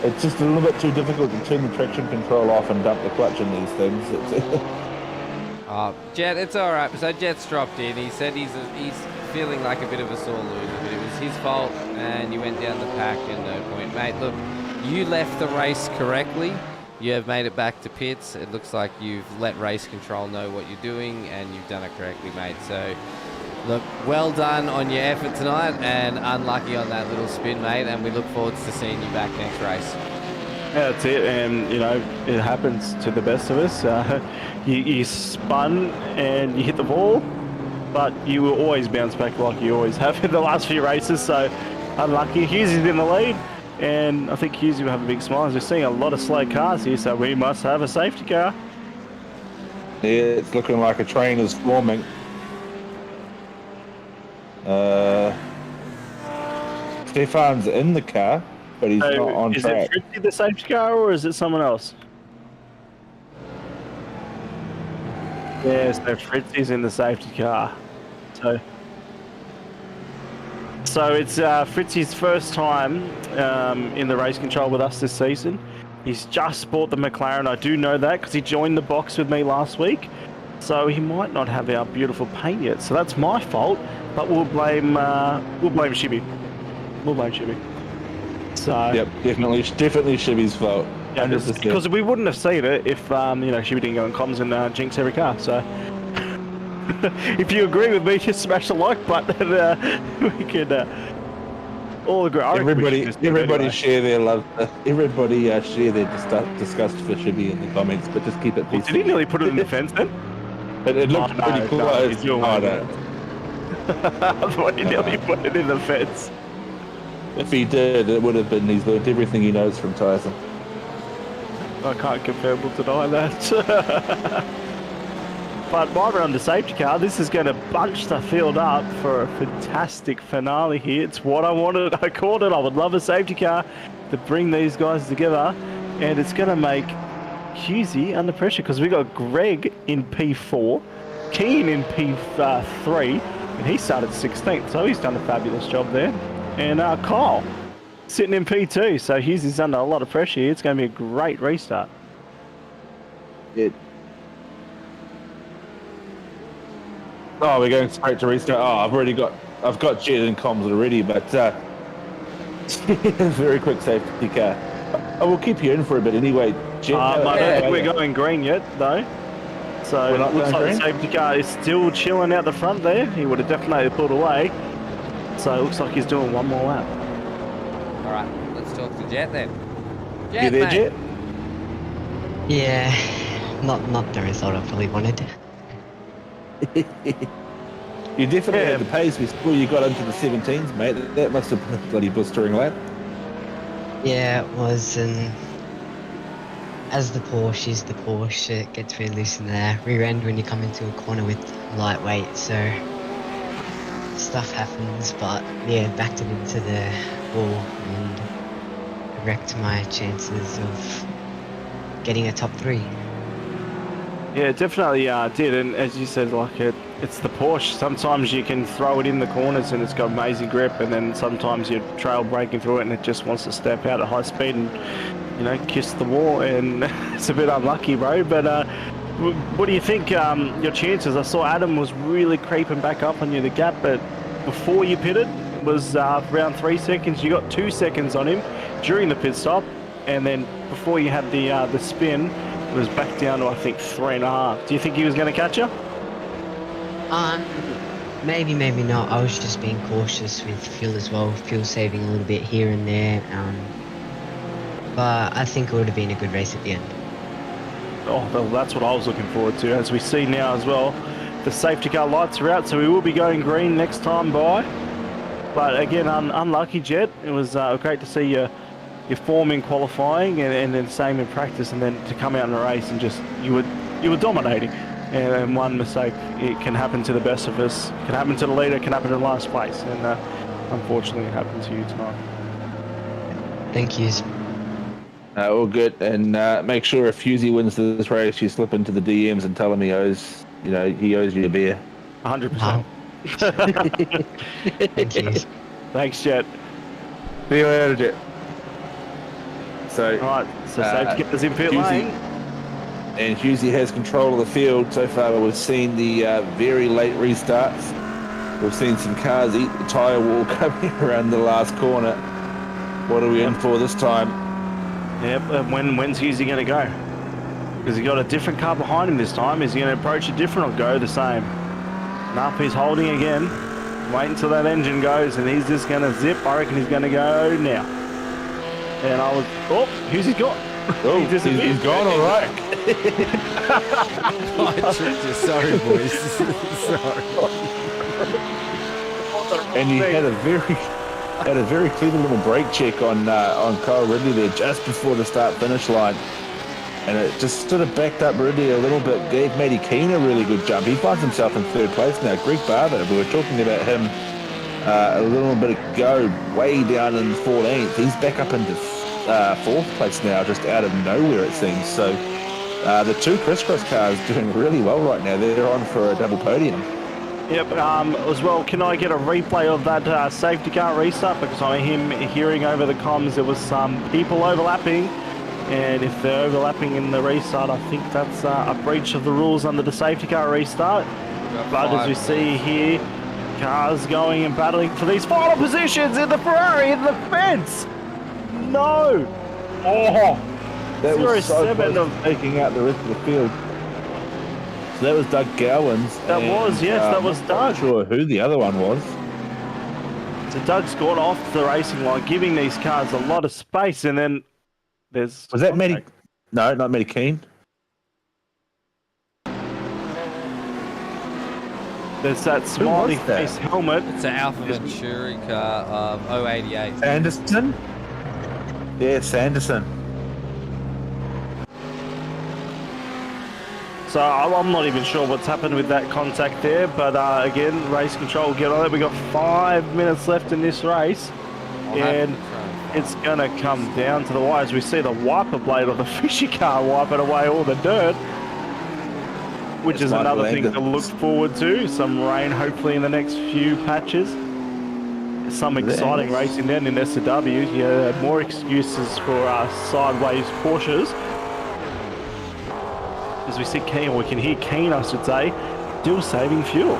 It's just a little bit too difficult to turn the traction control off and dump the clutch in these things. Jet, it's all right. So Jet's dropped in. He said he's feeling like a bit of a sore loser, but it was his fault, and you went down the pack and no point. Mate, look, you left the race correctly. You have made it back to pits. It looks like you've let race control know what you're doing, and you've done it correctly, mate. So, look, well done on your effort tonight, and unlucky on that little spin, mate, and we look forward to seeing you back next race. Yeah, that's it, and you know, it happens to the best of us. You spun and you hit the ball, but you will always bounce back like you always have in the last few races, so unlucky. Hughes is in the lead, and I think Hughes will have a big smile. We're seeing a lot of slow cars here, so we must have a safety car. Yeah, it's looking like a train is forming. Stefan's in the car, but he's not on track. Is it Fritzy the safety car, or is it someone else? Yeah, so Fritzy's in the safety car. So it's Fritzy's first time in the race control with us this season. He's just bought the McLaren. I do know that because he joined the box with me last week. So he might not have our beautiful paint yet. So that's my fault. But we'll blame ShiBBy. We'll blame ShiBBy. So Yep, definitely ShiBBy's fault. 100%. Because we wouldn't have seen it if ShiBBy didn't go in comms and jinx every car. So if you agree with me, just smash the like button. We could all agree. Everybody share their love. Everybody share their disgust for ShiBBy in the comments, but just keep it peaceful. Did he nearly put it in the fence then? It looked pretty close. I thought he nearly put it in the fence. If he did, it would have been. He's learned everything he knows from Tyson. I can't confirm or deny that. But while we're on the safety car, this is going to bunch the field up for a fantastic finale here. It's what I wanted. I called it. I would love a safety car to bring these guys together. And it's going to make Husey under pressure because we got Greg in P4, Keen in P3, and he started 16th. So he's done a fabulous job there. And Kyle sitting in P2. So Husey's under a lot of pressure here. It's going to be a great restart. Oh, we're going straight to restart. Oh, I've got Jet in comms already, but very quick safety car. I will keep you in for a bit anyway. Jet, I don't think we're going green yet, though. So it looks like the safety car is still chilling out the front there. He would have definitely pulled away. So it looks like he's doing one more lap. All right, let's talk to Jet then. You there, Jet? Yeah, not the result I probably wanted. You definitely had the pace before you got into the 17s, mate. That must have been a bloody blistering lap. Yeah, it was, and as the Porsche is the Porsche, it gets really loose in there. Rear end when you come into a corner with lightweight, so stuff happens, but yeah, backed it into the wall and wrecked my chances of getting a top 3. Yeah, it definitely did, and as you said, like it's the Porsche. Sometimes you can throw it in the corners and it's got amazing grip, and then sometimes you're trail braking through it and it just wants to step out at high speed and kiss the wall, and it's a bit unlucky, bro. But what do you think your chances? I saw Adam was really creeping back up on you, the gap, but before you pitted was around 3 seconds. You got 2 seconds on him during the pit stop, and then before you had the spin, it was back down to I think 3.5. Do you think he was going to catch you? Maybe not. I was just being cautious with fuel as well. Fuel saving a little bit here and there. But I think it would have been a good race at the end. Oh, well, that's what I was looking forward to. As we see now as well, the safety car lights are out, so we will be going green next time by. But again, unlucky, Jet. It was great to see your form in qualifying and then same in practice, and then to come out in a race and just you were dominating. And one mistake, it can happen to the best of us. It can happen to the leader. It can happen in last place. And unfortunately, it happened to you tonight. Thank you. All good. And make sure if Husey wins this race, you slip into the DMs and tell him he owes you a beer. 100%. Thank you. Thanks, Jet. See you later, Jet. So, all right, so safety gets us in pit lane. And Husey has control of the field. So far, we've seen the very late restarts. We've seen some cars eat the tyre wall coming around the last corner. What are we in for this time? Yep, when's Husey going to go? Because he got a different car behind him this time. Is he going to approach it different or go the same? Nope, he's holding again. Wait until that engine goes and he's just going to zip. I reckon he's going to go now. And Husey's gone. Oh, he's gone, all right. I tricked you. Sorry, boys. Sorry. And he had a very clever little brake check on Kyle Ridley there just before the start-finish line. and it just sort of backed up really a little bit. Gave Matty Keane a really good jump. He finds himself in third place now. Greg Barber, we were talking about him a little bit ago, way down in 14th. He's back up into fourth place now, just out of nowhere it seems. So the two crisscross cars doing really well right now. They're on for a double podium. Yep, as well, can I get a replay of that safety car restart? Because I'm hearing over the comms there was some people overlapping, and if they're overlapping in the restart, I think that's a breach of the rules under the safety car restart. But as we see here, cars going and battling for these final positions in the Ferrari, in the fence! No! Oh! That was so 07 close to taking out the rest of the field. So that was Doug Gowans. That was, yes, that was Doug. I'm not sure who the other one was. So Doug's gone off the racing line, giving these cars a lot of space, and then there's... Was that Matty? No, not Matty Keane. There's that smiley face helmet. It's an Alpha Venturi car, 088. Sanderson? Yeah, Sanderson. So I'm not even sure what's happened with that contact there, but again, race control will get on it. We've got 5 minutes left in this race, and it's going to come down to the wires. We see the wiper blade of the Fishy car wiping away all the dirt, which is another thing to look forward to. Some rain hopefully in the next few patches. Some exciting racing then in SW. Yeah, more excuses for sideways Porsches. As we see Keane, or we can hear Keane, I should say, still saving fuel.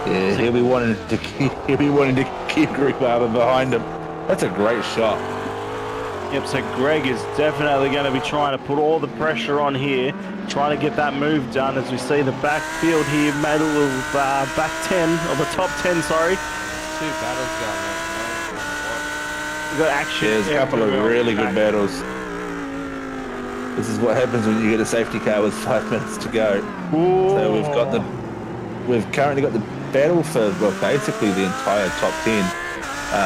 Yeah, he'll be wanting to keep Greg Barber behind him. That's a great shot. Yep, so Greg is definitely going to be trying to put all the pressure on here, trying to get that move done. As we see the backfield here, made a little back 10, or the top 10, sorry. Two battles going on. We've got Action. There's a couple of really good battles. This is what happens when you get a safety car with 5 minutes to go. Ooh. So we've currently got the battle for, well, basically the entire top 10.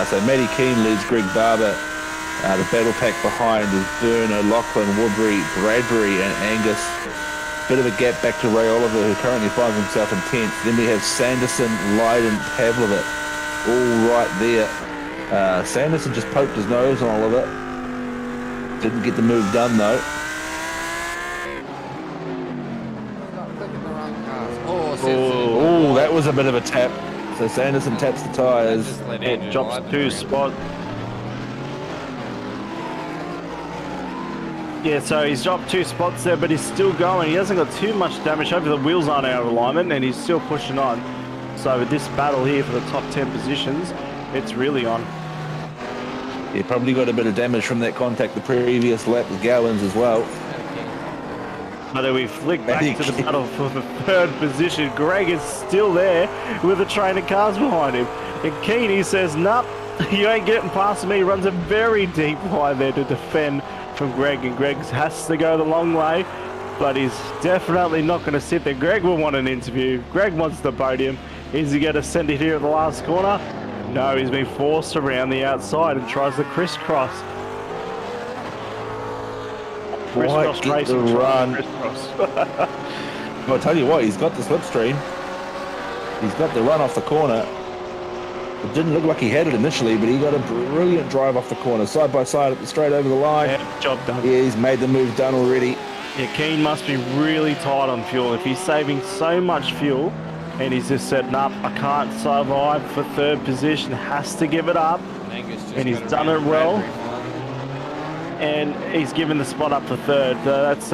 So Matty Keane leads Greg Barber. The battle pack behind is Burner, Lachlan, Woodbury, Bradbury, and Angus. Bit of a gap back to Ray Oliver, who currently finds himself in 10th. Then we have Sanderson, Lydon, Pavlovic, all right there. Sanderson just poked his nose on Oliver. Didn't get the move done though. Oh, that was a bit of a tap. So Sanderson taps the tyres. It drops 2 spots. Yeah, so he's dropped 2 spots there, but he's still going. He hasn't got too much damage. Hopefully the wheels aren't out of alignment, and he's still pushing on. So with this battle here for the top 10 positions, it's really on. He probably got a bit of damage from that contact the previous lap with Gowans as well. But then we flick back to the battle for the 3rd position. Greg is still there with the train of cars behind him. And Keeney says, nope, you ain't getting past me. He runs a very deep line there to defend from Greg, and Greg has to go the long way, but he's definitely not going to sit there. Greg will want an interview. Greg wants the podium. Is he going to send it here at the last corner? No, he's been forced around the outside and tries the crisscross. Crisscross racing, run. Crisscross. Well, I'll tell you what, he's got the slipstream. He's got the run off the corner. It didn't look like he had it initially, but he got a brilliant drive off the corner, side by side, straight over the line. Yeah, job done. Yeah, he's made the move done already. Yeah, Keane must be really tight on fuel. If he's saving so much fuel, and he's just said, nope, I can't survive for 3rd position, has to give it up. And he's done it well. And he's given the spot up for 3rd. That's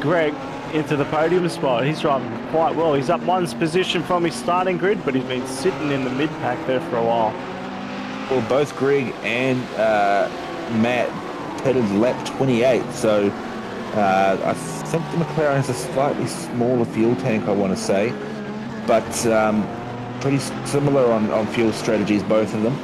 Greg into the podium spot. He's driving quite well. He's up 1 position from his starting grid, but he's been sitting in the mid-pack there for a while. Well, both Greg and Matt pitted lap 28, so I think the McLaren has a slightly smaller fuel tank, I want to say, but pretty similar on fuel strategies, both of them.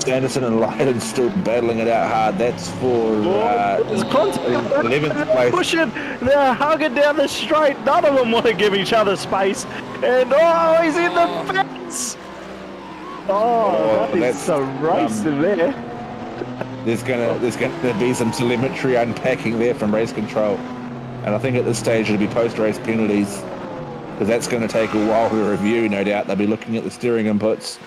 Sanderson and Lydon still battling it out hard. That's for 11th place. Pushing, they're hugging down the straight. None of them want to give each other space. And oh, he's in the fence. Oh, that's a race in there. there's gonna be some telemetry unpacking there from race control, and I think at this stage it'll be post-race penalties, because that's going to take a while to review. No doubt they'll be looking at the steering inputs.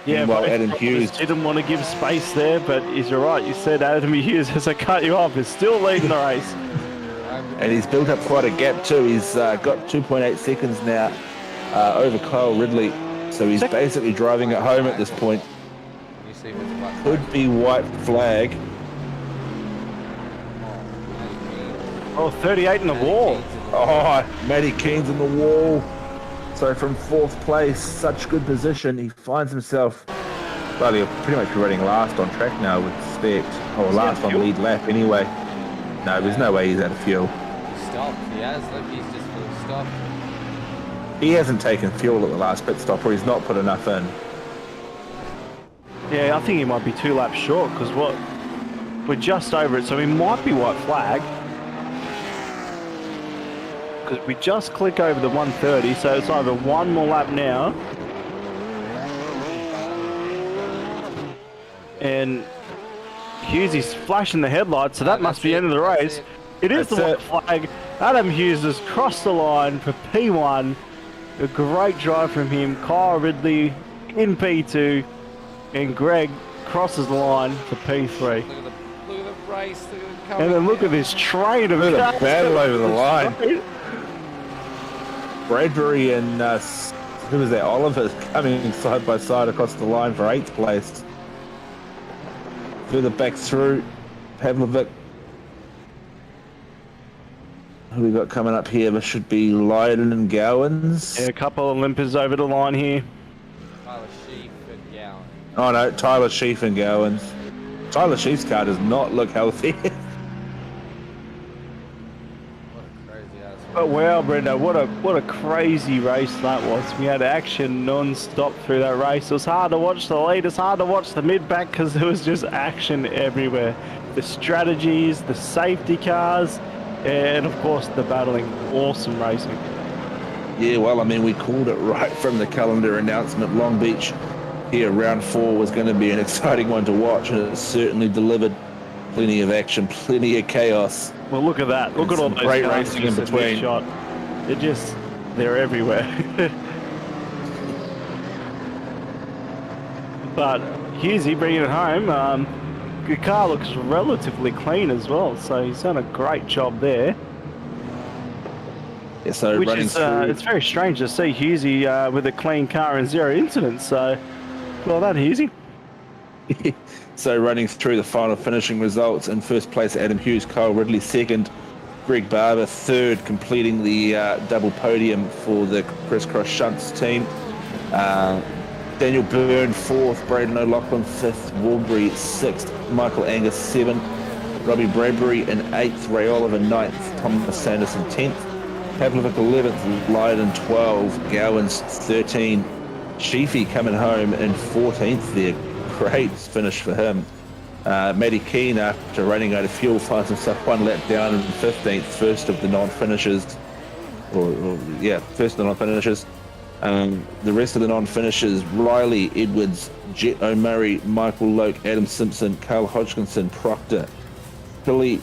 Yeah, while but Adam Hughes didn't want to give space there, but you're right. You said Adam Hughes, as I cut you off, is still leading the race. And he's built up quite a gap too. He's got 2.8 seconds now over Kyle Ridley. So he's basically driving it home at this point. You see if it's a white flag. Could be white flag. Oh, 38 in the wall. Oh, Matty Keen's in the wall. So from 4th place, such good position, he finds himself, well, he'll pretty much be running last on track now, I would expect. Or last on lead lap anyway. No, there's no way he's out of fuel. He stopped. He has. Look, he's just full stop. He hasn't taken fuel at the last pit stop, or he's not put enough in. Yeah, I think he might be 2 laps short, because we're just over it, so he might be white flag. Because we just click over the 130, so it's either one more lap now. And Hughesy's flashing the headlights, so that must be the end of the race. It is the white flag. Adam Hughes has crossed the line for P1. A great drive from him. Kyle Ridley in P2. And Greg crosses the line for P3. Look at the race. Look at the And then look at this train of Look at cars. the battle over the line. Bradbury and who was that? Oliver coming side by side across the line for 8th place. Further back through, Pavlovic. Who we got coming up here? This should be Lydon and Gowans. Yeah, a couple of limpers over the line here. Tyler Sheep and Gowan. Oh no, Tyler Sheaf and Gowans. Tyler Sheaf's car does not look healthy. What a crazy ass. But wow, Brenda, what a crazy race that was. We had action non-stop through that race. It was hard to watch the lead, it's hard to watch the mid-back because there was just action everywhere. The strategies, the safety cars, and of course the battling. Awesome racing. Yeah, well, I mean, we called it right from the calendar announcement. Long Beach here, round 4 was going to be an exciting one to watch, and it certainly delivered. Plenty of action, plenty of chaos. Well, look at that. Look at all those great cars racing in just at between. this shot. They're everywhere. But Hughesy bringing it home. The car looks relatively clean as well, so he's done a great job there. Yeah, so Which running is, through. it's very strange to see Hughesy with a clean car and 0 incidents. So, well done, Hughesy. So running through the final finishing results, in 1st place Adam Hughes, Kyle Ridley 2nd, Greg Barber 3rd, completing the double podium for the Crisscross Shunts team. Daniel Byrne 4th, Braden O'Loughlin 5th, Warbury 6th, Michael Angus 7th, Robbie Bradbury in 8th, Ray Oliver 9th, Thomas Sanderson 10th, Pavlovic 11th, Lydon 12, Gowans 13, Sheafy coming home in 14th there. Great finish for him. Matty Keen, after running out of fuel, finds himself 1 lap down in 15th, first of the non-finishers. First of the non-finishers. The rest of the non-finishers, Riley, Edwards, Jet O'Murray, Michael Loke, Adam Simpson, Carl Hodgkinson, Proctor, Billy,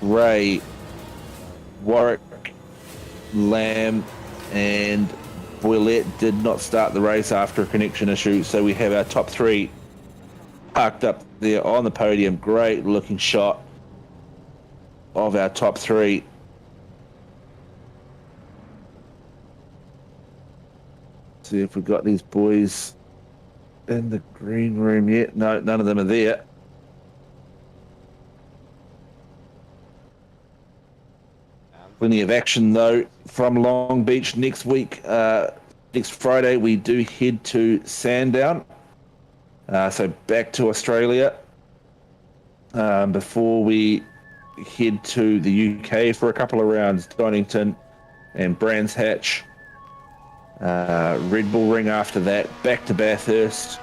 Gray, Warwick, Lamb, and Boylette did not start the race after a connection issue, so we have our top 3 parked up there on the podium. Great looking shot of our top 3. See if we've got these boys in the green room yet. No, none of them are there. Plenty of action though from Long Beach next week. Next Friday we do head to Sandown, so back to Australia before we head to the UK for a couple of rounds. Donington and Brands Hatch, Red Bull Ring after that, back to Bathurst,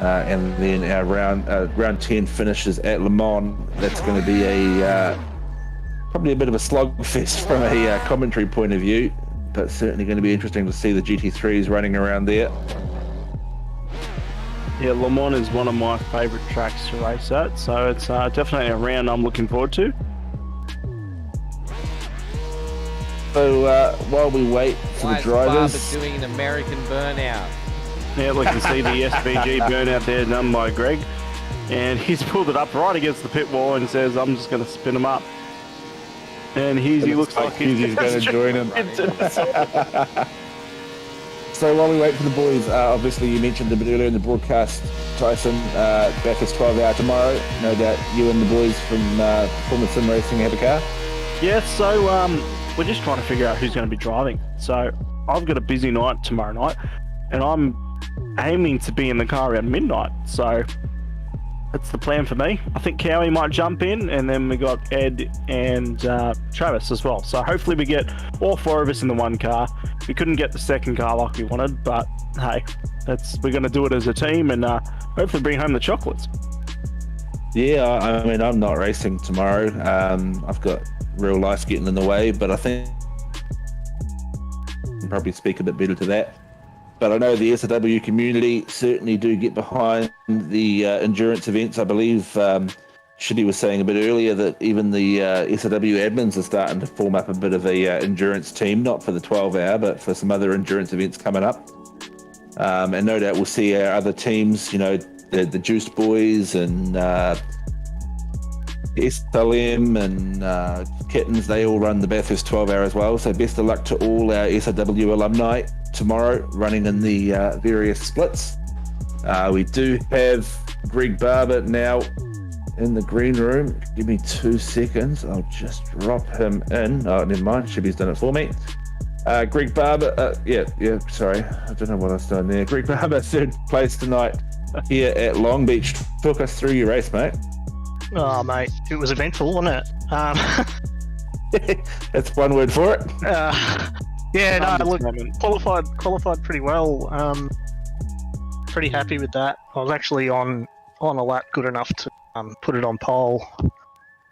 and then our round 10 finishes at Le Mans. That's going to be probably a bit of a slugfest from a commentary point of view, but certainly going to be interesting to see the GT3s running around there. Yeah, Le Mans is one of my favourite tracks to race at, so it's definitely a round I'm looking forward to. So while we wait for Why the is drivers, Barber doing an American burnout? Yeah, we can see the SVG burnout there done by Greg. And he's pulled it up right against the pit wall and says, I'm just going to spin him up. And he looks like he's going to join him. So while we wait for the boys, obviously you mentioned a bit earlier in the broadcast, Tyson, Bathurst 12 hour tomorrow. No doubt you and the boys from Performance Sim Racing have a car. Yeah, so we're just trying to figure out who's going to be driving. So I've got a busy night tomorrow night, and I'm aiming to be in the car around midnight. So that's the plan for me. I think Cowie might jump in, and then we got Ed and Travis as well. So hopefully we get all four of us in the one car. We couldn't get the second car like we wanted, but hey, we're going to do it as a team and hopefully bring home the chocolates. Yeah, I mean, I'm not racing tomorrow. I've got real life getting in the way, but I think I can probably speak a bit better to that. But I know the SRW community certainly do get behind the endurance events. I believe ShiBBy was saying a bit earlier that even the SRW admins are starting to form up a bit of a endurance team, not for the 12 hour, but for some other endurance events coming up. And no doubt we'll see our other teams, you know, the Juiced Boys and SLM and Kittens, they all run the Bathurst 12 hour as well. So best of luck to all our SRW alumni tomorrow running in the various splits. We do have Greg Barber now in the green room. Give me 2 seconds. I'll just drop him in. Oh, never mind. ShiBBy's done it for me. Greg Barber, sorry. I don't know what I was doing there. Greg Barber, third place tonight here at Long Beach. Talk us through your race, mate. Oh, mate, it was eventful, wasn't it? That's one word for it. Yeah, no, look, qualified pretty well. Pretty happy with that. I was actually on a lap good enough to put it on pole,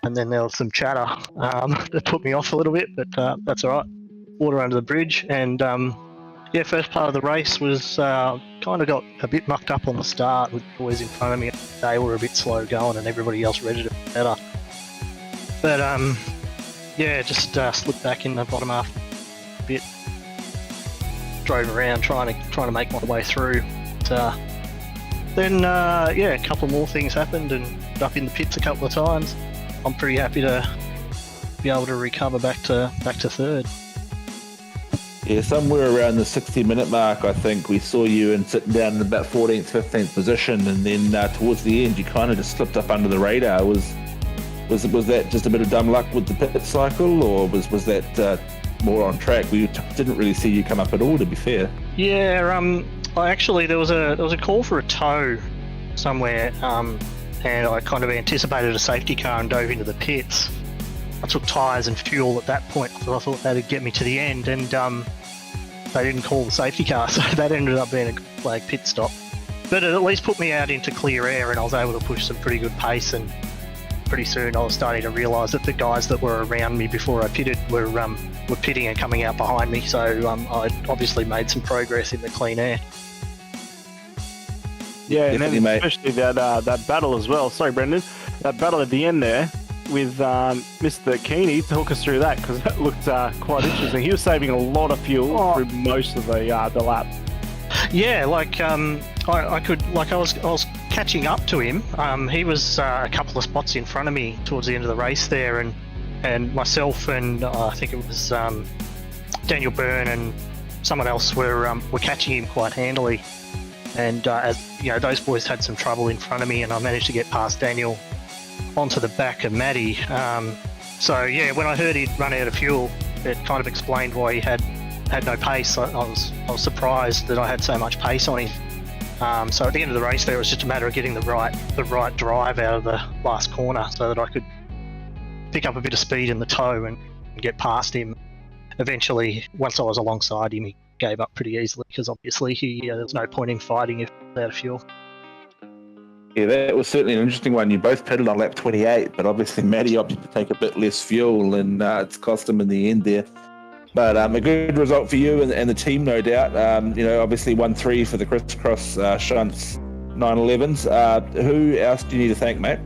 and then there was some chatter that put me off a little bit, but that's all right. Water under the bridge, and first part of the race was kind of got a bit mucked up on the start with the boys in front of me. They were a bit slow going, and everybody else read it better. But just slipped back in the bottom half a bit. Drove around trying to make my way through. But, then a couple more things happened, and up in the pits a couple of times. I'm pretty happy to be able to recover back to third. Yeah, somewhere around the 60-minute mark, I think we saw you and sitting down in about 14th, 15th position, and then towards the end, you kind of just slipped up under the radar. Was that just a bit of dumb luck with the pit cycle, or was that more on track? We didn't really see you come up at all, to be fair. Yeah, actually there was a call for a tow somewhere, and I kind of anticipated a safety car and dove into the pits. I took tyres and fuel at that point, so I thought that'd get me to the end, and they didn't call the safety car, so that ended up being a flag pit stop. But it at least put me out into clear air, and I was able to push some pretty good pace, and pretty soon I was starting to realise that the guys that were around me before I pitted were pitting and coming out behind me, so I obviously made some progress in the clean air. Yeah, and then mate. especially that battle as well. Sorry, Brendon. That battle at the end there with Mr. Keeney. Talk us through that, because that looked quite interesting. He was saving a lot of fuel through most of the lap. Yeah, I was catching up to him. He was a couple of spots in front of me towards the end of the race there, and myself and I think it was Daniel Byrne and someone else were catching him quite handily. And as you know, those boys had some trouble in front of me, and I managed to get past Daniel onto the back of Matty. So yeah, when I heard he'd run out of fuel, it kind of explained why he had no pace. I was surprised that I had so much pace on him. So at the end of the race there, it was just a matter of getting the right drive out of the last corner so that I could pick up a bit of speed in the tow and get past him. Eventually, once I was alongside him, he gave up pretty easily, because obviously there's no point in fighting if out of fuel. Yeah, that was certainly an interesting one. You both pitted on lap 28, but obviously Matty opted to take a bit less fuel, and it's cost him in the end there. But a good result for you and the team, no doubt. Obviously 1-3 for the crisscross shunts 911s. Who else do you need to thank, mate?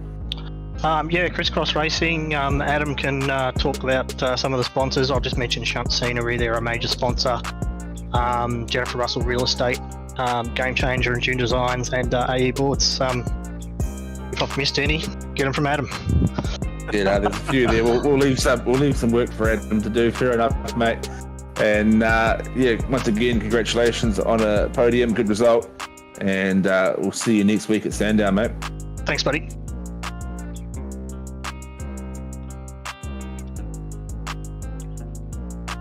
Crisscross Racing. Adam can talk about some of the sponsors. I'll just mention Shunt Scenery, they're a major sponsor. Jennifer Russell Real Estate, Game Changer and June Designs, and AE Boards. If I've missed any, get them from Adam. Yeah, no, there's a few there. We'll leave some work for Adam to do. Fair enough, mate. And once again, congratulations on a podium, good result, and we'll see you next week at Sandown, mate. Thanks, buddy.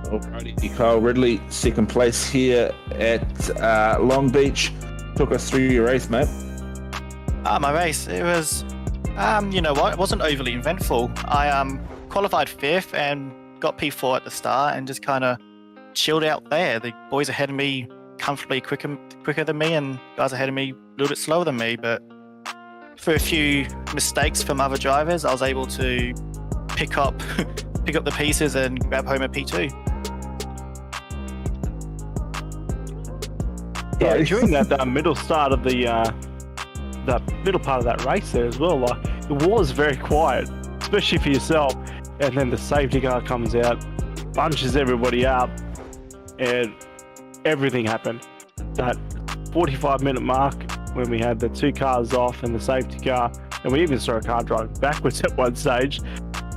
Alrighty, Kyle Ridley, second place here at Long Beach. Took us through your race, mate. My race, it was, it wasn't overly eventful. I qualified 5th and got P4 at the start and just kind of chilled out there. The boys ahead of me comfortably quicker than me, and guys ahead of me a little bit slower than me, but through a few mistakes from other drivers, I was able to pick up the pieces and grab home a P2. Yeah, during that middle start of the middle part of that race there as well, like it was very quiet, especially for yourself. And then the safety car comes out, bunches everybody up, and everything happened. That 45-minute mark when we had the 2 cars off and the safety car, and we even saw a car driving backwards at one stage.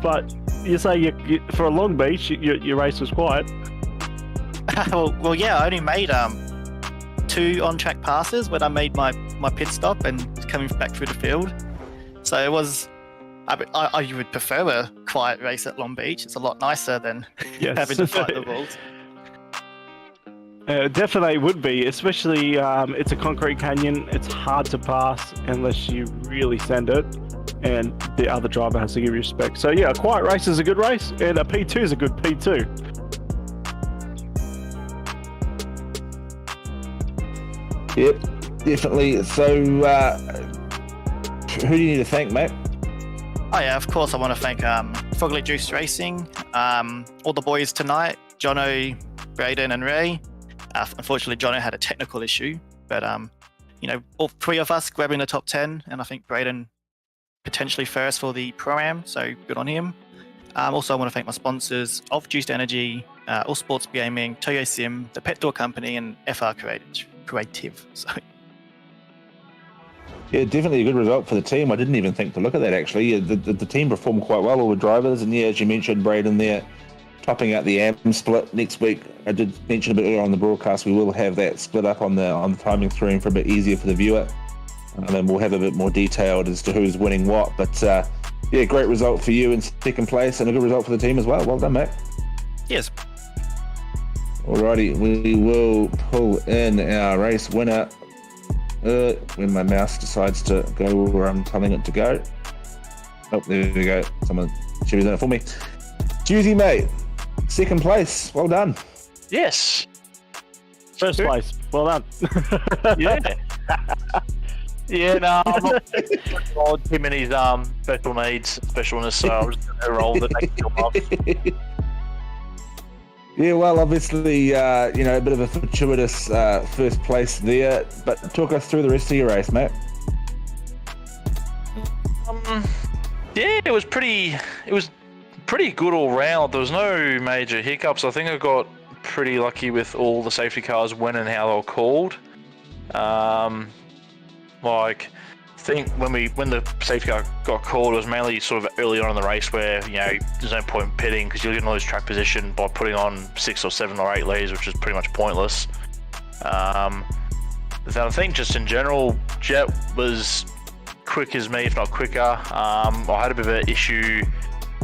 But you say for a Long Beach, your race was quiet. well, yeah, I only made 2 on-track passes when I made my pit stop and coming back through the field. So it was, I would prefer a quiet race at Long Beach. It's a lot nicer than having to fight the balls. Definitely would be, especially it's a concrete canyon. It's hard to pass unless you really send it, and the other driver has to give you respect. So yeah, a quiet race is a good race, and a P2 is a good P2. Yep, definitely. So, who do you need to thank, mate? Oh yeah, of course I want to thank Froglet Juice Racing, all the boys tonight, Jono, Brayden and Ray. Unfortunately, Jono had a technical issue, but all 3 of us grabbing the top 10, and I think Brayden potentially first for the Pro-Am, so good on him. Also, I want to thank my sponsors of Juiced Energy, All Sports Gaming, Toyo Sim, the Pet Door Company, and FR Creative. So. Yeah, definitely a good result for the team. I didn't even think to look at that, actually. The team performed quite well, all the drivers, and yeah, as you mentioned, Brayden there, topping out the AM split next week. I did mention a bit earlier on the broadcast, we will have that split up on the timing screen for a bit easier for the viewer. And then we'll have a bit more detailed as to who's winning what. But yeah, great result for you in second place and a good result for the team as well. Well done, mate. Yes. Alrighty, we will pull in our race winner when my mouse decides to go where I'm telling it to go. Oh, there we go. Someone should be doing it for me. Juicy, mate. Second place. Well done. Yes. First place. Well done. Yeah. Yeah, no, I'm not him and his special needs, specialness, so I was going to roll the next few months. Yeah, well, obviously, a bit of a fortuitous first place there, but talk us through the rest of your race, mate. Yeah, it was pretty good all round. There was no major hiccups. I think I got pretty lucky with all the safety cars when and how they were called. I think when the safety car got called, it was mainly sort of early on in the race where, there's no point in pitting because you're going to lose track position by putting on 6 or 7 or 8 leads, which is pretty much pointless. Then I think just in general, Jet was quick as me, if not quicker. I had a bit of an issue,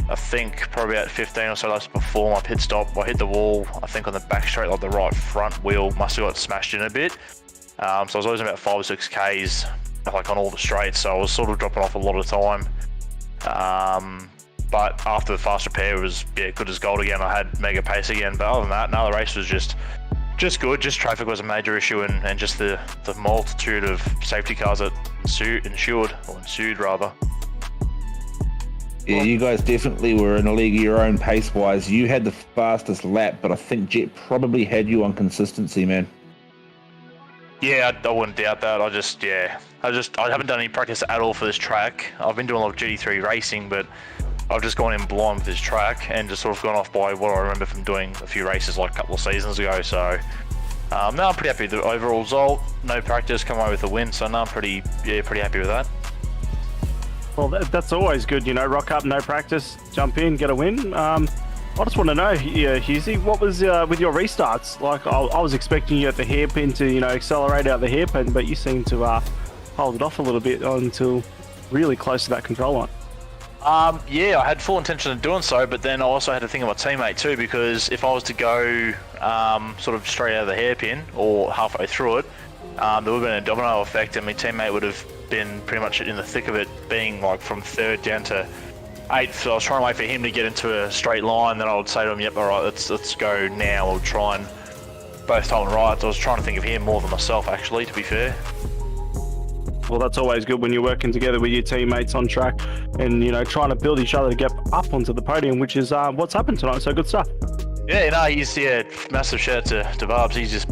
I think probably about 15 or so laps before my pit stop. I hit the wall, I think on the back straight, like the right front wheel must have got smashed in a bit. So I was losing about 5 or 6 Ks like on all the straights, so I was sort of dropping off a lot of time. But after the fast repair, it was good as gold again. I had mega pace again, but other than that, no, the race was just good. Just traffic was a major issue, and just the multitude of safety cars that ensued rather. Yeah, you guys definitely were in a league of your own pace-wise. You had the fastest lap, but I think Jet probably had you on consistency, man. Yeah, I wouldn't doubt that. I just, I haven't done any practice at all for this track. I've been doing a lot of GT3 racing, but I've just gone in blind with this track and just sort of gone off by what I remember from doing a few races like a couple of seasons ago. So no, I'm pretty happy with the overall result. No practice, come away with a win. So no, I'm pretty happy with that. Well, that's always good, rock up, no practice, jump in, get a win. I just want to know, Hughesy, what was with your restarts? Like, I was expecting you at the hairpin to, accelerate out the hairpin, but you seem to hold it off a little bit until really close to that control line. Yeah, I had full intention of doing so, but then I also had to think of my teammate too, because if I was to go sort of straight out of the hairpin or halfway through it, there would have been a domino effect, and my teammate would have been pretty much in the thick of it, being like from 3rd down to 8th. So I was trying to wait for him to get into a straight line, then I would say to him, yep, all right, let's go now. We'll try and both time and right. I was trying to think of him more than myself, actually, to be fair. Well, that's always good when you're working together with your teammates on track and, trying to build each other to get up onto the podium, which is what's happened tonight. So good stuff. Yeah, no, massive shout out to Barbs. He's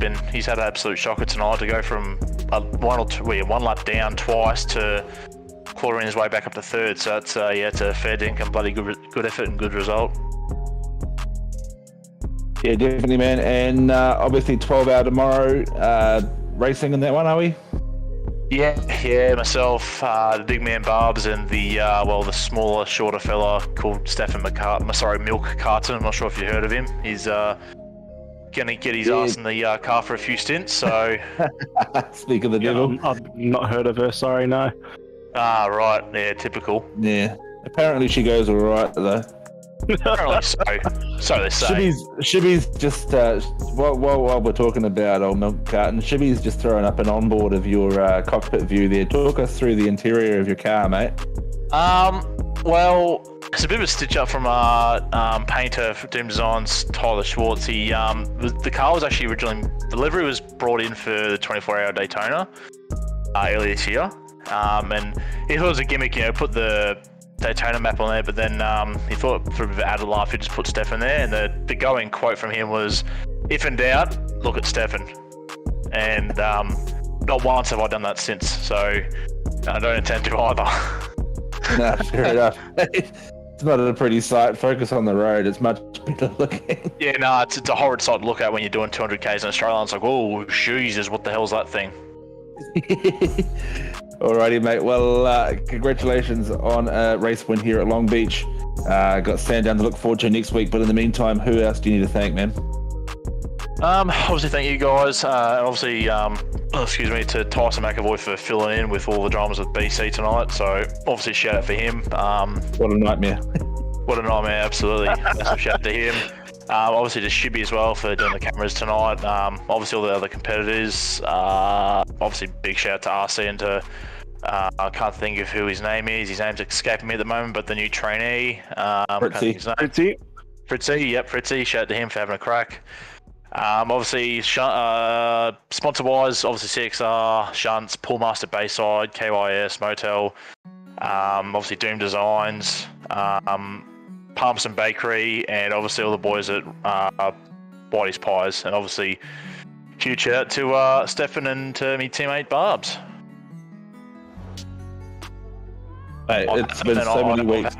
had an absolute shocker tonight to go from one lap down twice to quartering his way back up to 3rd. So it's a fair dinkum, bloody good effort and good result. Yeah, definitely, man. And obviously 12 hour tomorrow, racing in that one, are we? Yeah, myself, the big man Barbs, and the smaller, shorter fella called Stefan Milk Carton. I'm not sure if you heard of him. He's gonna get his ass in the car for a few stints. So, speak of the devil. I've not heard of her. Sorry, no. Ah, right. Yeah, typical. Yeah. Apparently she goes all right though. Apparently so they say. ShiBBy's just while we're talking about old Milk Carton, ShiBBy's just throwing up an onboard of your cockpit view there. Talk us through the interior of your car, mate. Well, it's a bit of a stitch up from our painter for Doom Designs, Tyler Schwartz. The car was actually originally, the livery was brought in for the 24-hour Daytona earlier this year, and he thought it was a gimmick, put the Daytona map on there, but then he thought for a bit of added laugh he'd just put Stefan there, and the going quote from him was, "If in doubt, look at Stefan." And not once have I done that since, so I don't intend to either. No, fair enough. It's not a pretty sight. Focus on the road. It's much better looking. Yeah, no, it's a horrid sight to look at when you're doing 200 k's in Australia. It's like, oh, Jesus, what the hell's that thing? Alrighty, mate. Well, congratulations on a race win here at Long Beach. Got Sandown to look forward to next week, but in the meantime, who else do you need to thank, man? Obviously, thank you guys. Obviously, to Tyson McAvoy for filling in with all the dramas with BC tonight. So, obviously, shout out for him. What a nightmare. What a nightmare, absolutely. Massive shout out to him. Obviously to ShiBBy as well for doing the cameras tonight. Obviously all the other competitors. Obviously big shout out to RC and to I can't think of who his name is. His name's escaping me at the moment, but the new trainee. Fritzy, yep, Fritzy. Shout out to him for having a crack. Obviously sponsor wise, obviously CXR, Shunts, Poolmaster Bayside, KYS, Motel, obviously Doom Designs, Palmerston Bakery, and obviously all the boys at Whitey's Pies, and obviously huge shout out to Stefan and to me teammate Barbs. Hey, it's been so many weeks.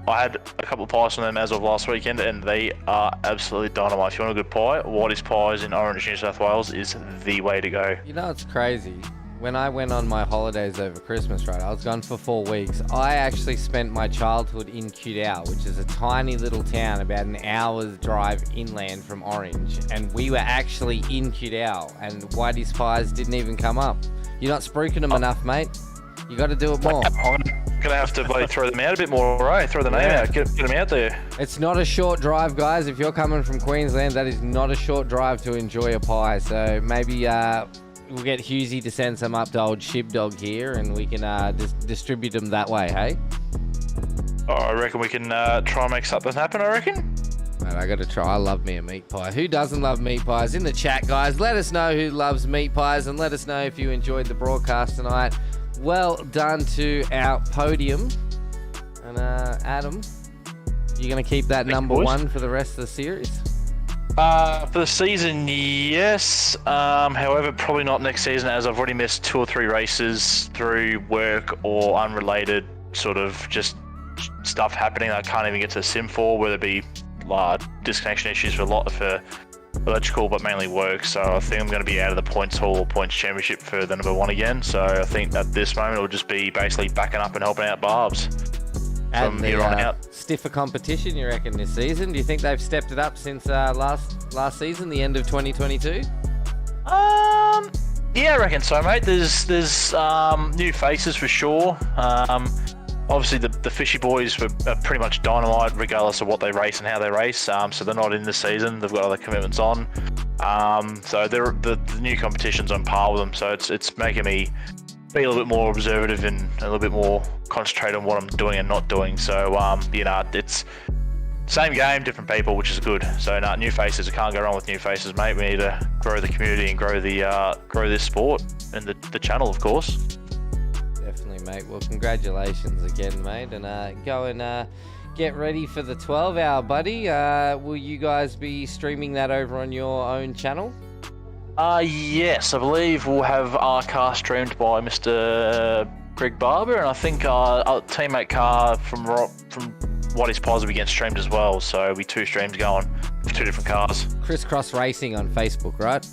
I had a couple of pies from them as of last weekend, and they are absolutely dynamite. If you want a good pie, Whitey's Pies in Orange, New South Wales is the way to go. It's crazy. When I went on my holidays over Christmas, right, I was gone for 4 weeks. I actually spent my childhood in Cudao, which is a tiny little town about an hour's drive inland from Orange. And we were actually in Cudao, and Whitey's Pies didn't even come up. You're not spruiking them enough, mate. You got to do it more. I'm going to have to throw them out a bit more, right? Throw the name out, get them out there. It's not a short drive, guys. If you're coming from Queensland, that is not a short drive to enjoy a pie. So maybe we'll get Hughesy to send some up to old ShiBBy here, and we can distribute them that way, hey? Oh, I reckon we can try and make something happen, I reckon. Mate, I got to try. I love me a meat pie. Who doesn't love meat pies? In the chat, guys, let us know who loves meat pies, and let us know if you enjoyed the broadcast tonight. Well done to our podium. And Adam, you're going to keep that number one for the rest of the series? For the season, yes. However, probably not next season, as I've already missed 2 or 3 races through work or unrelated sort of just stuff happening that I can't even get to the sim for, whether it be disconnection issues for electrical, but mainly work. So I think I'm going to be out of the points haul or points championship for the number 1 again. So I think at this moment it'll just be basically backing up and helping out Barbs from here on out. Stiffer competition, you reckon, this season? Do you think they've stepped it up since last season, the end of 2022? Yeah, I reckon so, mate. There's new faces for sure. Obviously, the Fishy boys are pretty much dynamite, regardless of what they race and how they race. So they're not in this season. They've got other commitments on. So the new competition's on par with them. So it's making me be a little bit more observative and a little bit more concentrate on what I'm doing and not doing. So it's same game, different people, which is good. So new faces. I can't go wrong with new faces, mate. We need to grow the community and grow this sport and the channel, of course. Definitely, mate. Well, congratulations again, mate, and go and get ready for the 12-hour, buddy. Will you guys be streaming that over on your own channel? Yes, I believe we'll have our car streamed by Mr. Greg Barber, and I think our teammate car from What Is Positive gets streamed as well. So it'll be 2 streams going with 2 different cars. Crisscross Racing on Facebook, right?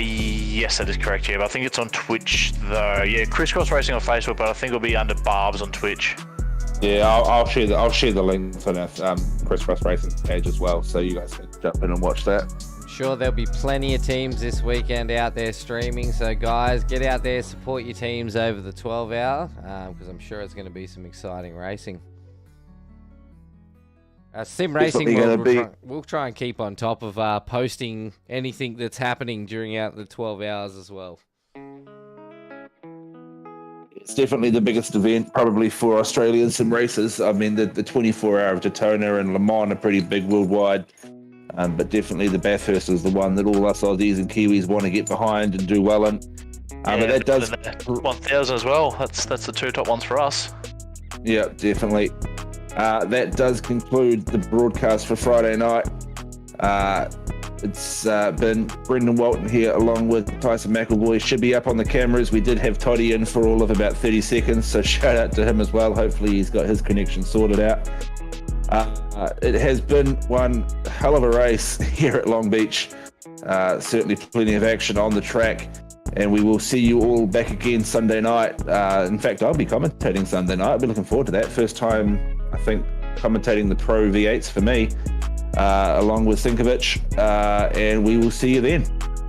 Yes, that is correct, yeah, but I think it's on Twitch, though. Yeah, Crisscross Racing on Facebook, but I think it'll be under Barbs on Twitch. Yeah, I'll share the link for our Crisscross Racing page as well, so you guys can jump in and watch that. I'm sure there'll be plenty of teams this weekend out there streaming, so guys, get out there, support your teams over the 12-hour, because I'm sure it's going to be some exciting racing. Sim Racing, we'll try and keep on top of posting anything that's happening during the 12 hours as well. It's definitely the biggest event probably for Australian sim races. I mean, the 24-hour of Daytona and Le Mans are pretty big worldwide, but definitely the Bathurst is the one that all us Aussies and Kiwis want to get behind and do well in. But that does 1,000 as well. That's the 2 top ones for us. Yeah, definitely. That does conclude the broadcast for Friday night. It's been Brendon Walton here along with Tyson McElvoy. Should be up on the cameras. We did have Toddy in for all of about 30 seconds, so shout out to him as well. Hopefully he's got his connection sorted out. It has been one hell of a race here at Long Beach. Certainly plenty of action on the track. And we will see you all back again Sunday night. In fact, I'll be commentating Sunday night. I'll be looking forward to that. First time, I think, commentating the Pro V8s for me, along with Sinkovic. And we will see you then.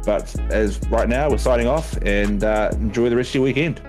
But as right now, we're signing off, and enjoy the rest of your weekend.